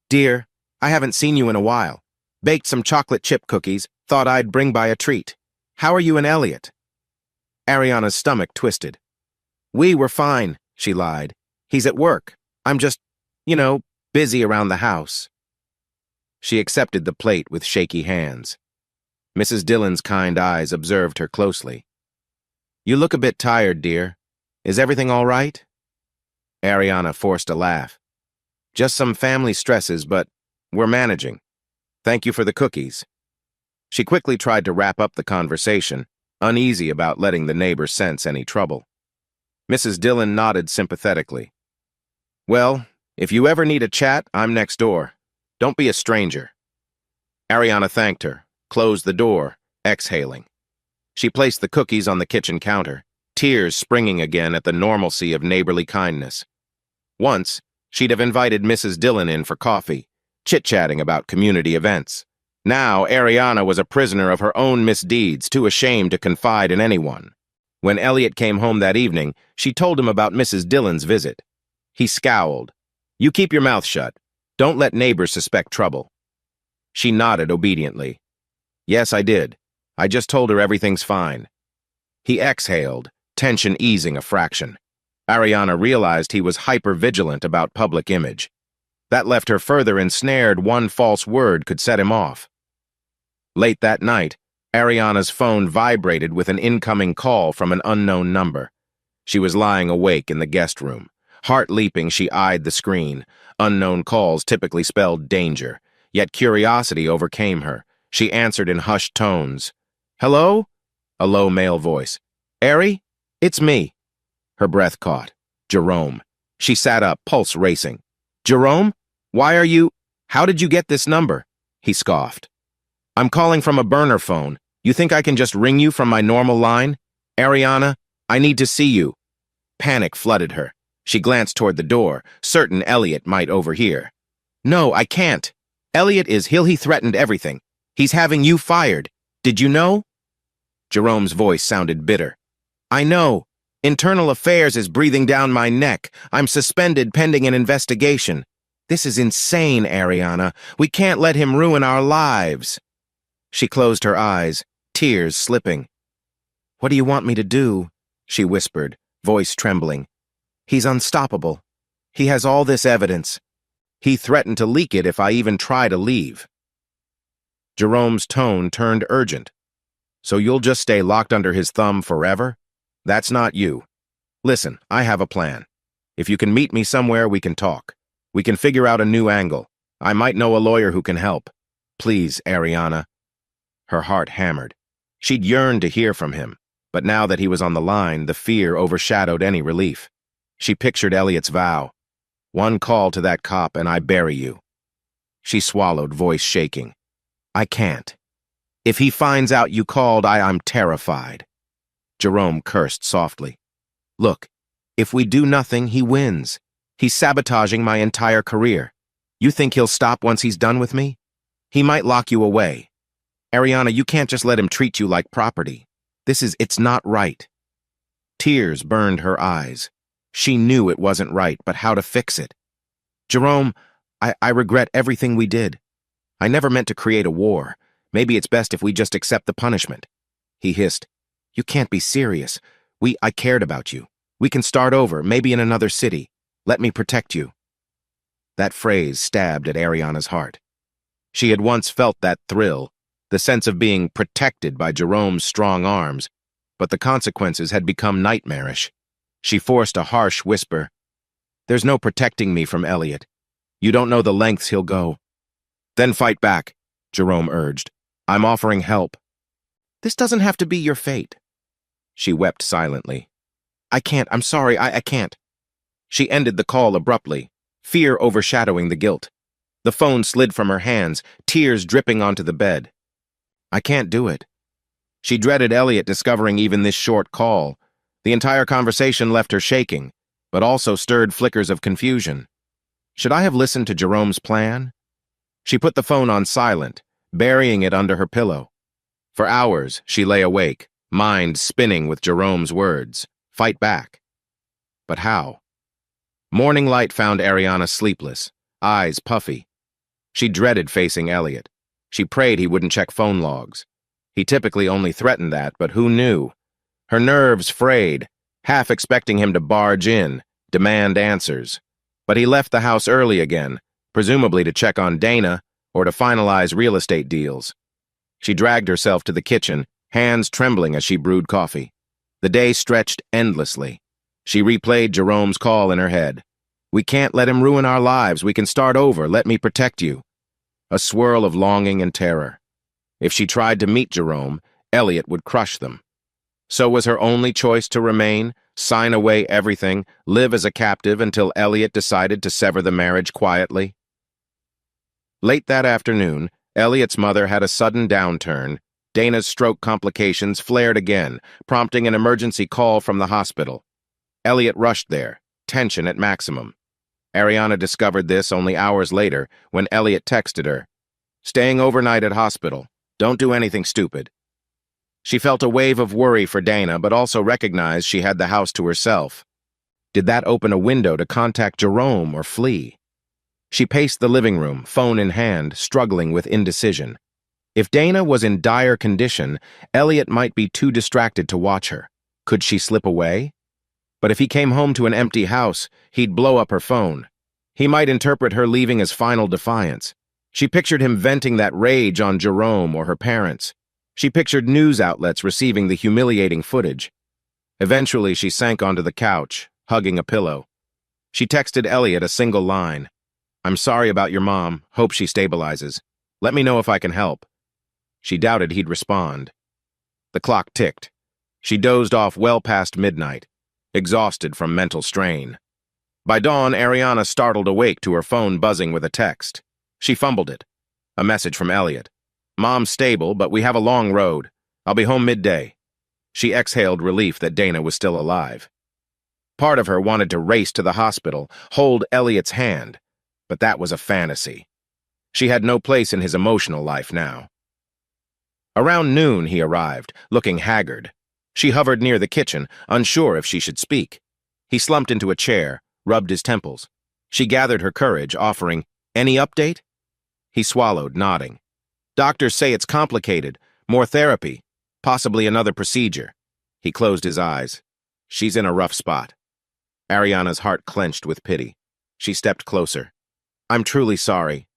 "Dear, I haven't seen you in a while. Baked some chocolate chip cookies, thought I'd bring by a treat. How are you and Elliot?" Ariana's stomach twisted. "We were fine," she lied. "He's at work. I'm just, busy around the house." She accepted the plate with shaky hands. Mrs. Dillon's kind eyes observed her closely. "You look a bit tired, dear. Is everything all right?" Ariana forced a laugh. "Just some family stresses, but we're managing. Thank you for the cookies." She quickly tried to wrap up the conversation, uneasy about letting the neighbor sense any trouble. Mrs. Dillon nodded sympathetically. "Well, if you ever need a chat, I'm next door. Don't be a stranger." Ariana thanked her, closed the door, exhaling. She placed the cookies on the kitchen counter, tears springing again at the normalcy of neighborly kindness. Once, she'd have invited Mrs. Dillon in for coffee, chit-chatting about community events. Now, Ariana was a prisoner of her own misdeeds, too ashamed to confide in anyone. When Elliot came home that evening, she told him about Mrs. Dillon's visit. He scowled. "You keep your mouth shut. Don't let neighbors suspect trouble." She nodded obediently. "Yes, I did. I just told her everything's fine." He exhaled, tension easing a fraction. Ariana realized he was hyper-vigilant about public image. That left her further ensnared. One false word could set him off. Late that night, Ariana's phone vibrated with an incoming call from an unknown number. She was lying awake in the guest room. Heart leaping, she eyed the screen. Unknown calls typically spelled danger, yet curiosity overcame her. She answered in hushed tones. "Hello?" A low male voice. "Ari? It's me." Her breath caught. Jerome. She sat up, pulse racing. "Jerome? Why are you— How did you get this number?" He scoffed. "I'm calling from a burner phone. You think I can just ring you from my normal line? Ariana, I need to see you." Panic flooded her. She glanced toward the door, certain Elliot might overhear. "No, I can't. Elliot is— He threatened everything. He's having you fired. Did you know?" Jerome's voice sounded bitter. "I know. Internal Affairs is breathing down my neck. I'm suspended pending an investigation. This is insane, Ariana. We can't let him ruin our lives." She closed her eyes, tears slipping. "What do you want me to do?" she whispered, voice trembling. "He's unstoppable. He has all this evidence. He threatened to leak it if I even try to leave." Jerome's tone turned urgent. "So you'll just stay locked under his thumb forever? That's not you. Listen, I have a plan. If you can meet me somewhere, we can talk. We can figure out a new angle. I might know a lawyer who can help. Please, Ariana." Her heart hammered. She'd yearned to hear from him, but now that he was on the line, the fear overshadowed any relief. She pictured Elliot's vow. One call to that cop and I bury you. She swallowed, voice shaking. I can't. If he finds out you called, I'm terrified. Jerome cursed softly. Look, if we do nothing, he wins. He's sabotaging my entire career. You think he'll stop once he's done with me? He might lock you away. Ariana, you can't just let him treat you like property. It's not right. Tears burned her eyes. She knew it wasn't right, but how to fix it? Jerome, I regret everything we did. I never meant to create a war. Maybe it's best if we just accept the punishment. He hissed. You can't be serious. I cared about you. We can start over, maybe in another city. Let me protect you. That phrase stabbed at Ariana's heart. She had once felt that thrill, the sense of being protected by Jerome's strong arms, but the consequences had become nightmarish. She forced a harsh whisper. There's no protecting me from Elliot. You don't know the lengths he'll go. Then fight back, Jerome urged. I'm offering help. This doesn't have to be your fate. She wept silently. I can't, I'm sorry, I can't. She ended the call abruptly, fear overshadowing the guilt. The phone slid from her hands, tears dripping onto the bed. I can't do it. She dreaded Elliot discovering even this short call. The entire conversation left her shaking, but also stirred flickers of confusion. Should I have listened to Jerome's plan? She put the phone on silent, burying it under her pillow. For hours, she lay awake, mind spinning with Jerome's words. Fight back. But how? Morning light found Ariana sleepless, eyes puffy. She dreaded facing Elliot. She prayed he wouldn't check phone logs. He typically only threatened that, but who knew? Her nerves frayed, half expecting him to barge in, demand answers. But he left the house early again, presumably to check on Dana or to finalize real estate deals. She dragged herself to the kitchen, hands trembling as she brewed coffee. The day stretched endlessly. She replayed Jerome's call in her head. We can't let him ruin our lives. We can start over. Let me protect you. A swirl of longing and terror. If she tried to meet Jerome, Elliot would crush them. So was her only choice to remain, sign away everything, live as a captive until Elliot decided to sever the marriage quietly? Late that afternoon, Elliot's mother had a sudden downturn. Dana's stroke complications flared again, prompting an emergency call from the hospital. Elliot rushed there, tension at maximum. Ariana discovered this only hours later when Elliot texted her, "Staying overnight at hospital. Don't do anything stupid." She felt a wave of worry for Dana, but also recognized she had the house to herself. Did that open a window to contact Jerome or flee? She paced the living room, phone in hand, struggling with indecision. If Dana was in dire condition, Elliot might be too distracted to watch her. Could she slip away? But if he came home to an empty house, he'd blow up her phone. He might interpret her leaving as final defiance. She pictured him venting that rage on Jerome or her parents. She pictured news outlets receiving the humiliating footage. Eventually, she sank onto the couch, hugging a pillow. She texted Elliot a single line. I'm sorry about your mom. Hope she stabilizes. Let me know if I can help. She doubted he'd respond. The clock ticked. She dozed off well past midnight, exhausted from mental strain. By dawn, Ariana startled awake to her phone buzzing with a text. She fumbled it. A message from Elliot. Mom's stable, but we have a long road. I'll be home midday. She exhaled relief that Dana was still alive. Part of her wanted to race to the hospital, hold Elliot's hand, but that was a fantasy. She had no place in his emotional life now. Around noon, he arrived, looking haggard. She hovered near the kitchen, unsure if she should speak. He slumped into a chair, rubbed his temples. She gathered her courage, offering, "Any update?" He swallowed, nodding. "Doctors say it's complicated. More therapy. Possibly another procedure." He closed his eyes. She's in a rough spot. Ariana's heart clenched with pity. She stepped closer. "I'm truly sorry.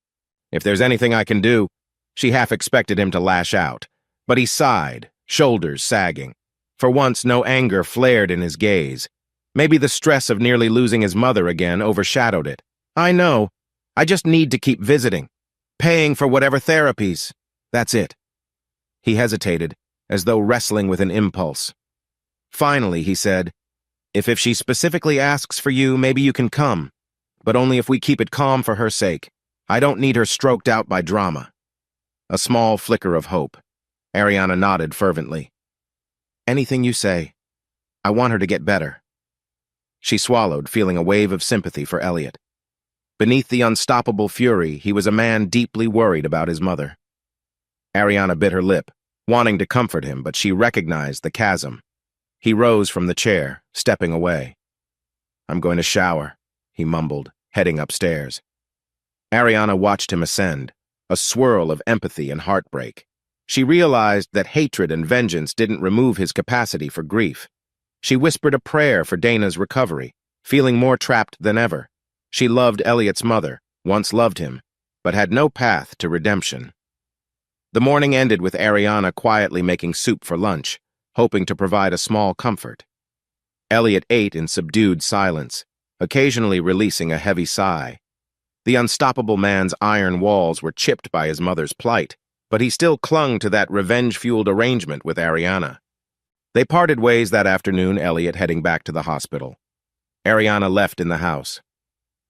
If there's anything I can do..." She half expected him to lash out, but he sighed, shoulders sagging. For once, no anger flared in his gaze. Maybe the stress of nearly losing his mother again overshadowed it. "I know. I just need to keep visiting. Paying for whatever therapies. That's it." He hesitated. as though wrestling with an impulse. Finally, he said, If she specifically asks for you, maybe you can come, but only if we keep it calm for her sake. I don't need her stroked out by drama." A small flicker of hope. Ariana nodded fervently. "Anything you say. I want her to get better." She swallowed, feeling a wave of sympathy for Elliot. Beneath the unstoppable fury, he was a man deeply worried about his mother. Ariana bit her lip, wanting to comfort him, but she recognized the chasm. He rose from the chair, stepping away. "I'm going to shower," he mumbled, heading upstairs. Ariana watched him ascend, a swirl of empathy and heartbreak. She realized that hatred and vengeance didn't remove his capacity for grief. She whispered a prayer for Dana's recovery, feeling more trapped than ever. She loved Elliot's mother, once loved him, but had no path to redemption. The morning ended with Ariana quietly making soup for lunch, hoping to provide a small comfort. Elliot ate in subdued silence, occasionally releasing a heavy sigh. The unstoppable man's iron walls were chipped by his mother's plight, but he still clung to that revenge-fueled arrangement with Ariana. They parted ways that afternoon, Elliot heading back to the hospital. Ariana left in the house.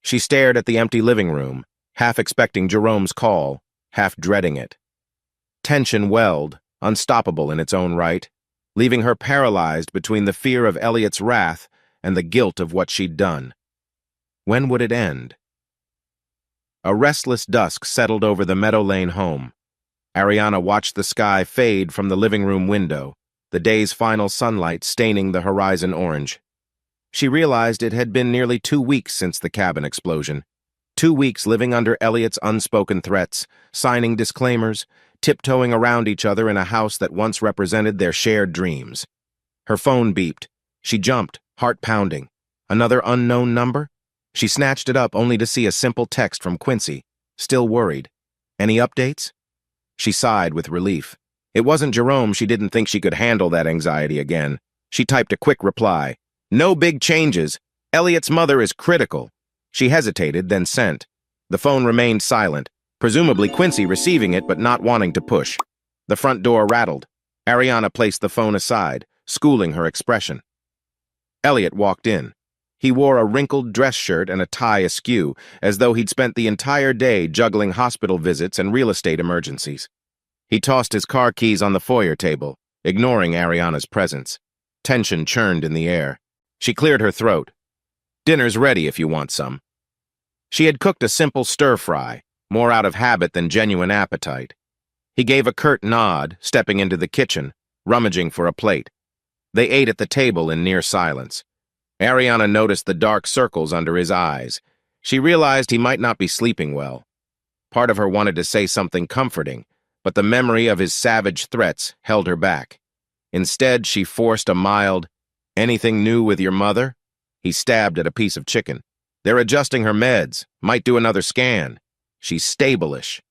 She stared at the empty living room, half expecting Jerome's call, half dreading it. Tension welled, unstoppable in its own right, leaving her paralyzed between the fear of Elliot's wrath and the guilt of what she'd done. When would it end? A restless dusk settled over the Meadow Lane home. Ariana watched the sky fade from the living room window, the day's final sunlight staining the horizon orange. She realized it had been nearly 2 weeks since the cabin explosion. 2 weeks living under Elliot's unspoken threats, signing disclaimers, tiptoeing around each other in a house that once represented their shared dreams. Her phone beeped. She jumped, heart pounding. Another unknown number? She snatched it up only to see a simple text from Quincy, still worried. Any updates? She sighed with relief. It wasn't Jerome. She didn't think she could handle that anxiety again. She typed a quick reply. "No big changes. Elliot's mother is critical." She hesitated, then sent. The phone remained silent, presumably Quincy receiving it but not wanting to push. The front door rattled. Ariana placed the phone aside, schooling her expression. Elliot walked in. He wore a wrinkled dress shirt and a tie askew, as though he'd spent the entire day juggling hospital visits and real estate emergencies. He tossed his car keys on the foyer table, ignoring Ariana's presence. Tension churned in the air. She cleared her throat. "Dinner's ready if you want some." She had cooked a simple stir-fry, more out of habit than genuine appetite. He gave a curt nod, stepping into the kitchen, rummaging for a plate. They ate at the table in near silence. Ariana noticed the dark circles under his eyes. She realized he might not be sleeping well. Part of her wanted to say something comforting, but the memory of his savage threats held her back. Instead, she forced a mild, "Anything new with your mother?" He stabbed at a piece of chicken. "They're adjusting her meds. Might do another scan. She's stable-ish."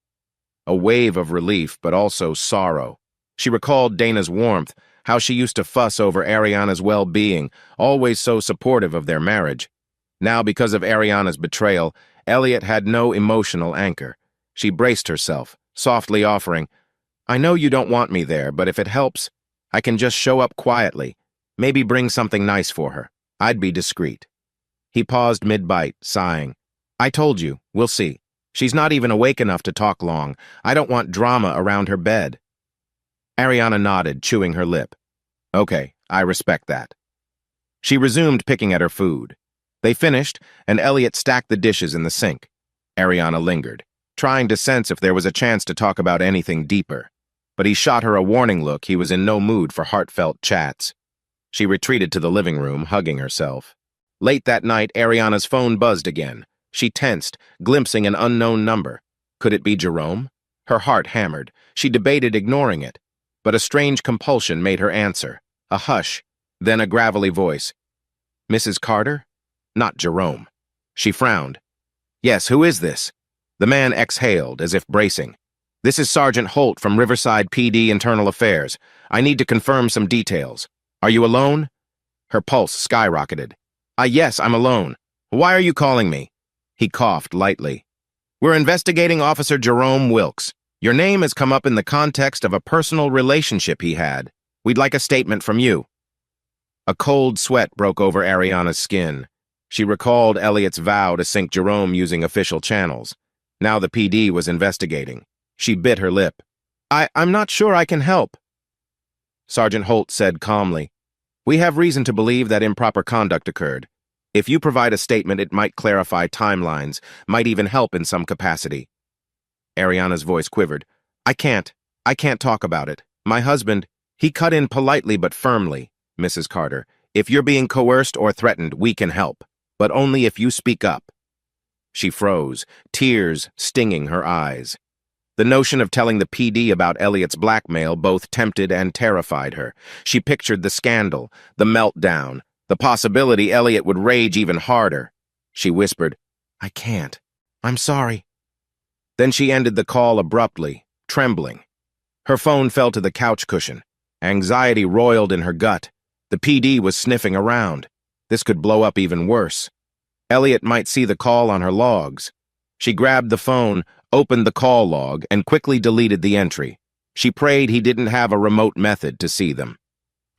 A wave of relief, but also sorrow. She recalled Dana's warmth, how she used to fuss over Ariana's well-being, always so supportive of their marriage. Now, because of Ariana's betrayal, Elliot had no emotional anchor. She braced herself, softly offering, "I know you don't want me there, but if it helps, I can just show up quietly. Maybe bring something nice for her. I'd be discreet." He paused mid-bite, sighing. "I told you, we'll see. She's not even awake enough to talk long. I don't want drama around her bed." Ariana nodded, chewing her lip. "Okay, I respect that." She resumed picking at her food. They finished, and Elliot stacked the dishes in the sink. Ariana lingered, trying to sense if there was a chance to talk about anything deeper. But he shot her a warning look. He was in no mood for heartfelt chats. She retreated to the living room, hugging herself. Late that night, Ariana's phone buzzed again. She tensed, glimpsing an unknown number. Could it be Jerome? Her heart hammered. She debated ignoring it. But a strange compulsion made her answer. A hush, then a gravelly voice. "Mrs. Carter? Not Jerome." She frowned. "Yes, who is this?" The man exhaled, as if bracing. "This is Sergeant Holt from Riverside PD Internal Affairs. I need to confirm some details. Are you alone?" Her pulse skyrocketed. Yes, I'm alone. Why are you calling me?" He coughed lightly. "We're investigating Officer Jerome Wilkes. Your name has come up in the context of a personal relationship he had." We'd like a statement from you." A cold sweat broke over Ariana's skin. She recalled Elliot's vow to sink Jerome using official channels. Now the PD was investigating. She bit her lip. I'm not sure I can help." Sergeant Holt said calmly, "We have reason to believe that improper conduct occurred. If you provide a statement, it might clarify timelines, might even help in some capacity." Ariana's voice quivered. I can't talk about it. My husband, he cut in politely but firmly. Mrs. Carter, if you're being coerced or threatened, we can help, but only if you speak up." She froze, tears stinging her eyes. The notion of telling the PD about Elliot's blackmail both tempted and terrified her. She pictured the scandal, the meltdown, the possibility Elliot would rage even harder. She whispered, "I can't. I'm sorry." Then she ended the call abruptly, trembling. Her phone fell to the couch cushion. Anxiety roiled in her gut. The PD was sniffing around. This could blow up even worse. Elliot might see the call on her logs. She grabbed the phone, opened the call log, and quickly deleted the entry. She prayed he didn't have a remote method to see them.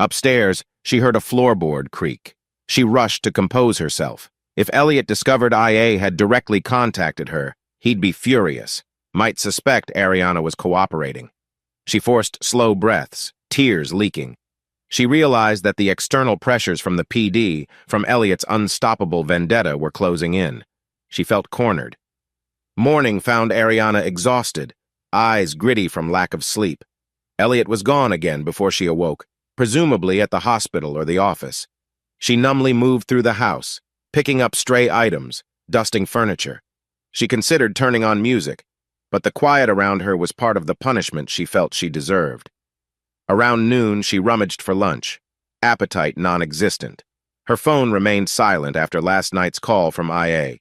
Upstairs, she heard a floorboard creak. She rushed to compose herself. If Elliot discovered IA had directly contacted her, he'd be furious, might suspect Ariana was cooperating. She forced slow breaths, tears leaking. She realized that the external pressures from the PD, from Elliot's unstoppable vendetta, were closing in. She felt cornered. Morning found Ariana exhausted, eyes gritty from lack of sleep. Elliot was gone again before she awoke, presumably at the hospital or the office. She numbly moved through the house, picking up stray items, dusting furniture. She considered turning on music, but the quiet around her was part of the punishment she felt she deserved. Around noon, she rummaged for lunch, appetite non-existent. Her phone remained silent after last night's call from IA.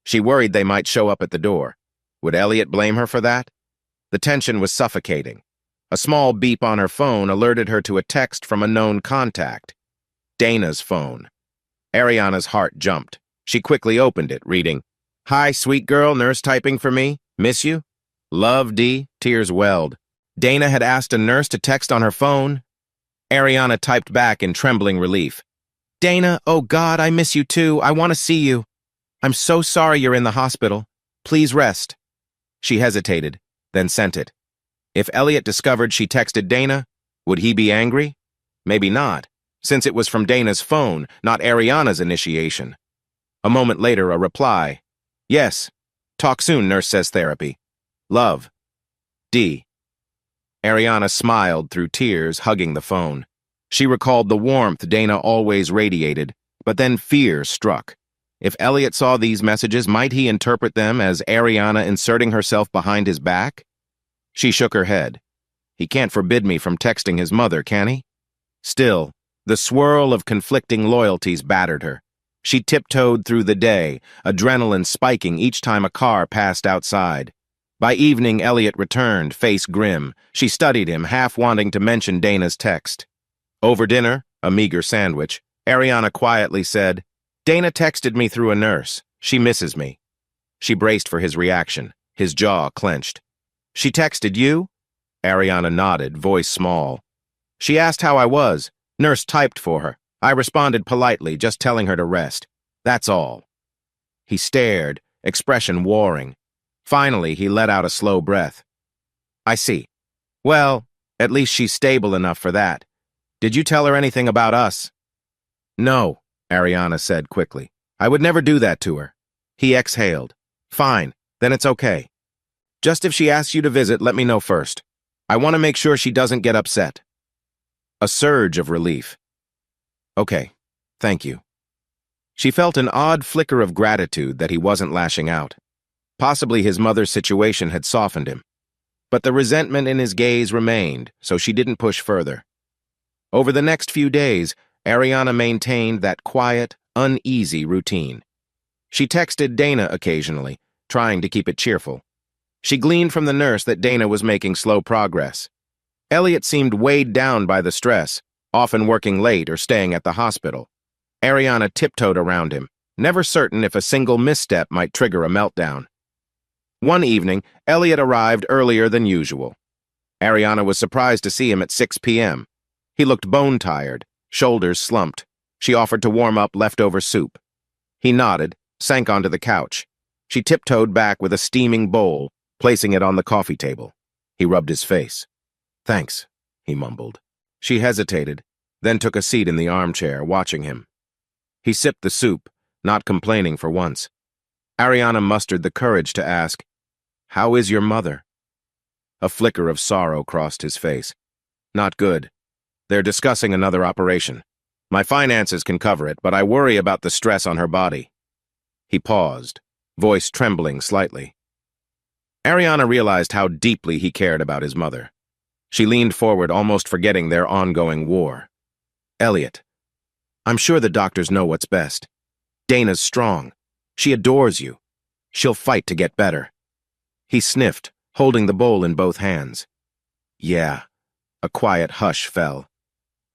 She worried they might show up at the door. Would Elliot blame her for that? The tension was suffocating. A small beep on her phone alerted her to a text from a known contact. Dana's phone. Ariana's heart jumped. She quickly opened it, reading, "Hi, sweet girl, nurse typing for me. Miss you? Love, D." Tears welled. Dana had asked a nurse to text on her phone. Ariana typed back in trembling relief. "Dana, oh God, I miss you too. I want to see you. I'm so sorry you're in the hospital. Please rest." She hesitated, then sent it. If Elliot discovered she texted Dana, would he be angry? Maybe not, since it was from Dana's phone, not Ariana's initiation. A moment later, a reply. "Yes. Talk soon, nurse says therapy. Love. D." Ariana smiled through tears, hugging the phone. She recalled the warmth Dana always radiated, but then fear struck. If Elliot saw these messages, might he interpret them as Ariana inserting herself behind his back? She shook her head. He can't forbid me from texting his mother, can he? Still, the swirl of conflicting loyalties battered her. She tiptoed through the day, adrenaline spiking each time a car passed outside. By evening, Elliot returned, face grim. She studied him, half wanting to mention Dana's text. Over dinner, a meager sandwich, Ariana quietly said, "Dana texted me through a nurse. She misses me." She braced for his reaction, his jaw clenched. "She texted you?" Ariana nodded, voice small. "She asked how I was. Nurse typed for her. I responded politely, just telling her to rest. That's all." He stared, expression warring. Finally, he let out a slow breath. "I see. Well, at least she's stable enough for that. Did you tell her anything about us?" "No," Ariana said quickly. "I would never do that to her." He exhaled. "Fine, then it's okay. Just if she asks you to visit, let me know first. I want to make sure she doesn't get upset." A surge of relief. "Okay, thank you." She felt an odd flicker of gratitude that he wasn't lashing out. Possibly his mother's situation had softened him. But the resentment in his gaze remained, so she didn't push further. Over the next few days, Ariana maintained that quiet, uneasy routine. She texted Dana occasionally, trying to keep it cheerful. She gleaned from the nurse that Dana was making slow progress. Elliot seemed weighed down by the stress, often working late or staying at the hospital. Ariana tiptoed around him, never certain if a single misstep might trigger a meltdown. One evening, Elliot arrived earlier than usual. Ariana was surprised to see him at 6 p.m. He looked bone-tired, shoulders slumped. She offered to warm up leftover soup. He nodded, sank onto the couch. She tiptoed back with a steaming bowl, placing it on the coffee table. He rubbed his face. "Thanks," he mumbled. She hesitated, then took a seat in the armchair, watching him. He sipped the soup, not complaining for once. Ariana mustered the courage to ask, "How is your mother?" A flicker of sorrow crossed his face. "Not good. They're discussing another operation. My finances can cover it, but I worry about the stress on her body." He paused, voice trembling slightly. Ariana realized how deeply he cared about his mother. She leaned forward, almost forgetting their ongoing war. "Elliot, I'm sure the doctors know what's best. Dana's strong. She adores you. She'll fight to get better." He sniffed, holding the bowl in both hands. "Yeah." A quiet hush fell.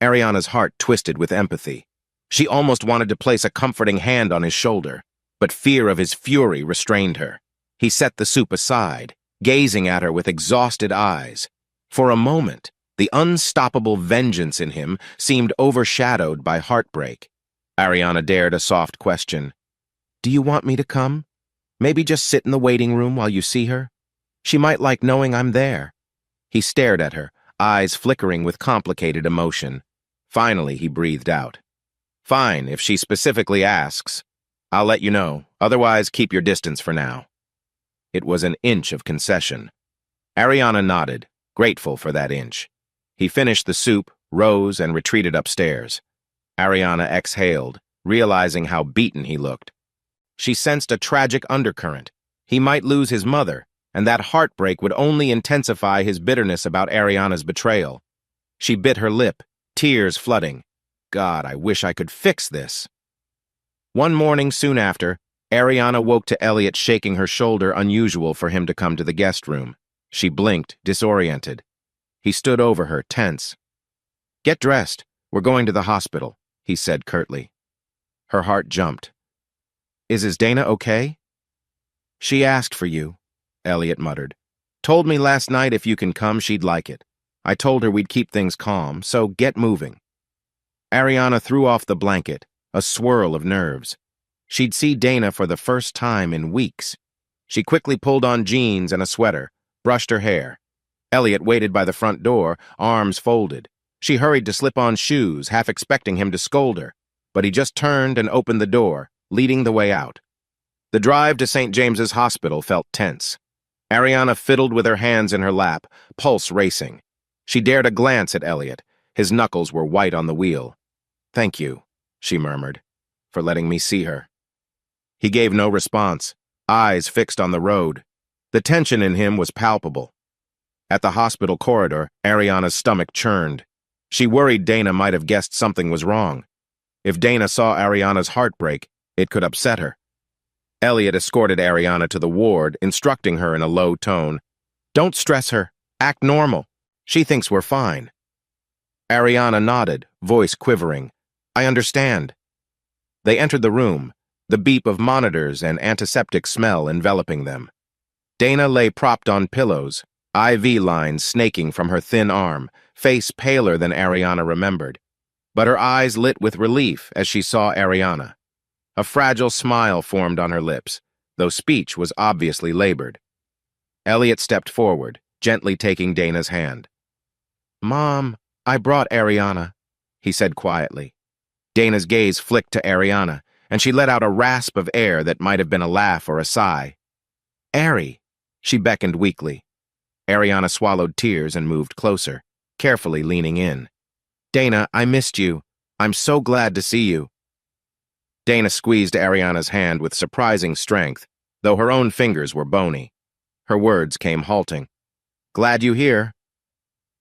Ariana's heart twisted with empathy. She almost wanted to place a comforting hand on his shoulder, but fear of his fury restrained her. He set the soup aside, gazing at her with exhausted eyes. For a moment, the unstoppable vengeance in him seemed overshadowed by heartbreak. Ariana dared a soft question. "Do you want me to come? Maybe just sit in the waiting room while you see her? She might like knowing I'm there." He stared at her, eyes flickering with complicated emotion. Finally, he breathed out. "Fine, if she specifically asks. I'll let you know. Otherwise, keep your distance for now." It was an inch of concession. Ariana nodded, grateful for that inch. He finished the soup, rose, and retreated upstairs. Ariana exhaled, realizing how beaten he looked. She sensed a tragic undercurrent. He might lose his mother, and that heartbreak would only intensify his bitterness about Ariana's betrayal. She bit her lip, tears flooding. God, I wish I could fix this. One morning soon after, Ariana woke to Elliot shaking her shoulder, unusual for him to come to the guest room. She blinked, disoriented. He stood over her, tense. "Get dressed. We're going to the hospital," he said curtly. Her heart jumped. Is Dana okay?" "She asked for you," Elliot muttered. "Told me last night if you can come, she'd like it. I told her we'd keep things calm, so get moving." Ariana threw off the blanket, a swirl of nerves. She'd see Dana for the first time in weeks. She quickly pulled on jeans and a sweater, brushed her hair. Elliot waited by the front door, arms folded. She hurried to slip on shoes, half expecting him to scold her, but he just turned and opened the door, leading the way out. The drive to St. James's Hospital felt tense. Ariana fiddled with her hands in her lap, pulse racing. She dared a glance at Elliot. His knuckles were white on the wheel. "Thank you," she murmured, "for letting me see her." He gave no response, eyes fixed on the road. The tension in him was palpable. At the hospital corridor, Ariana's stomach churned. She worried Dana might have guessed something was wrong. If Dana saw Ariana's heartbreak, it could upset her. Elliot escorted Ariana to the ward, instructing her in a low tone, "Don't stress her. Act normal. She thinks we're fine." Ariana nodded, voice quivering. "I understand." They entered the room, the beep of monitors and antiseptic smell enveloping them. Dana lay propped on pillows, IV lines snaking from her thin arm, face paler than Ariana remembered. But her eyes lit with relief as she saw Ariana. A fragile smile formed on her lips, though speech was obviously labored. Elliot stepped forward, gently taking Dana's hand. "Mom, I brought Ariana," he said quietly. Dana's gaze flicked to Ariana, and she let out a rasp of air that might have been a laugh or a sigh. "Ari," she beckoned weakly. Ariana swallowed tears and moved closer, carefully leaning in. "Dana, I missed you. I'm so glad to see you." Dana squeezed Ariana's hand with surprising strength, though her own fingers were bony. Her words came halting. "Glad you here."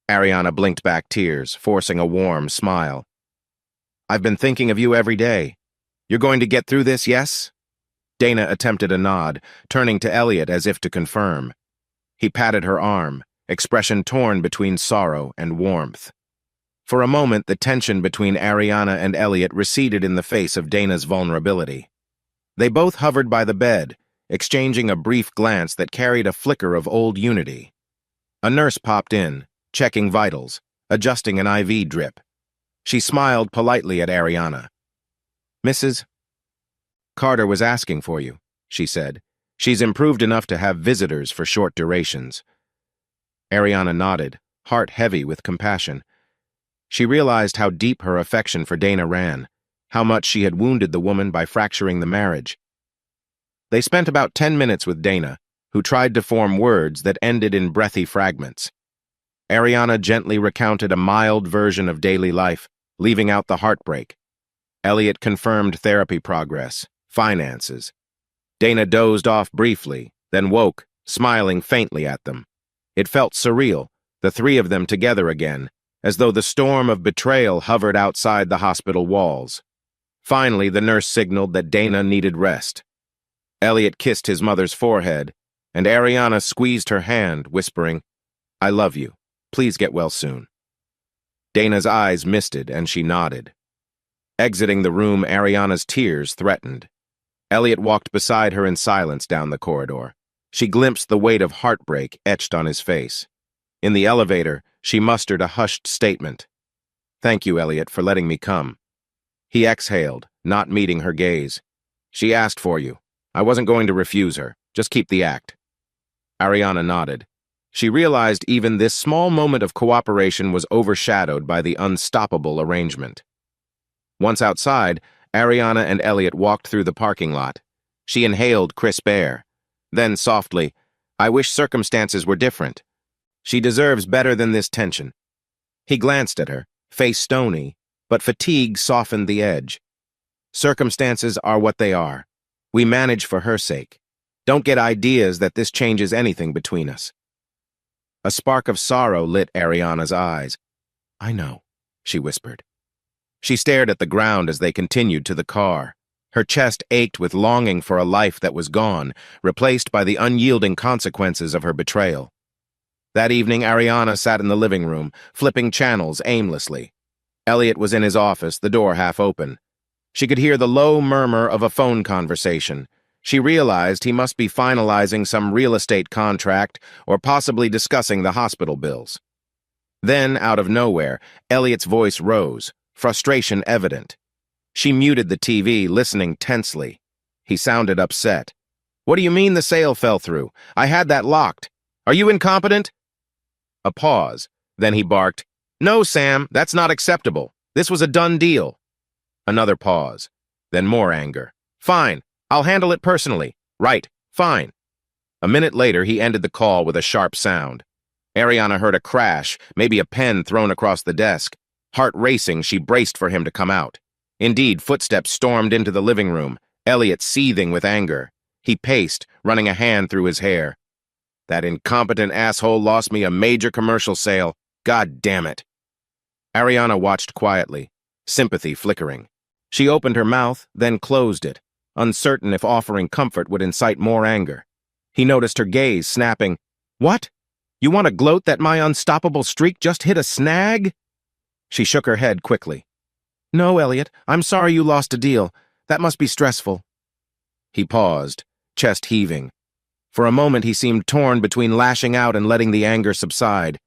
Ariana blinked back tears, forcing a warm smile. "I've been thinking of you every day. You're going to get through this, yes?" Dana attempted a nod, turning to Elliot as if to confirm. He patted her arm, expression torn between sorrow and warmth. For a moment, the tension between Ariana and Elliot receded in the face of Dana's vulnerability. They both hovered by the bed, exchanging a brief glance that carried a flicker of old unity. A nurse popped in, checking vitals, adjusting an IV drip. She smiled politely at Ariana. "Mrs. Carter was asking for you," she said. "She's improved enough to have visitors for short durations." Ariana nodded, heart heavy with compassion. She realized how deep her affection for Dana ran, how much she had wounded the woman by fracturing the marriage. They spent about 10 minutes with Dana, who tried to form words that ended in breathy fragments. Ariana gently recounted a mild version of daily life, leaving out the heartbreak. Elliot confirmed therapy progress, finances. Dana dozed off briefly, then woke, smiling faintly at them. It felt surreal, the three of them together again, as though the storm of betrayal hovered outside the hospital walls. Finally, the nurse signaled that Dana needed rest. Elliot kissed his mother's forehead, and Ariana squeezed her hand, whispering, "I love you. Please get well soon." Dana's eyes misted, and she nodded. Exiting the room, Ariana's tears threatened. Elliot walked beside her in silence down the corridor. She glimpsed the weight of heartbreak etched on his face. In the elevator, she mustered a hushed statement. "Thank you, Elliot, for letting me come." He exhaled, not meeting her gaze. "She asked for you. I wasn't going to refuse her. Just keep the act." Ariana nodded. She realized even this small moment of cooperation was overshadowed by the unstoppable arrangement. Once outside, Ariana and Elliot walked through the parking lot. She inhaled crisp air. Then, softly, "I wish circumstances were different. She deserves better than this tension." He glanced at her, face stony, but fatigue softened the edge. "Circumstances are what they are. We manage for her sake. Don't get ideas that this changes anything between us." A spark of sorrow lit Ariana's eyes. "I know," she whispered. She stared at the ground as they continued to the car. Her chest ached with longing for a life that was gone, replaced by the unyielding consequences of her betrayal. That evening, Ariana sat in the living room, flipping channels aimlessly. Elliot was in his office, the door half open. She could hear the low murmur of a phone conversation. She realized he must be finalizing some real estate contract or possibly discussing the hospital bills. Then, out of nowhere, Elliot's voice rose, frustration evident. She muted the TV, listening tensely. He sounded upset. "What do you mean the sale fell through? I had that locked. Are you incompetent?" A pause. Then he barked, "No, Sam, that's not acceptable. This was a done deal." Another pause. Then more anger. "Fine, I'll handle it personally. Right, fine." A minute later, he ended the call with a sharp sound. Ariana heard a crash, maybe a pen thrown across the desk. Heart racing, she braced for him to come out. Indeed, footsteps stormed into the living room, Elliot seething with anger. He paced, running a hand through his hair. "That incompetent asshole lost me a major commercial sale. God damn it." Ariana watched quietly, sympathy flickering. She opened her mouth, then closed it, uncertain if offering comfort would incite more anger. He noticed her gaze, snapping, "What? You want to gloat that my unstoppable streak just hit a snag?" She shook her head quickly. "No, Elliot, I'm sorry you lost a deal. That must be stressful." He paused, chest heaving. For a moment he seemed torn between lashing out and letting the anger subside.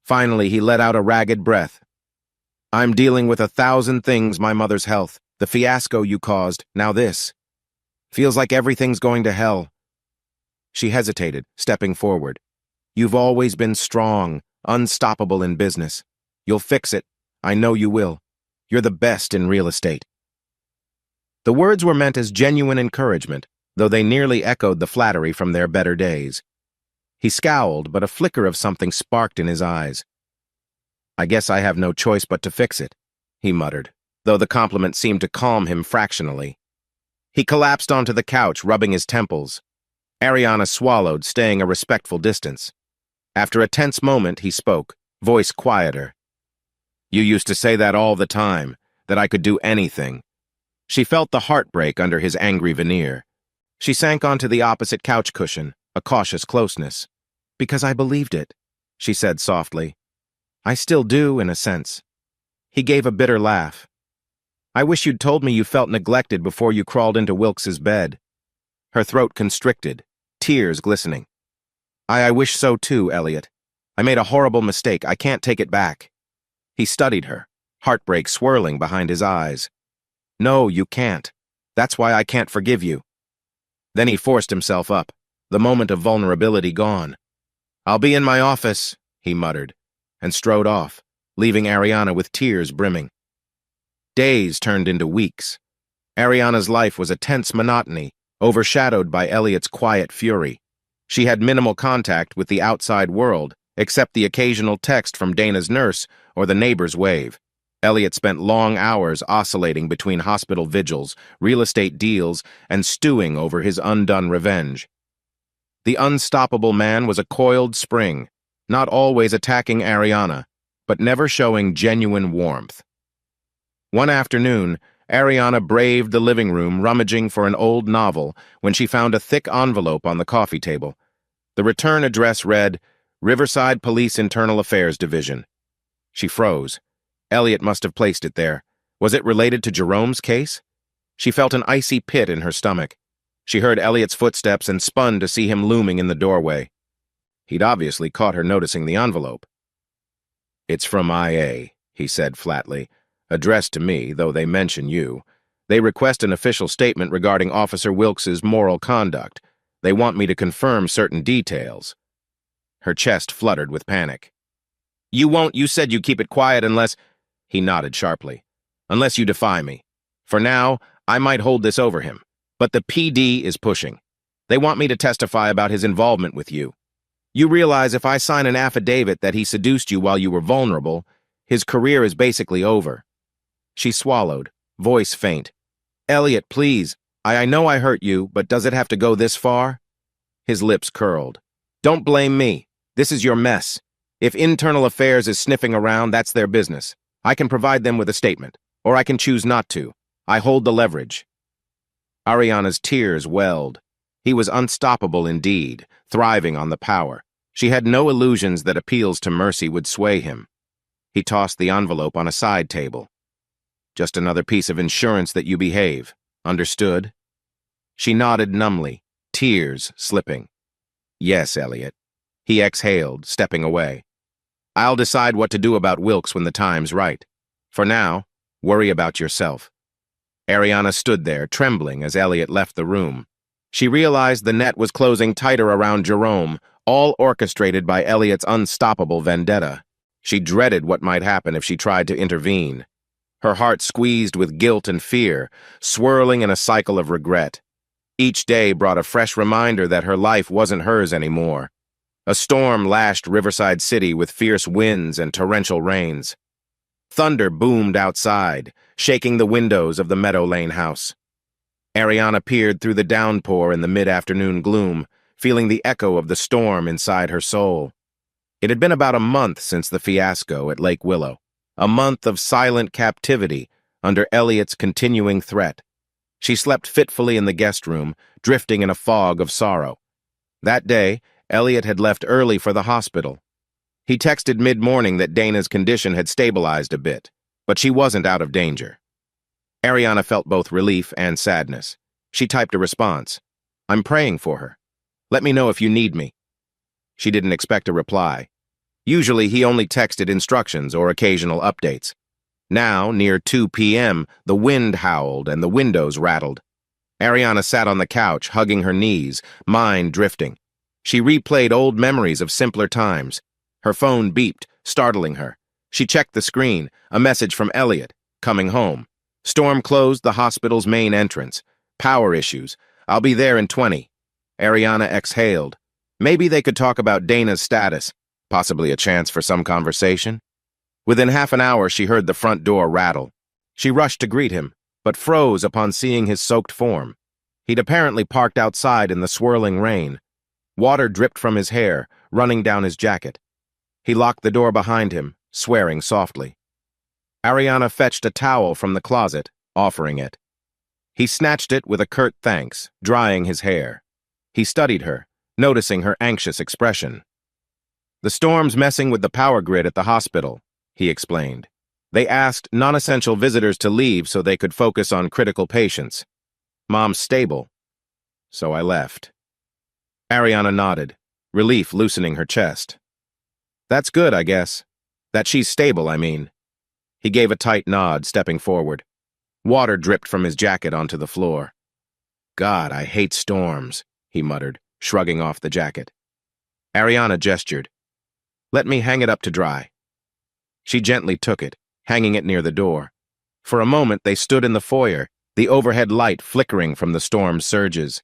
Finally, he let out a ragged breath. "I'm dealing with 1,000 things, my mother's health, the fiasco you caused, now this. Feels like everything's going to hell." She hesitated, stepping forward. "You've always been strong, unstoppable in business. You'll fix it. I know you will. You're the best in real estate." The words were meant as genuine encouragement, though they nearly echoed the flattery from their better days. He scowled, but a flicker of something sparked in his eyes. "I guess I have no choice but to fix it," he muttered, though the compliment seemed to calm him fractionally. He collapsed onto the couch, rubbing his temples. Ariana swallowed, staying a respectful distance. After a tense moment, he spoke, voice quieter. "You used to say that all the time, that I could do anything." She felt the heartbreak under his angry veneer. She sank onto the opposite couch cushion, a cautious closeness. "Because I believed it," she said softly. "I still do, in a sense." He gave a bitter laugh. "I wish you'd told me you felt neglected before you crawled into Wilkes's bed." Her throat constricted, tears glistening. I wish so too, Elliot. I made a horrible mistake. I can't take it back." He studied her, heartbreak swirling behind his eyes. "No, you can't. That's why I can't forgive you." Then he forced himself up, the moment of vulnerability gone. "I'll be in my office," he muttered, and strode off, leaving Ariana with tears brimming. Days turned into weeks. Ariana's life was a tense monotony, overshadowed by Elliot's quiet fury. She had minimal contact with the outside world, except the occasional text from Dana's nurse or the neighbor's wave. Elliot spent long hours oscillating between hospital vigils, real estate deals, and stewing over his undone revenge. The unstoppable man was a coiled spring, not always attacking Ariana, but never showing genuine warmth. One afternoon, Ariana braved the living room, rummaging for an old novel, when she found a thick envelope on the coffee table. The return address read, Riverside Police Internal Affairs Division. She froze. Elliot must have placed it there. Was it related to Jerome's case? She felt an icy pit in her stomach. She heard Elliot's footsteps and spun to see him looming in the doorway. He'd obviously caught her noticing the envelope. "It's from IA," he said flatly. "Addressed to me, though they mention you. They request an official statement regarding Officer Wilkes's moral conduct. They want me to confirm certain details." Her chest fluttered with panic. You said you'd keep it quiet unless—" He nodded sharply. "Unless you defy me. For now, I might hold this over him. But the PD is pushing. They want me to testify about his involvement with you. You realize if I sign an affidavit that he seduced you while you were vulnerable, his career is basically over." She swallowed, voice faint. "Elliot, please. I know I hurt you, but does it have to go this far?" His lips curled. "Don't blame me. This is your mess. If Internal Affairs is sniffing around, that's their business. I can provide them with a statement, or I can choose not to. I hold the leverage." Ariana's tears welled. He was unstoppable indeed, thriving on the power. She had no illusions that appeals to mercy would sway him. He tossed the envelope on a side table. "Just another piece of insurance that you behave. Understood?" She nodded numbly, tears slipping. "Yes, Elliot." He exhaled, stepping away. "I'll decide what to do about Wilkes when the time's right. For now, worry about yourself." Ariana stood there, trembling as Elliot left the room. She realized the net was closing tighter around Jerome, all orchestrated by Elliot's unstoppable vendetta. She dreaded what might happen if she tried to intervene. Her heart squeezed with guilt and fear, swirling in a cycle of regret. Each day brought a fresh reminder that her life wasn't hers anymore. A storm lashed Riverside City with fierce winds and torrential rains. Thunder boomed outside, shaking the windows of the Meadow Lane house. Ariana peered through the downpour in the mid-afternoon gloom, feeling the echo of the storm inside her soul. It had been about a month since the fiasco at Lake Willow, a month of silent captivity under Elliot's continuing threat. She slept fitfully in the guest room, drifting in a fog of sorrow. That day, Elliot had left early for the hospital. He texted mid-morning that Dana's condition had stabilized a bit, but she wasn't out of danger. Ariana felt both relief and sadness. She typed a response. "I'm praying for her. Let me know if you need me." She didn't expect a reply. Usually he only texted instructions or occasional updates. Now, near 2 p.m., the wind howled and the windows rattled. Ariana sat on the couch, hugging her knees, mind drifting. She replayed old memories of simpler times. Her phone beeped, startling her. She checked the screen, a message from Elliot, coming home. Storm closed the hospital's main entrance. Power issues. I'll be there in 20. Ariana exhaled. Maybe they could talk about Dana's status, possibly a chance for some conversation. Within half an hour, she heard the front door rattle. She rushed to greet him, but froze upon seeing his soaked form. He'd apparently parked outside in the swirling rain. Water dripped from his hair, running down his jacket. He locked the door behind him, swearing softly. Ariana fetched a towel from the closet, offering it. He snatched it with a curt thanks, drying his hair. He studied her, noticing her anxious expression. "The storm's messing with the power grid at the hospital," he explained. "They asked non-essential visitors to leave so they could focus on critical patients. Mom's stable. So I left." Ariana nodded, relief loosening her chest. "That's good, I guess. That she's stable, I mean." He gave a tight nod, stepping forward. Water dripped from his jacket onto the floor. God, I hate storms, he muttered, shrugging off the jacket. Ariana gestured. Let me hang it up to dry. She gently took it, hanging it near the door. For a moment they stood in the foyer, the overhead light flickering from the storm's surges.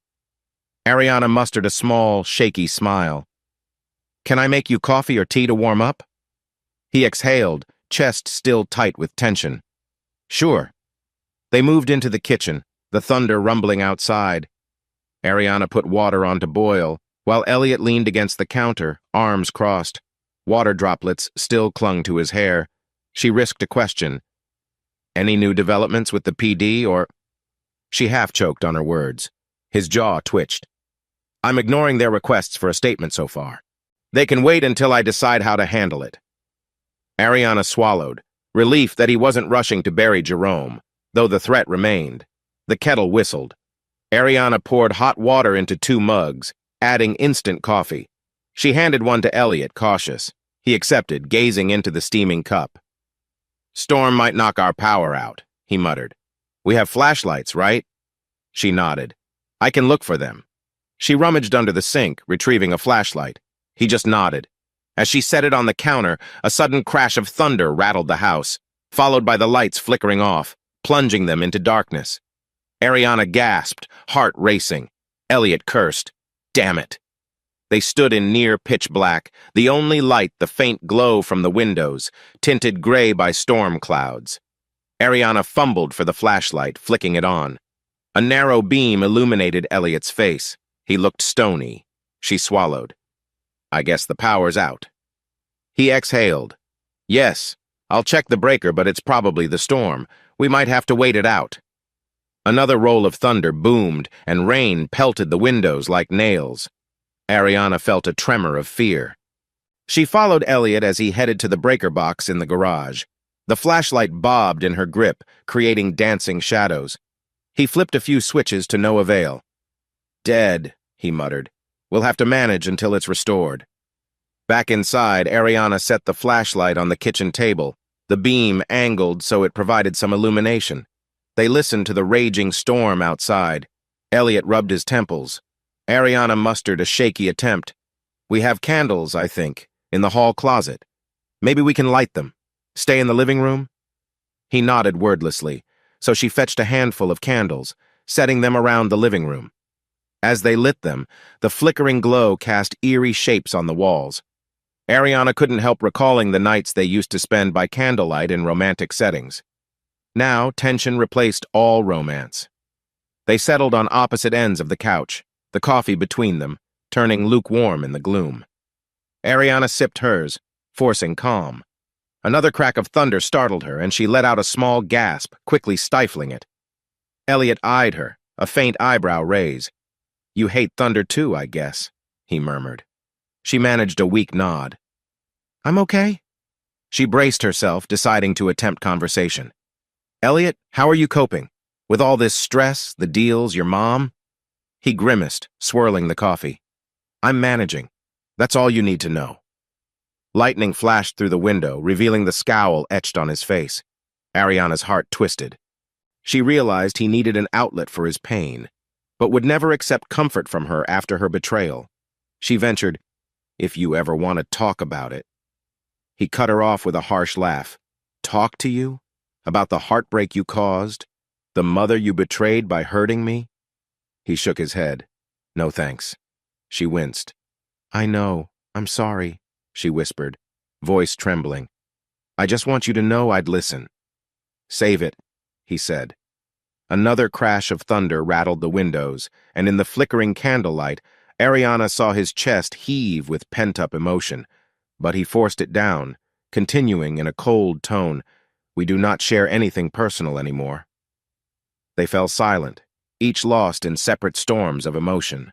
Ariana mustered a small, shaky smile. Can I make you coffee or tea to warm up? He exhaled, chest still tight with tension. Sure. They moved into the kitchen, the thunder rumbling outside. Ariana put water on to boil, while Elliot leaned against the counter, arms crossed. Water droplets still clung to his hair. She risked a question. Any new developments with the PD or... She half-choked on her words. His jaw twitched. I'm ignoring their requests for a statement so far. They can wait until I decide how to handle it. Ariana swallowed, relief that he wasn't rushing to bury Jerome, though the threat remained. The kettle whistled. Ariana poured hot water into 2 mugs, adding instant coffee. She handed one to Elliot, cautious. He accepted, gazing into the steaming cup. Storm might knock our power out, he muttered. We have flashlights, right? She nodded. I can look for them. She rummaged under the sink, retrieving a flashlight. He just nodded. As she set it on the counter, a sudden crash of thunder rattled the house, followed by the lights flickering off, plunging them into darkness. Ariana gasped, heart racing. Elliot cursed. Damn it. They stood in near pitch black, the only light the faint glow from the windows, tinted gray by storm clouds. Ariana fumbled for the flashlight, flicking it on. A narrow beam illuminated Elliot's face. He looked stony. She swallowed. I guess the power's out. He exhaled. Yes, I'll check the breaker, but it's probably the storm. We might have to wait it out. Another roll of thunder boomed, and rain pelted the windows like nails. Ariana felt a tremor of fear. She followed Elliot as he headed to the breaker box in the garage. The flashlight bobbed in her grip, creating dancing shadows. He flipped a few switches to no avail. Dead, he muttered. We'll have to manage until it's restored. Back inside, Ariana set the flashlight on the kitchen table, the beam angled so it provided some illumination. They listened to the raging storm outside. Elliot rubbed his temples. Ariana mustered a shaky attempt. We have candles, I think, in the hall closet. Maybe we can light them. Stay in the living room? He nodded wordlessly, so she fetched a handful of candles, setting them around the living room. As they lit them, the flickering glow cast eerie shapes on the walls. Ariana couldn't help recalling the nights they used to spend by candlelight in romantic settings. Now, tension replaced all romance. They settled on opposite ends of the couch, the coffee between them, turning lukewarm in the gloom. Ariana sipped hers, forcing calm. Another crack of thunder startled her, and she let out a small gasp, quickly stifling it. Elliot eyed her, a faint eyebrow raise. You hate thunder too, I guess, he murmured. She managed a weak nod. I'm okay. She braced herself, deciding to attempt conversation. Elliot, how are you coping? With all this stress, the deals, your mom? He grimaced, swirling the coffee. I'm managing. That's all you need to know. Lightning flashed through the window, revealing the scowl etched on his face. Ariana's heart twisted. She realized he needed an outlet for his pain, but would never accept comfort from her after her betrayal. She ventured, if you ever want to talk about it. He cut her off with a harsh laugh. Talk to you? About the heartbreak you caused? The mother you betrayed by hurting me? He shook his head. No thanks. She winced. I know. I'm sorry, she whispered, voice trembling. I just want you to know I'd listen. Save it, he said. Another crash of thunder rattled the windows, and in the flickering candlelight, Ariana saw his chest heave with pent-up emotion. But he forced it down, continuing in a cold tone, We do not share anything personal anymore. They fell silent, each lost in separate storms of emotion.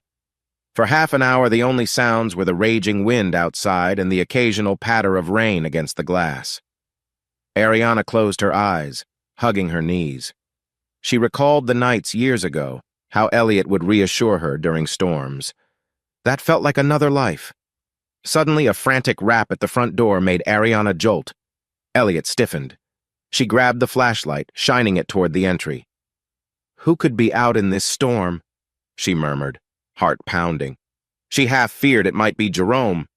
For half an hour, the only sounds were the raging wind outside and the occasional patter of rain against the glass. Ariana closed her eyes, hugging her knees. She recalled the nights years ago, how Elliot would reassure her during storms. That felt like another life. Suddenly, a frantic rap at the front door made Ariana jolt. Elliot stiffened. She grabbed the flashlight, shining it toward the entry. "Who could be out in this storm?" she murmured, heart pounding. She half feared it might be Jerome.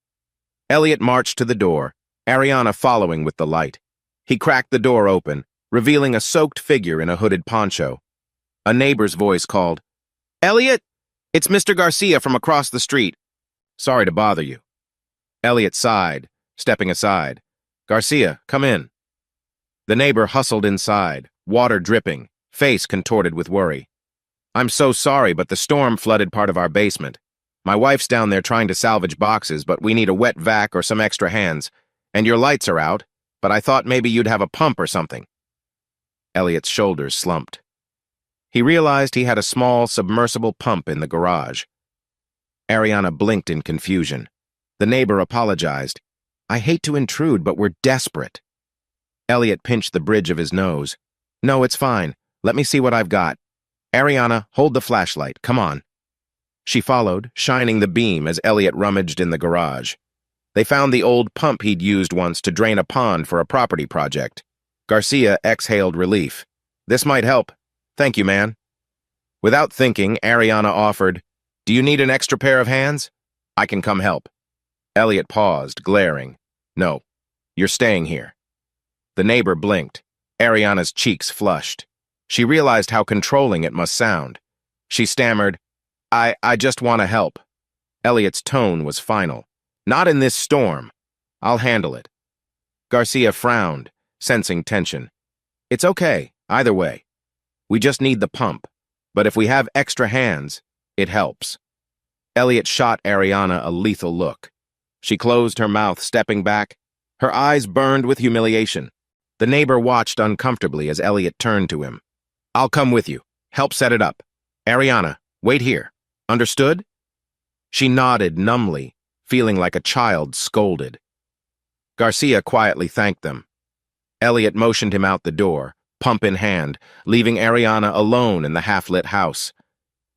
Elliot marched to the door, Ariana following with the light. He cracked the door open, revealing a soaked figure in a hooded poncho. A neighbor's voice called, "Elliot, it's Mr. Garcia from across the street. Sorry to bother you." Elliot sighed, stepping aside. "Garcia, come in." The neighbor hustled inside, water dripping, face contorted with worry. "I'm so sorry, but the storm flooded part of our basement. My wife's down there trying to salvage boxes, but we need a wet vac or some extra hands. And your lights are out, but I thought maybe you'd have a pump or something." Elliot's shoulders slumped. He realized he had a small, submersible pump in the garage. Ariana blinked in confusion. The neighbor apologized. "I hate to intrude, but we're desperate." Elliot pinched the bridge of his nose. "No, it's fine. Let me see what I've got. Ariana, hold the flashlight. Come on." She followed, shining the beam as Elliot rummaged in the garage. They found the old pump he'd used once to drain a pond for a property project. Garcia exhaled relief. "This might help. Thank you, man." Without thinking, Ariana offered, "Do you need an extra pair of hands? I can come help." Elliot paused, glaring. "No, you're staying here." The neighbor blinked. Ariana's cheeks flushed. She realized how controlling it must sound. She stammered, I just want to help." Elliot's tone was final. "Not in this storm. I'll handle it." Garcia frowned, sensing tension. "It's okay, either way. We just need the pump. But if we have extra hands, it helps." Elliot shot Ariana a lethal look. She closed her mouth, stepping back. Her eyes burned with humiliation. The neighbor watched uncomfortably as Elliot turned to him. "I'll come with you. Help set it up. Ariana, wait here. Understood?" She nodded numbly, feeling like a child scolded. Garcia quietly thanked them. Elliot motioned him out the door, pump in hand, leaving Ariana alone in the half-lit house.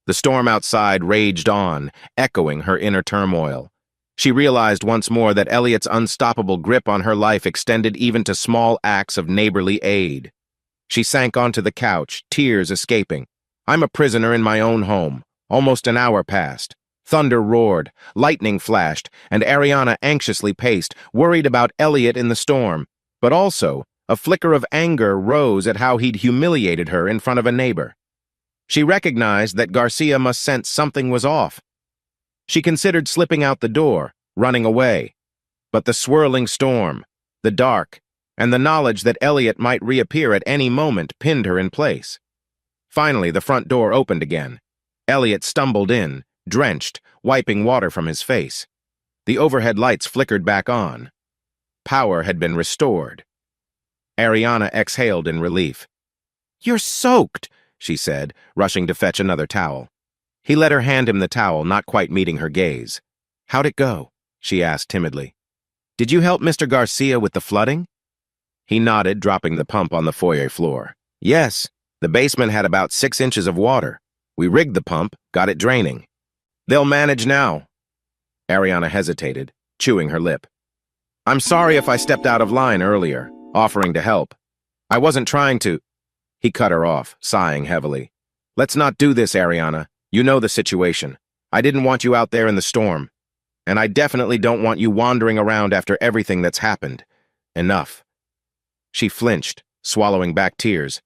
The storm outside raged on, echoing her inner turmoil. She realized once more that Elliot's unstoppable grip on her life extended even to small acts of neighborly aid. She sank onto the couch, tears escaping. "I'm a prisoner in my own home." Almost an hour passed. Thunder roared, lightning flashed, and Ariana anxiously paced, worried about Elliot in the storm. But also, a flicker of anger rose at how he'd humiliated her in front of a neighbor. She recognized that Garcia must sense something was off. She considered slipping out the door, running away. But the swirling storm, the dark, and the knowledge that Elliot might reappear at any moment pinned her in place. Finally, the front door opened again. Elliot stumbled in, drenched, wiping water from his face. The overhead lights flickered back on. Power had been restored. Ariana exhaled in relief. "You're soaked," she said, rushing to fetch another towel. He let her hand him the towel, not quite meeting her gaze. "How'd it go?" she asked timidly. "Did you help Mr. Garcia with the flooding?" He nodded, dropping the pump on the foyer floor. "Yes, the basement had about 6 inches of water. We rigged the pump, got it draining. They'll manage now." Ariana hesitated, chewing her lip. "I'm sorry if I stepped out of line earlier, offering to help. I wasn't trying to—" He cut her off, sighing heavily. "Let's not do this, Ariana. You know the situation. I didn't want you out there in the storm. And I definitely don't want you wandering around after everything that's happened. Enough." She flinched, swallowing back tears.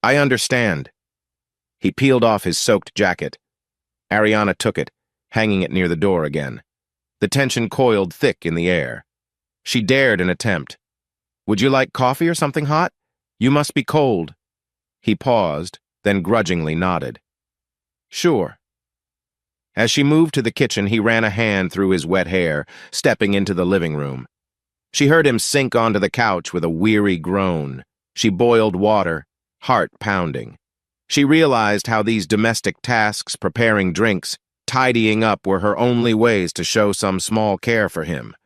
"I understand." He peeled off his soaked jacket. Ariana took it, hanging it near the door again. The tension coiled thick in the air. She dared an attempt. "Would you like coffee or something hot? You must be cold." He paused, then grudgingly nodded. "Sure." As she moved to the kitchen, he ran a hand through his wet hair, stepping into the living room. She heard him sink onto the couch with a weary groan. She boiled water, heart pounding. She realized how these domestic tasks, preparing drinks, tidying up, were her only ways to show some small care for him.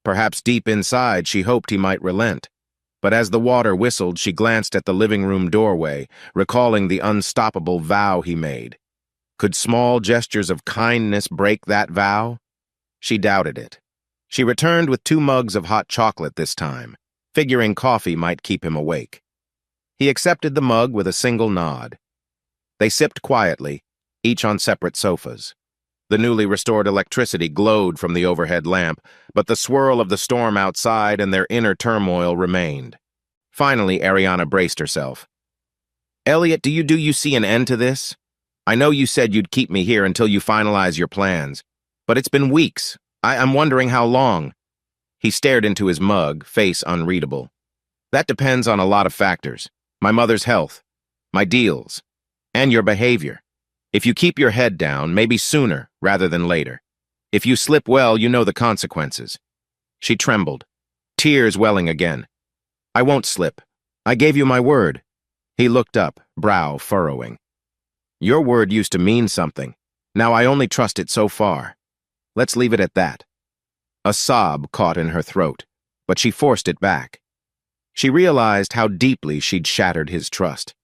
Perhaps deep inside she hoped he might relent. But as the water whistled, she glanced at the living room doorway, recalling the unstoppable vow he made. Could small gestures of kindness break that vow? She doubted it. She returned with 2 mugs of hot chocolate this time. figuring coffee might keep him awake. He accepted the mug with a single nod. They sipped quietly, each on separate sofas. The newly restored electricity glowed from the overhead lamp, but the swirl of the storm outside and their inner turmoil remained. Finally, Ariana braced herself. "Elliot, do you see an end to this? I know you said you'd keep me here until you finalize your plans, but it's been weeks. I'm wondering how long." He stared into his mug, face unreadable. "That depends on a lot of factors. My mother's health, my deals, and your behavior. If you keep your head down, maybe sooner rather than later. If you slip well, you know the consequences." She trembled, tears welling again. "I won't slip. I gave you my word." He looked up, brow furrowing. "Your word used to mean something. Now I only trust it so far. Let's leave it at that." A sob caught in her throat, but she forced it back. She realized how deeply she'd shattered his trust.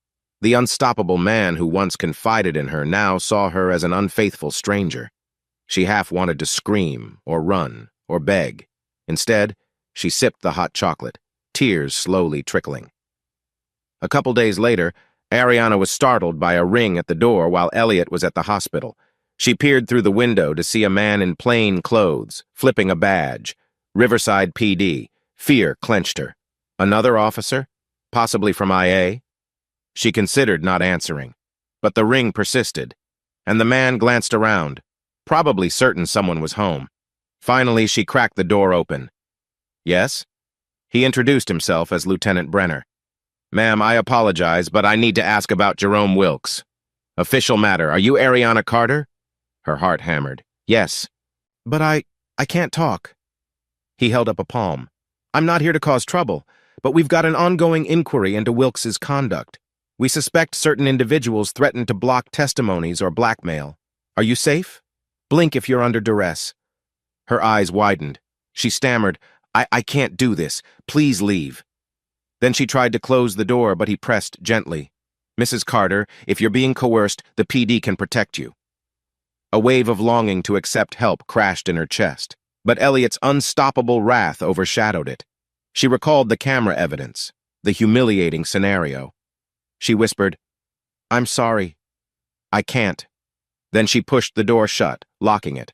The unstoppable man who once confided in her now saw her as an unfaithful stranger. She half wanted to scream, or run, or beg. Instead, she sipped the hot chocolate, tears slowly trickling. A couple days later, Ariana was startled by a ring at the door while Elliot was at the hospital. She peered through the window to see a man in plain clothes, flipping a badge. Riverside PD. Fear clenched her. Another officer? Possibly from IA? She considered not answering, but the ring persisted, and the man glanced around, probably certain someone was home. Finally, she cracked the door open. "Yes?" He introduced himself as Lieutenant Brenner. "Ma'am, I apologize, but I need to ask about Jerome Wilkes. Official matter. Are you Ariana Carter?" Her heart hammered. "Yes." "But I can't talk." He held up a palm. "I'm not here to cause trouble, but we've got an ongoing inquiry into Wilkes's conduct. We suspect certain individuals threatened to block testimonies or blackmail. Are you safe? Blink if you're under duress." Her eyes widened. She stammered, I can't do this. Please leave." Then she tried to close the door, but he pressed gently. "Mrs. Carter, if you're being coerced, the PD can protect you." A wave of longing to accept help crashed in her chest, but Elliot's unstoppable wrath overshadowed it. She recalled the camera evidence, the humiliating scenario. She whispered, "I'm sorry. I can't." Then she pushed the door shut, locking it.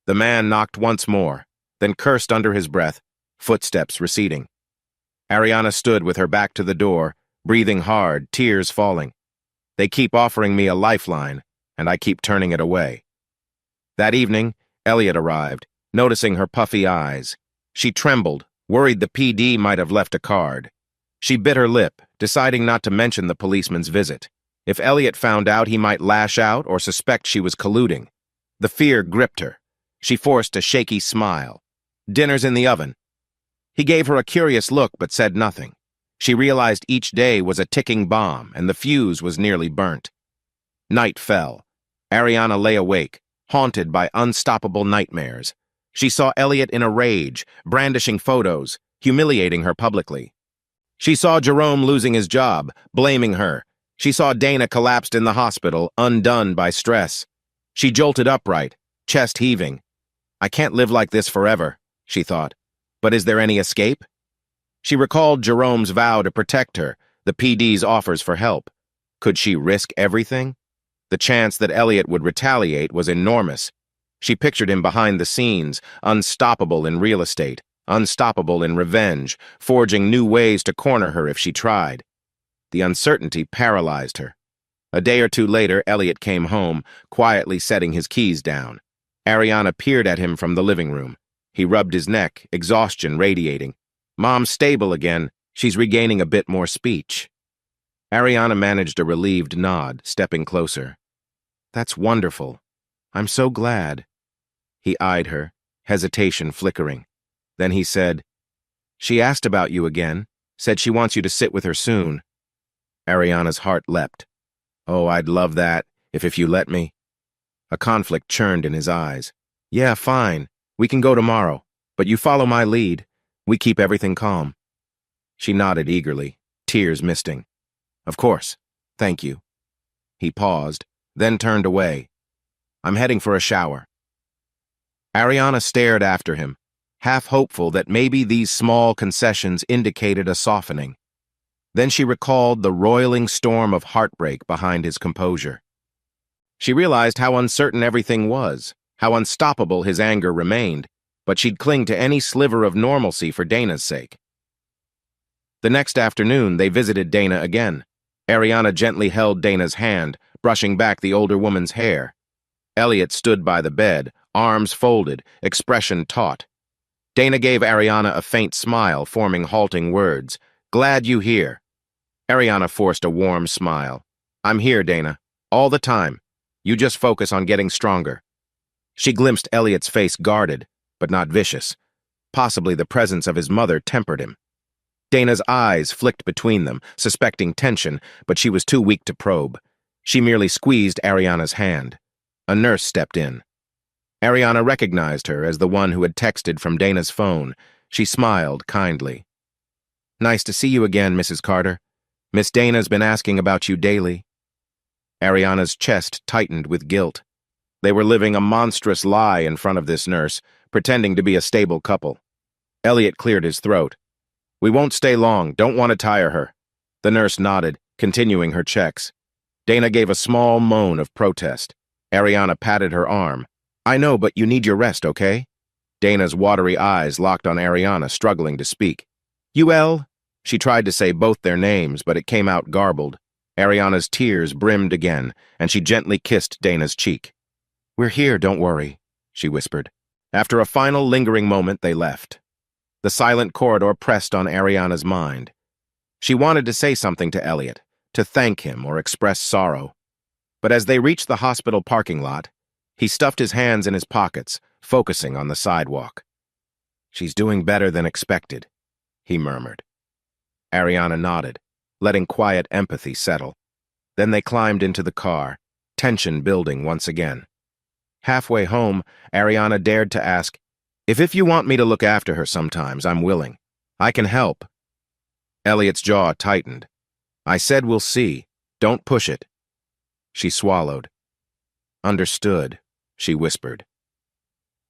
The man knocked once more, then cursed under his breath, footsteps receding. Ariana stood with her back to the door, breathing hard, tears falling. "They keep offering me a lifeline, and I keep turning it away." That evening, Elliot arrived, noticing her puffy eyes. She trembled, worried the PD might have left a card. She bit her lip, deciding not to mention the policeman's visit. If Elliot found out, he might lash out or suspect she was colluding. The fear gripped her. She forced a shaky smile. "Dinner's in the oven." He gave her a curious look but said nothing. She realized each day was a ticking bomb and the fuse was nearly burnt. Night fell. Ariana lay awake, haunted by unstoppable nightmares. She saw Elliot in a rage, brandishing photos, humiliating her publicly. She saw Jerome losing his job, blaming her. She saw Dana collapsed in the hospital, undone by stress. She jolted upright, chest heaving. "I can't live like this forever," she thought. But is there any escape? She recalled Jerome's vow to protect her, the PD's offers for help. Could she risk everything? The chance that Elliot would retaliate was enormous. She pictured him behind the scenes, unstoppable in real estate, unstoppable in revenge, forging new ways to corner her if she tried. The uncertainty paralyzed her. A day or two later, Elliot came home, quietly setting his keys down. Ariana peered at him from the living room. He rubbed his neck, exhaustion radiating. "Mom's stable again. She's regaining a bit more speech." Ariana managed a relieved nod, stepping closer. "That's wonderful. I'm so glad." He eyed her, hesitation flickering. Then he said, "She asked about you again, said she wants you to sit with her soon." Ariana's heart leapt. "Oh, I'd love that, if you let me." A conflict churned in his eyes. "Yeah, fine. We can go tomorrow, but you follow my lead. We keep everything calm." She nodded eagerly, tears misting. "Of course. Thank you." He paused, then turned away. "I'm heading for a shower." Ariana stared after him, half hopeful that maybe these small concessions indicated a softening. Then she recalled the roiling storm of heartbreak behind his composure. She realized how uncertain everything was, how unstoppable his anger remained, but she'd cling to any sliver of normalcy for Dana's sake. The next afternoon, they visited Dana again. Ariana gently held Dana's hand, brushing back the older woman's hair. Elliot stood by the bed, arms folded, expression taut. Dana gave Ariana a faint smile, forming halting words. "Glad you here." Ariana forced a warm smile. "I'm here, Dana. All the time. You just focus on getting stronger." She glimpsed Elliot's face guarded, but not vicious. Possibly the presence of his mother tempered him. Dana's eyes flicked between them, suspecting tension, but she was too weak to probe. She merely squeezed Ariana's hand. A nurse stepped in. Ariana recognized her as the one who had texted from Dana's phone. She smiled kindly. "Nice to see you again, Mrs. Carter. Miss Dana's been asking about you daily." Ariana's chest tightened with guilt. They were living a monstrous lie in front of this nurse, pretending to be a stable couple. Elliot cleared his throat. "We won't stay long, don't want to tire her." The nurse nodded, continuing her checks. Dana gave a small moan of protest. Ariana patted her arm. "I know, but you need your rest, okay?" Dana's watery eyes locked on Ariana, struggling to speak. "UL?" She tried to say both their names, but it came out garbled. Ariana's tears brimmed again, and she gently kissed Dana's cheek. "We're here, don't worry," she whispered. After a final lingering moment, they left. The silent corridor pressed on Ariana's mind. She wanted to say something to Elliot, to thank him or express sorrow. But as they reached the hospital parking lot, he stuffed his hands in his pockets, focusing on the sidewalk. "She's doing better than expected," he murmured. Ariana nodded, letting quiet empathy settle. Then they climbed into the car, tension building once again. Halfway home, Ariana dared to ask, If you want me to look after her sometimes, I'm willing. I can help." Elliot's jaw tightened. "I said we'll see. Don't push it." She swallowed. "Understood," she whispered.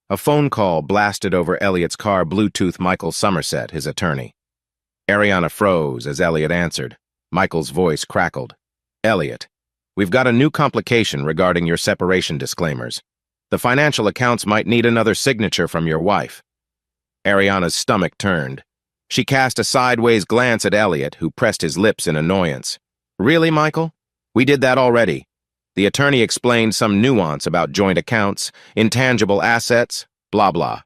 A phone call blasted over Elliot's car Bluetooth Michael Somerset, his attorney. Ariana froze as Elliot answered. Michael's voice crackled. "Elliot, we've got a new complication regarding your separation disclaimers. The financial accounts might need another signature from your wife." Ariana's stomach turned. She cast a sideways glance at Elliot, who pressed his lips in annoyance. "Really, Michael? We did that already." The attorney explained some nuance about joint accounts, intangible assets, blah blah.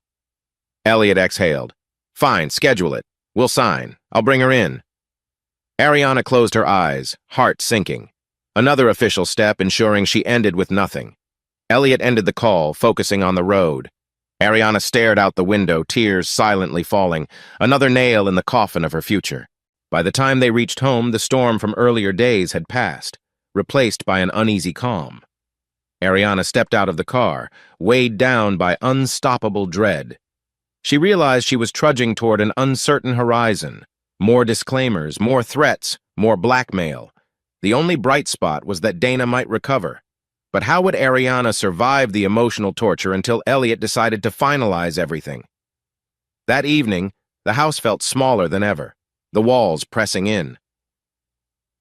Elliot exhaled. "Fine, schedule it. We'll sign. I'll bring her in." Ariana closed her eyes, heart sinking. Another official step ensuring she ended with nothing. Elliot ended the call, focusing on the road. Ariana stared out the window, tears silently falling, another nail in the coffin of her future. By the time they reached home, the storm from earlier days had passed, replaced by an uneasy calm. Ariana stepped out of the car, weighed down by unstoppable dread. She realized she was trudging toward an uncertain horizon. More disclaimers, more threats, more blackmail. The only bright spot was that Dana might recover. But how would Ariana survive the emotional torture until Elliot decided to finalize everything? That evening, the house felt smaller than ever, the walls pressing in.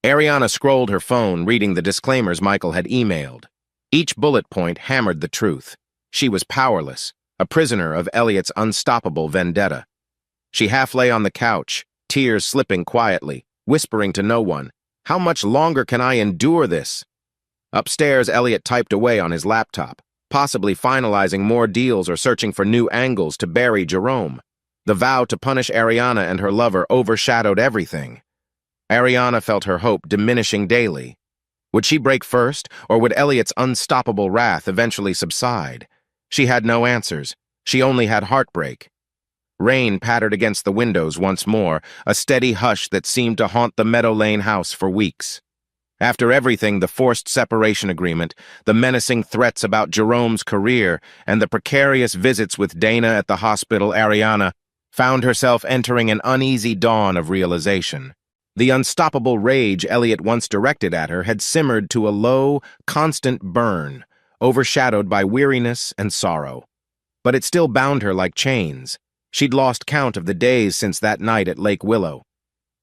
Ariana scrolled her phone, reading the disclaimers Michael had emailed. Each bullet point hammered the truth. She was powerless, a prisoner of Elliot's unstoppable vendetta. She half lay on the couch, tears slipping quietly, whispering to no one, "How much longer can I endure this?" Upstairs, Elliot typed away on his laptop, possibly finalizing more deals or searching for new angles to bury Jerome. The vow to punish Ariana and her lover overshadowed everything. Ariana felt her hope diminishing daily. Would she break first, or would Elliot's unstoppable wrath eventually subside? She had no answers. She only had heartbreak. Rain pattered against the windows once more, a steady hush that seemed to haunt the Meadow Lane house for weeks. After everything, the forced separation agreement, the menacing threats about Jerome's career, and the precarious visits with Dana at the hospital, Ariana found herself entering an uneasy dawn of realization. The unstoppable rage Elliot once directed at her had simmered to a low, constant burn, overshadowed by weariness and sorrow. But it still bound her like chains. She'd lost count of the days since that night at Lake Willow.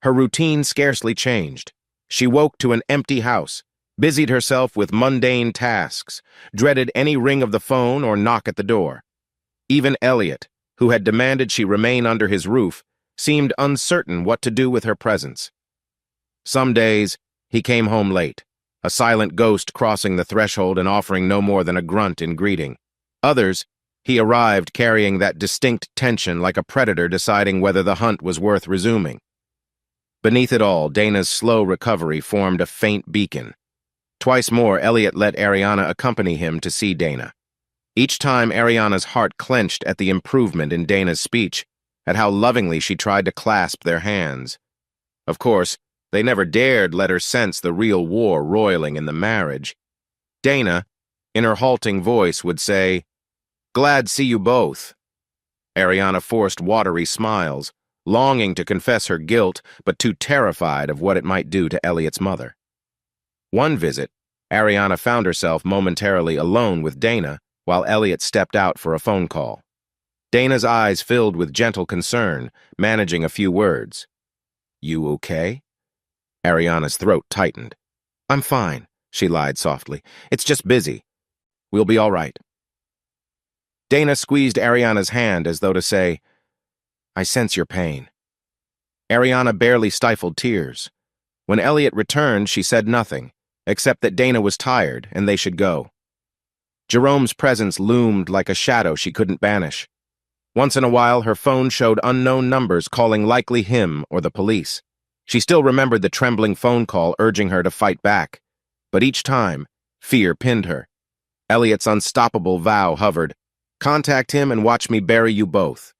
Her routine scarcely changed. She woke to an empty house, busied herself with mundane tasks, dreaded any ring of the phone or knock at the door. Even Elliot, who had demanded she remain under his roof, seemed uncertain what to do with her presence. Some days, he came home late, a silent ghost crossing the threshold and offering no more than a grunt in greeting. Others, he arrived carrying that distinct tension like a predator deciding whether the hunt was worth resuming. Beneath it all, Dana's slow recovery formed a faint beacon. Twice more, Elliot let Ariana accompany him to see Dana. Each time, Ariana's heart clenched at the improvement in Dana's speech, at how lovingly she tried to clasp their hands. Of course, they never dared let her sense the real war roiling in the marriage. Dana, in her halting voice, would say, "Glad see you both." Ariana forced watery smiles, longing to confess her guilt, but too terrified of what it might do to Elliot's mother. One visit, Ariana found herself momentarily alone with Dana while Elliot stepped out for a phone call. Dana's eyes filled with gentle concern, managing a few words. "You okay?" Ariana's throat tightened. "I'm fine," she lied softly. "It's just busy. We'll be all right." Dana squeezed Ariana's hand as though to say, "I sense your pain." Ariana barely stifled tears. When Elliot returned, she said nothing, except that Dana was tired and they should go. Jerome's presence loomed like a shadow she couldn't banish. Once in a while, her phone showed unknown numbers calling likely him or the police. She still remembered the trembling phone call urging her to fight back. But each time, fear pinned her. Elliot's unstoppable vow hovered. "Contact him and watch me bury you both."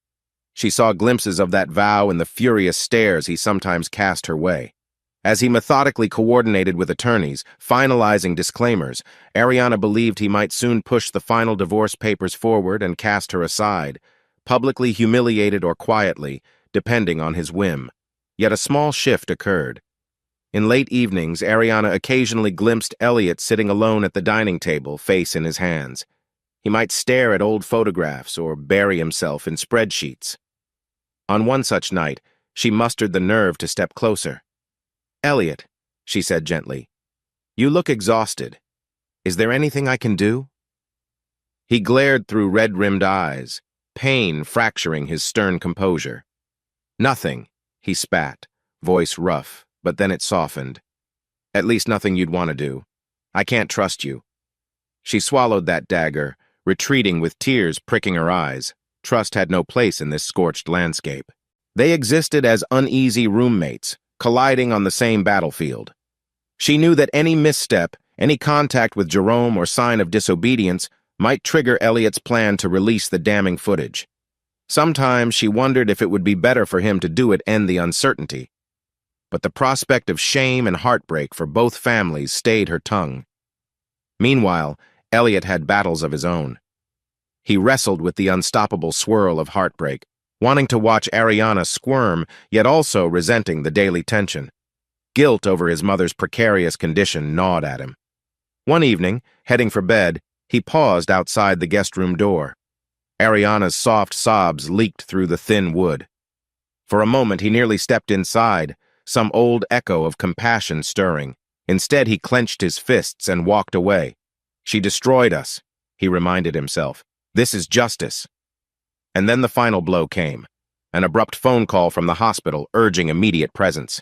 She saw glimpses of that vow in the furious stares he sometimes cast her way. As he methodically coordinated with attorneys, finalizing disclaimers, Ariana believed he might soon push the final divorce papers forward and cast her aside, publicly humiliated or quietly, depending on his whim. Yet a small shift occurred. In late evenings, Ariana occasionally glimpsed Elliot sitting alone at the dining table, face in his hands. He might stare at old photographs or bury himself in spreadsheets. On one such night, she mustered the nerve to step closer. "Elliot," she said gently, "you look exhausted. Is there anything I can do?" He glared through red-rimmed eyes, pain fracturing his stern composure. "Nothing," he spat, voice rough, but then it softened. "At least nothing you'd want to do. I can't trust you." She swallowed that dagger, retreating with tears pricking her eyes. Trust had no place in this scorched landscape. They existed as uneasy roommates, colliding on the same battlefield. She knew that any misstep, any contact with Jerome or sign of disobedience might trigger Elliot's plan to release the damning footage. Sometimes she wondered if it would be better for him to do it and the uncertainty. But the prospect of shame and heartbreak for both families stayed her tongue. Meanwhile, Elliot had battles of his own. He wrestled with the unstoppable swirl of heartbreak, wanting to watch Ariana squirm, yet also resenting the daily tension. Guilt over his mother's precarious condition gnawed at him. One evening, heading for bed, he paused outside the guest room door. Ariana's soft sobs leaked through the thin wood. For a moment, he nearly stepped inside, some old echo of compassion stirring. Instead, he clenched his fists and walked away. "She destroyed us," he reminded himself. "This is justice." And then the final blow came, an abrupt phone call from the hospital urging immediate presence.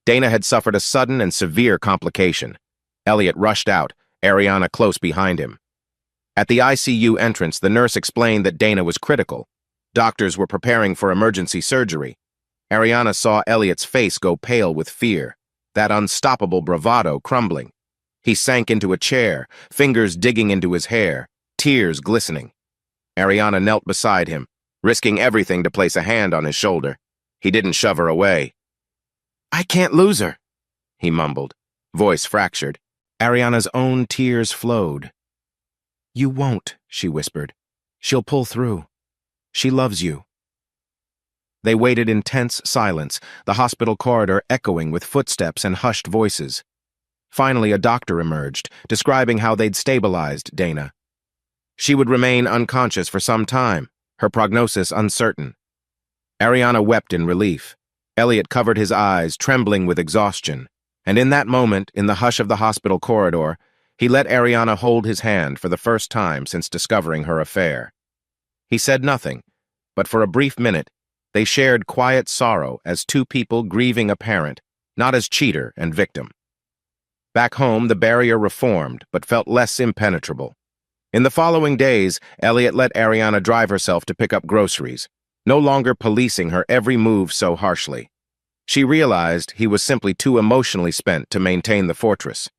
Dana had suffered a sudden and severe complication. Elliot rushed out, Ariana close behind him. At the ICU entrance, the nurse explained that Dana was critical. Doctors were preparing for emergency surgery. Ariana saw Elliot's face go pale with fear, that unstoppable bravado crumbling. He sank into a chair, fingers digging into his hair, tears glistening. Ariana knelt beside him, risking everything to place a hand on his shoulder. He didn't shove her away. "I can't lose her," he mumbled, voice fractured. Ariana's own tears flowed. "You won't," she whispered. "She'll pull through. She loves you." They waited in tense silence, the hospital corridor echoing with footsteps and hushed voices. Finally, a doctor emerged, describing how they'd stabilized Dana. She would remain unconscious for some time, her prognosis uncertain. Ariana wept in relief. Elliot covered his eyes, trembling with exhaustion. And in that moment, in the hush of the hospital corridor, he let Ariana hold his hand for the first time since discovering her affair. He said nothing, but for a brief minute, they shared quiet sorrow as two people grieving a parent, not as cheater and victim. Back home, the barrier reformed, but felt less impenetrable. In the following days, Elliot let Ariana drive herself to pick up groceries, no longer policing her every move so harshly. She realized he was simply too emotionally spent to maintain the fortress.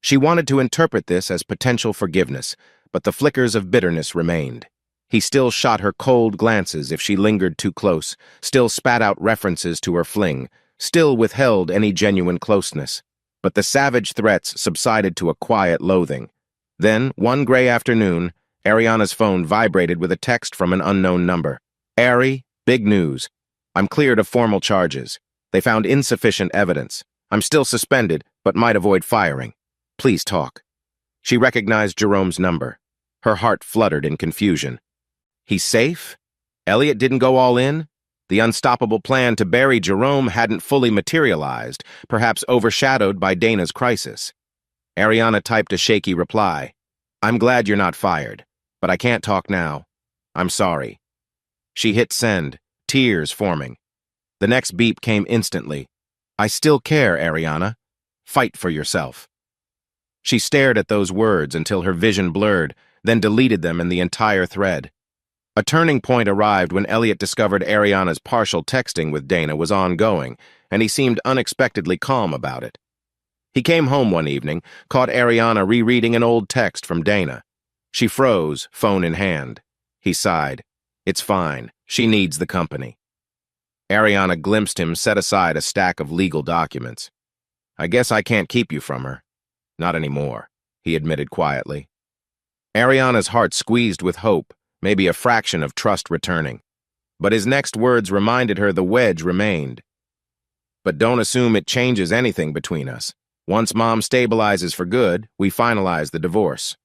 She wanted to interpret this as potential forgiveness, but the flickers of bitterness remained. He still shot her cold glances if she lingered too close, still spat out references to her fling, still withheld any genuine closeness. But the savage threats subsided to a quiet loathing. Then, one gray afternoon, Ariana's phone vibrated with a text from an unknown number. "Ari, big news. I'm cleared of formal charges. They found insufficient evidence. I'm still suspended, but might avoid firing. Please talk." She recognized Jerome's number. Her heart fluttered in confusion. He's safe? Elliot didn't go all in? The unstoppable plan to bury Jerome hadn't fully materialized, perhaps overshadowed by Dana's crisis. Ariana typed a shaky reply. "I'm glad you're not fired, but I can't talk now. I'm sorry." She hit send, tears forming. The next beep came instantly. "I still care, Ariana. Fight for yourself." She stared at those words until her vision blurred, then deleted them and the entire thread. A turning point arrived when Elliot discovered Ariana's partial texting with Dana was ongoing, and he seemed unexpectedly calm about it. He came home one evening, caught Ariana rereading an old text from Dana. She froze, phone in hand. He sighed. "It's fine. She needs the company." Ariana glimpsed him set aside a stack of legal documents. "I guess I can't keep you from her." "Not anymore," he admitted quietly. Ariana's heart squeezed with hope, maybe a fraction of trust returning. But his next words reminded her the wedge remained. "But don't assume it changes anything between us. Once Mom stabilizes for good, we finalize the divorce."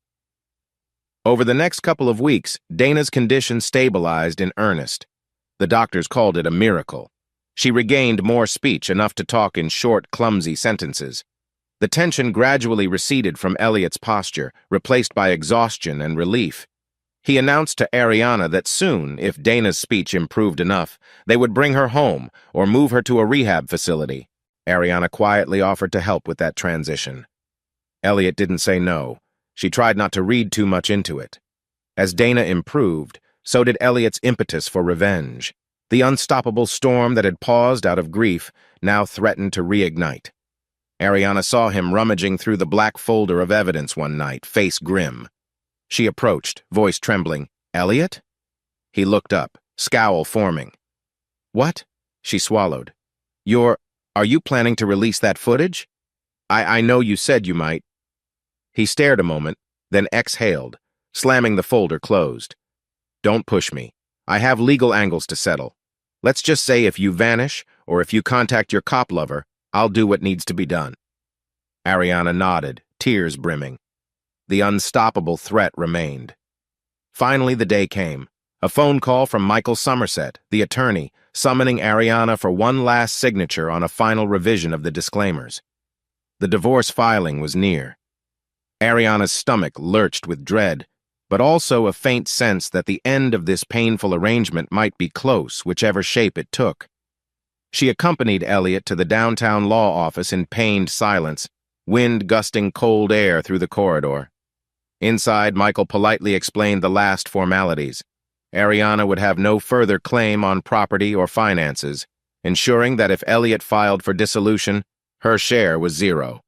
Over the next couple of weeks, Dana's condition stabilized in earnest. The doctors called it a miracle. She regained more speech, enough to talk in short, clumsy sentences. The tension gradually receded from Elliot's posture, replaced by exhaustion and relief. He announced to Ariana that soon, if Dana's speech improved enough, they would bring her home or move her to a rehab facility. Ariana quietly offered to help with that transition. Elliot didn't say no. She tried not to read too much into it. As Dana improved, so did Elliot's impetus for revenge. The unstoppable storm that had paused out of grief now threatened to reignite. Ariana saw him rummaging through the black folder of evidence one night, face grim. She approached, voice trembling. "Elliot?" He looked up, scowl forming. "What?" She swallowed. Are you planning to release that footage?" I know you said you might." He stared a moment, then exhaled, slamming the folder closed. "Don't push me. I have legal angles to settle. Let's just say if you vanish, or if you contact your cop lover, I'll do what needs to be done." Ariana nodded, tears brimming. The unstoppable threat remained. Finally, the day came. A phone call from Michael Somerset, the attorney, summoning Ariana for one last signature on a final revision of the disclaimers. The divorce filing was near. Ariana's stomach lurched with dread, but also a faint sense that the end of this painful arrangement might be close, whichever shape it took. She accompanied Elliot to the downtown law office in pained silence, wind gusting cold air through the corridor. Inside, Michael politely explained the last formalities. Ariana would have no further claim on property or finances, ensuring that if Elliot filed for dissolution, her share was zero.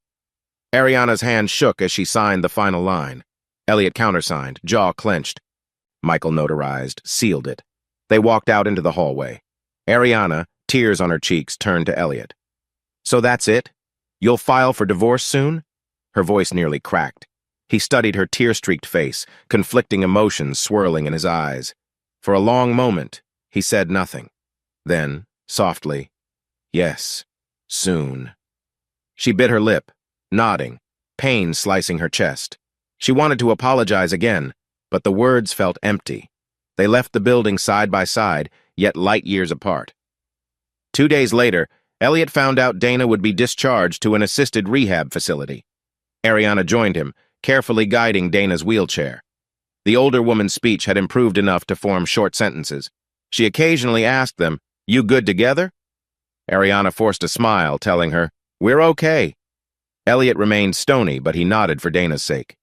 Ariana's hand shook as she signed the final line. Elliot countersigned, jaw clenched. Michael notarized, sealed it. They walked out into the hallway. Ariana, tears on her cheeks, turned to Elliot. "So that's it? You'll file for divorce soon?" Her voice nearly cracked. He studied her tear-streaked face, conflicting emotions swirling in his eyes. For a long moment, he said nothing. Then, softly, "Yes, soon." She bit her lip, nodding, pain slicing her chest. She wanted to apologize again, but the words felt empty. They left the building side by side, yet light years apart. 2 days later, Elliot found out Dana would be discharged to an assisted rehab facility. Ariana joined him, carefully guiding Dana's wheelchair. The older woman's speech had improved enough to form short sentences. She occasionally asked them, "You good together?" Ariana forced a smile, telling her, "We're okay." Elliot remained stony, but he nodded for Dana's sake.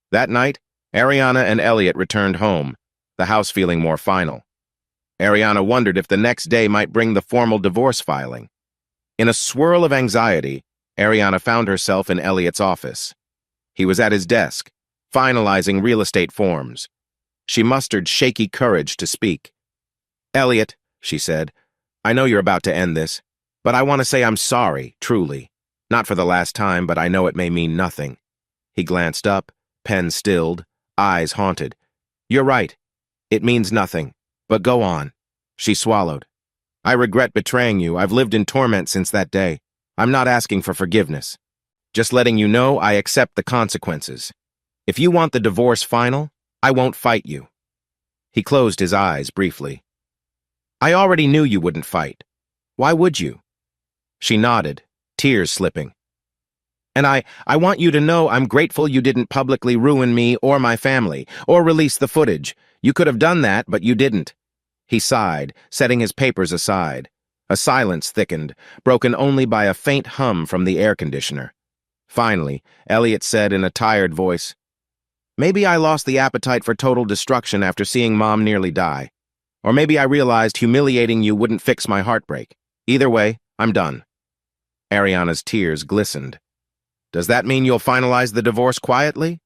That night, Ariana and Elliot returned home, the house feeling more final. Ariana wondered if the next day might bring the formal divorce filing. In a swirl of anxiety, Ariana found herself in Elliot's office. He was at his desk, finalizing real estate forms. She mustered shaky courage to speak. "Elliot," she said, "I know you're about to end this, but I want to say I'm sorry, truly. Not for the last time, but I know it may mean nothing." He glanced up, pen stilled, eyes haunted. "You're right. It means nothing. But go on." She swallowed. "I regret betraying you. I've lived in torment since that day. I'm not asking for forgiveness. Just letting you know I accept the consequences. If you want the divorce final, I won't fight you." He closed his eyes briefly. "I already knew you wouldn't fight. Why would you?" She nodded, tears slipping. "And I want you to know I'm grateful you didn't publicly ruin me or my family, or release the footage. You could have done that, but you didn't." He sighed, setting his papers aside. A silence thickened, broken only by a faint hum from the air conditioner. Finally, Elliot said in a tired voice, "Maybe I lost the appetite for total destruction after seeing Mom nearly die. Or maybe I realized humiliating you wouldn't fix my heartbreak. Either way, I'm done." Ariana's tears glistened. "Does that mean you'll finalize the divorce quietly?"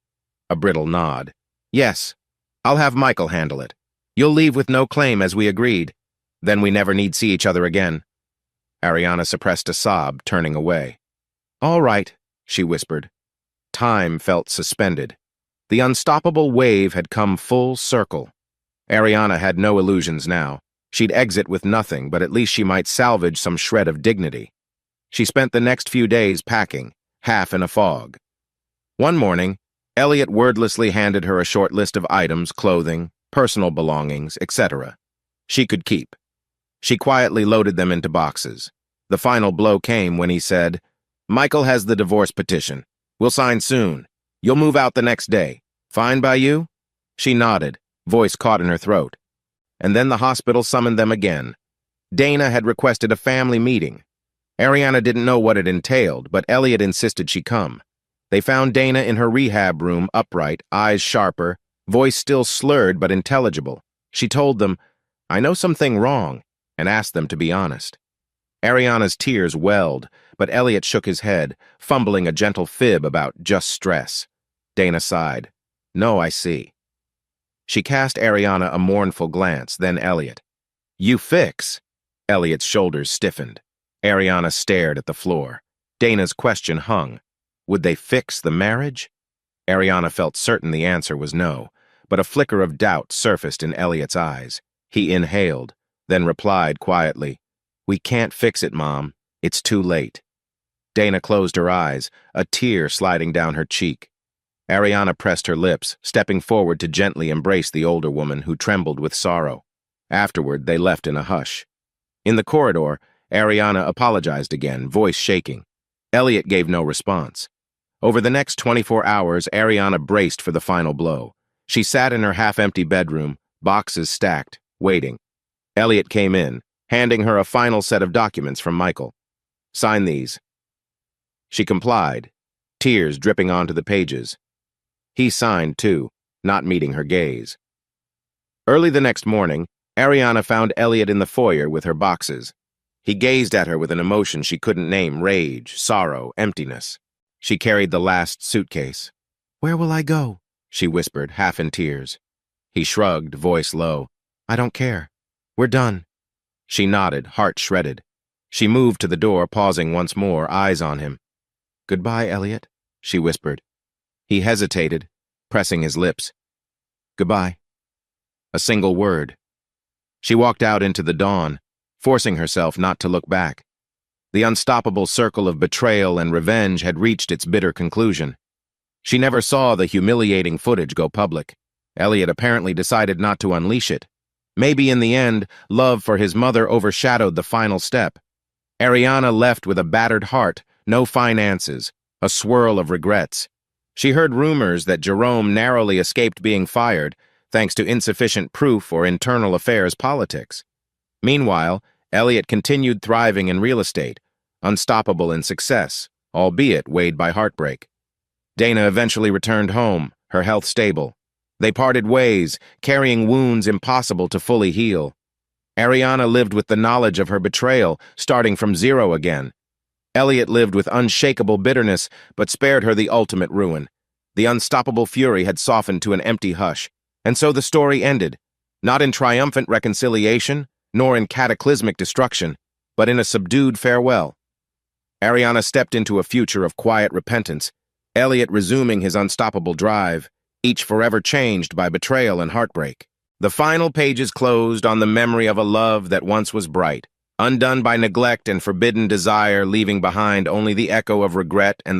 A brittle nod. "Yes. I'll have Michael handle it. You'll leave with no claim as we agreed. Then we never need see each other again." Ariana suppressed a sob, turning away. "All right," she whispered. Time felt suspended. The unstoppable wave had come full circle. Ariana had no illusions now. She'd exit with nothing, but at least she might salvage some shred of dignity. She spent the next few days packing, half in a fog. One morning, Elliot wordlessly handed her a short list of items, clothing, personal belongings, etc. she could keep. She quietly loaded them into boxes. The final blow came when he said, "Michael has the divorce petition. We'll sign soon. You'll move out the next day. Fine by you?" She nodded, voice caught in her throat. And then the hospital summoned them again. Dana had requested a family meeting. Ariana didn't know what it entailed, but Elliot insisted she come. They found Dana in her rehab room, upright, eyes sharper, voice still slurred but intelligible. She told them, "I know something wrong," and asked them to be honest. Ariana's tears welled, but Elliot shook his head, fumbling a gentle fib about just stress. Dana sighed. "No, I see." She cast Ariana a mournful glance, then Elliot. "You fix." Elliot's shoulders stiffened. Ariana stared at the floor. Dana's question hung. Would they fix the marriage? Ariana felt certain the answer was no, but a flicker of doubt surfaced in Elliot's eyes. He inhaled, then replied quietly, "We can't fix it, Mom. It's too late." Dana closed her eyes, a tear sliding down her cheek. Ariana pressed her lips, stepping forward to gently embrace the older woman who trembled with sorrow. Afterward, they left in a hush. In the corridor, Ariana apologized again, voice shaking. Elliot gave no response. Over the next 24 hours, Ariana braced for the final blow. She sat in her half-empty bedroom, boxes stacked, waiting. Elliot came in, handing her a final set of documents from Michael. "Sign these." She complied, tears dripping onto the pages. He signed, too, not meeting her gaze. Early the next morning, Ariana found Elliot in the foyer with her boxes. He gazed at her with an emotion she couldn't name: rage, sorrow, emptiness. She carried the last suitcase. "Where will I go?" she whispered, half in tears. He shrugged, voice low. "I don't care. We're done." She nodded, heart shredded. She moved to the door, pausing once more, eyes on him. "Goodbye, Elliot," she whispered. He hesitated, pressing his lips. "Goodbye." A single word. She walked out into the dawn, forcing herself not to look back. The unstoppable circle of betrayal and revenge had reached its bitter conclusion. She never saw the humiliating footage go public. Elliot apparently decided not to unleash it. Maybe in the end, love for his mother overshadowed the final step. Ariana left with a battered heart, no finances, a swirl of regrets. She heard rumors that Jerome narrowly escaped being fired, thanks to insufficient proof or internal affairs politics. Meanwhile, Elliot continued thriving in real estate, unstoppable in success, albeit weighed by heartbreak. Dana eventually returned home, her health stable. They parted ways, carrying wounds impossible to fully heal. Ariana lived with the knowledge of her betrayal, starting from zero again. Elliot lived with unshakable bitterness, but spared her the ultimate ruin. The unstoppable fury had softened to an empty hush, and so the story ended, not in triumphant reconciliation, nor in cataclysmic destruction, but in a subdued farewell. Ariana stepped into a future of quiet repentance, Elliot resuming his unstoppable drive, each forever changed by betrayal and heartbreak. The final pages closed on the memory of a love that once was bright, undone by neglect and forbidden desire, leaving behind only the echo of regret and the